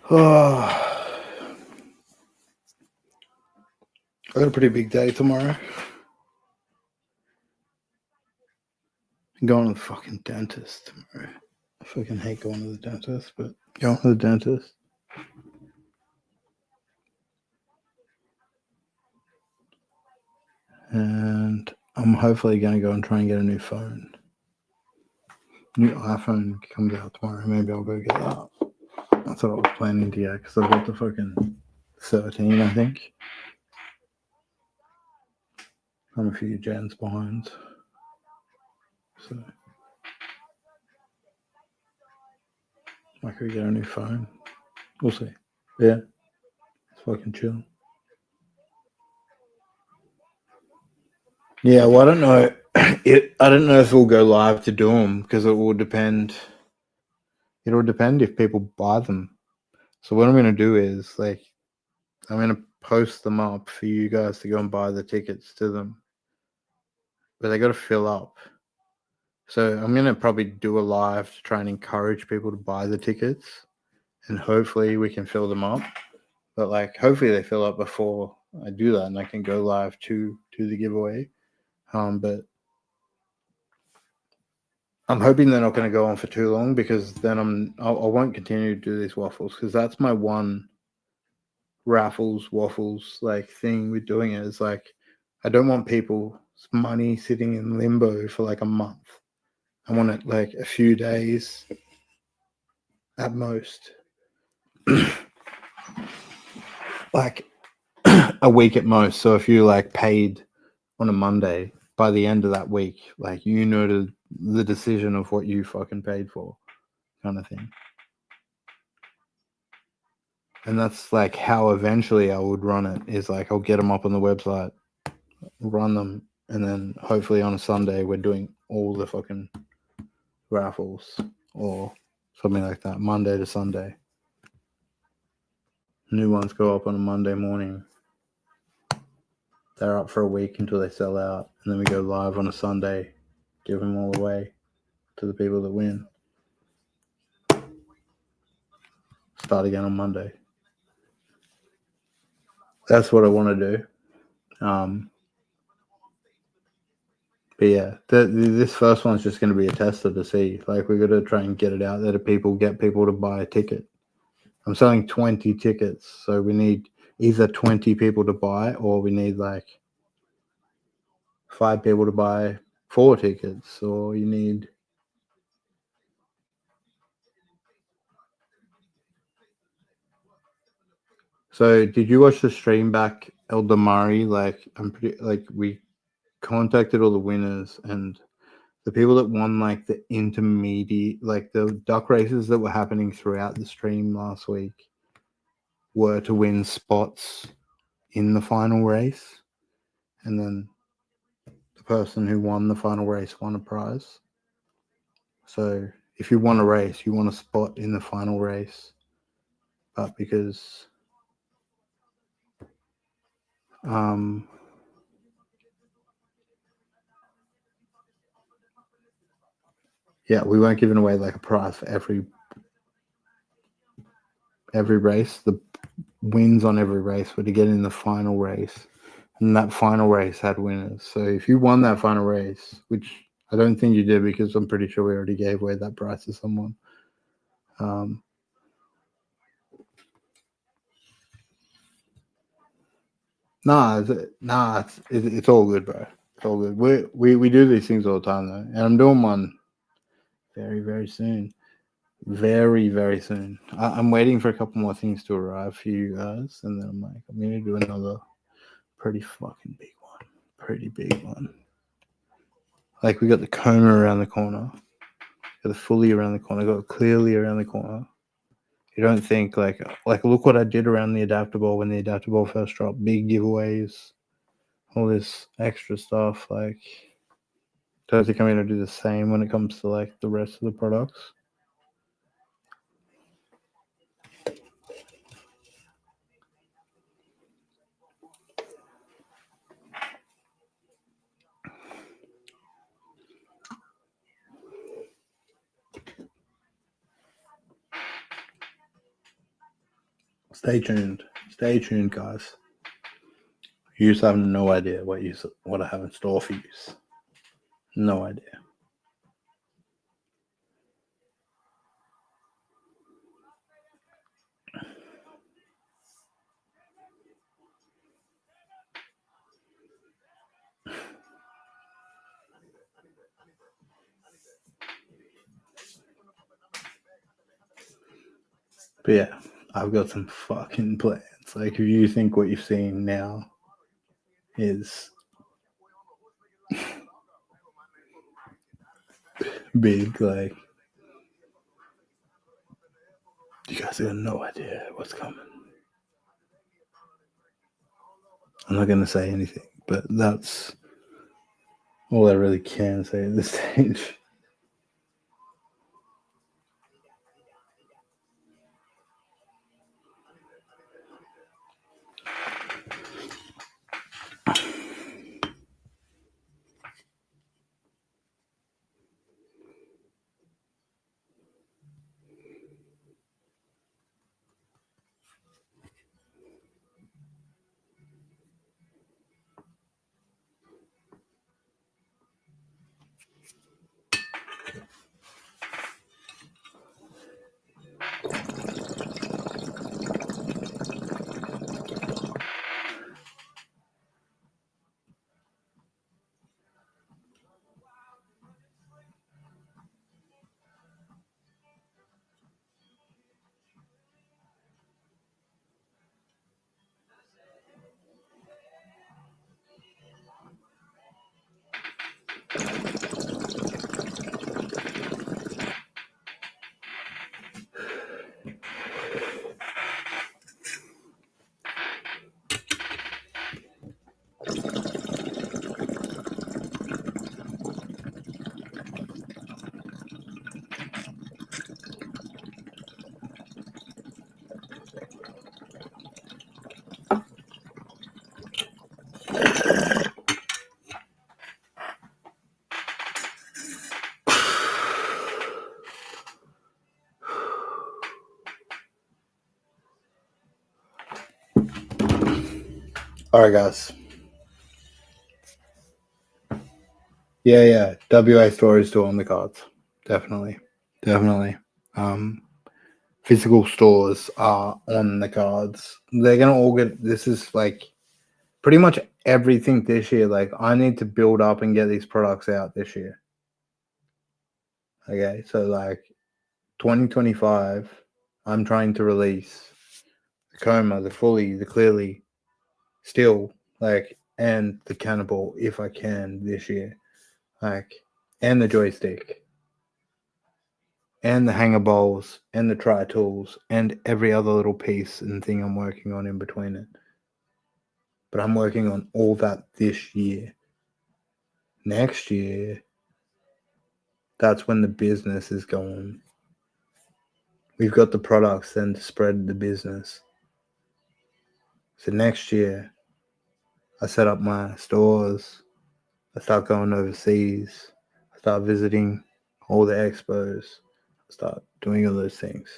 S1: Oh, I got a pretty big day tomorrow. I'm going to the fucking dentist tomorrow. I fucking hate going to the dentist, but going to the dentist. And I'm hopefully going to go and try and get a new phone. New iPhone comes out tomorrow. Maybe I'll go get that. That's what I was planning to get because I've got the fucking 13, I think. I'm a few gens behind. So I could get a new phone. We'll see. Yeah, it's fucking chill. Yeah, well, I don't know. I don't know if we'll go live to do them because it will depend. It'll depend if people buy them. So what I'm going to do is I'm going to post them up for you guys to go and buy the tickets to them, but they got to fill up. So I'm going to probably do a live to try and encourage people to buy the tickets, and hopefully we can fill them up. But hopefully they fill up before I do that, and I can go live to the giveaway. But I'm hoping they're not going to go on for too long because then I won't continue to do these waffles because that's my one raffles waffles thing with doing it is I don't want people's money sitting in limbo for a month. I want it a few days at most. A week at most. So if you paid on a Monday, by the end of that week, the decision of what you fucking paid for, kind of thing. And that's how eventually I would run it is I'll get them up on the website, run them, and then hopefully on a Sunday we're doing all the fucking raffles or something like that, Monday to Sunday. New ones go up on a Monday morning. They're up for a week until they sell out, and then we go live on a Sunday, give them all away to the people that win. Start again on Monday. That's what I want to do. But yeah, this first one's just going to be a tester to see. We got to try and get it out there to people, get people to buy a ticket. I'm selling 20 tickets, so we need either 20 people to buy, or we need 5 people to buy 4 tickets, or you need. So, did you watch the stream back, El Damari? I'm pretty we contacted all the winners and the people that won the intermediate, the duck races that were happening throughout the stream last week were to win spots in the final race, and then the person who won the final race won a prize. So if you won a race, you want a spot in the final race, but because yeah, we weren't giving away a prize for every race. The wins on every race were to get in the final race, and that final race had winners. So if you won that final race, which I don't think you did because I'm pretty sure we already gave away that prize to someone. It's all good, bro. It's all good. We do these things all the time, though, and I'm doing one very, very soon. Very, very soon. I'm waiting for a couple more things to arrive for you guys, and then I'm going to do another pretty fucking big one. Pretty big one. We got the coma around the corner, got the fully around the corner, got clearly around the corner. You don't think look what I did around the adaptable when the adaptable first dropped. Big giveaways, all this extra stuff. Don't think I'm going to do the same when it comes to the rest of the products. Stay tuned. Stay tuned, guys. You just have no idea what I have in store for you. No idea. But yeah, I've got some fucking plans. Like, if you think what you've seen now is big, like, you guys got no idea what's coming. I'm not gonna say anything, but that's all I really can say at this stage. All right, guys. Yeah. WA stores still on the cards. Definitely. Physical stores are on the cards. They're gonna all get. This is like pretty much everything this year. Like, I need to build up and get these products out this year. Okay, so like 2025, I'm trying to release the Coma, the Fully, the Clearly, Still, like, and the Cannibal if I can this year, like, and the joystick, and the hanger bowls, and the tri tools, and every other little piece and thing I'm working on in between it. But I'm working on all that this year. Next year, that's when the business is going. We've got the products then to spread the business. So next year, I set up my stores. I start going overseas. I start visiting all the expos. I start doing all those things.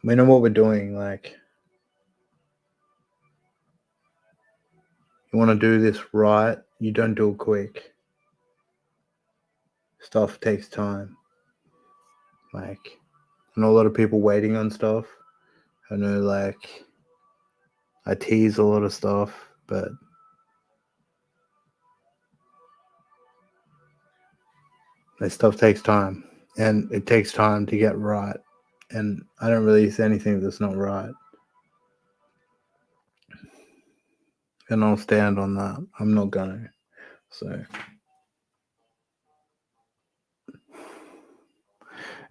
S1: We know what we're doing. Like, you want to do this right, you don't do it quick. Stuff takes time. Like, I know a lot of people waiting on stuff. I know, like, I tease a lot of stuff, but that stuff takes time. And it takes time to get right. And I don't release anything that's not right. And I'll stand on that. I'm not gonna. So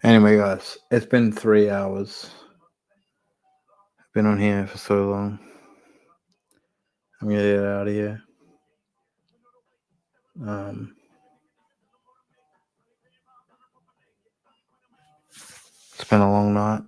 S1: anyway, guys, it's been 3 hours. I've been on here for so long. I'm gonna get out of here. It's been a long night.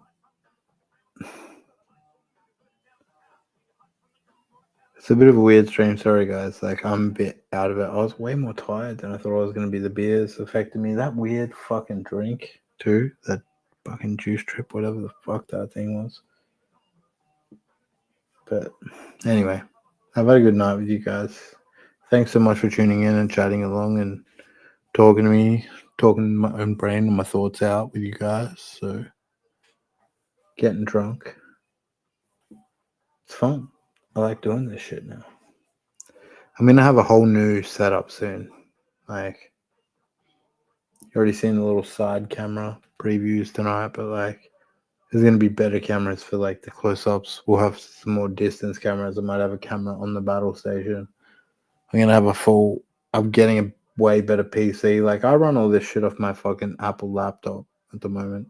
S1: It's a bit of a weird stream. Sorry, guys. Like, I'm a bit out of it. I was way more tired than I thought I was gonna be. The beers affected me. That weird fucking drink too. That fucking juice trip, whatever the fuck that thing was. But anyway, I've had a good night with you guys. Thanks so much for tuning in and chatting along and talking to me, talking my own brain and my thoughts out with you guys. So, getting drunk. It's fun. I like doing this shit now. I'm gonna have a whole new setup soon. Like, you already seen the little side camera previews tonight, but like, There's gonna be better cameras for like the close-ups. We'll have some more distance cameras. I might have a camera on the battle station. I'm gonna have a full. I'm getting a way better PC. Like I run all this shit off my fucking Apple laptop at the moment.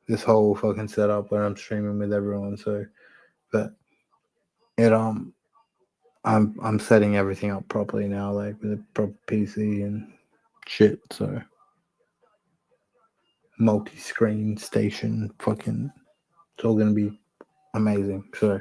S1: This whole fucking setup where I'm streaming with everyone. So, but it I'm setting everything up properly now, like with a proper PC and shit. So multi-screen station, fucking, it's all gonna be amazing. So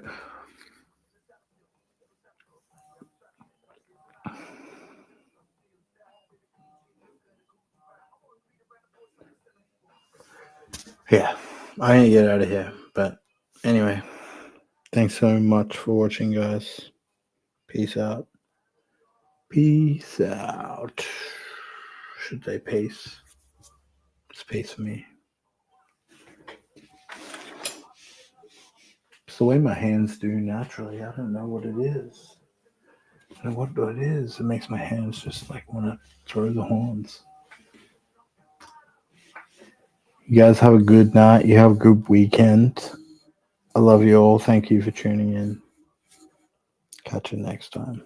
S1: yeah, I need to get out of here. But anyway, thanks so much for watching, guys. Peace out. Peace out. Should say peace? It's peace for me. It's the way my hands do naturally. I don't know what it is. I don't know what it is. It makes my hands just like want to throw the horns. You guys have a good night. You have a good weekend. I love you all. Thank you for tuning in. Catch you next time.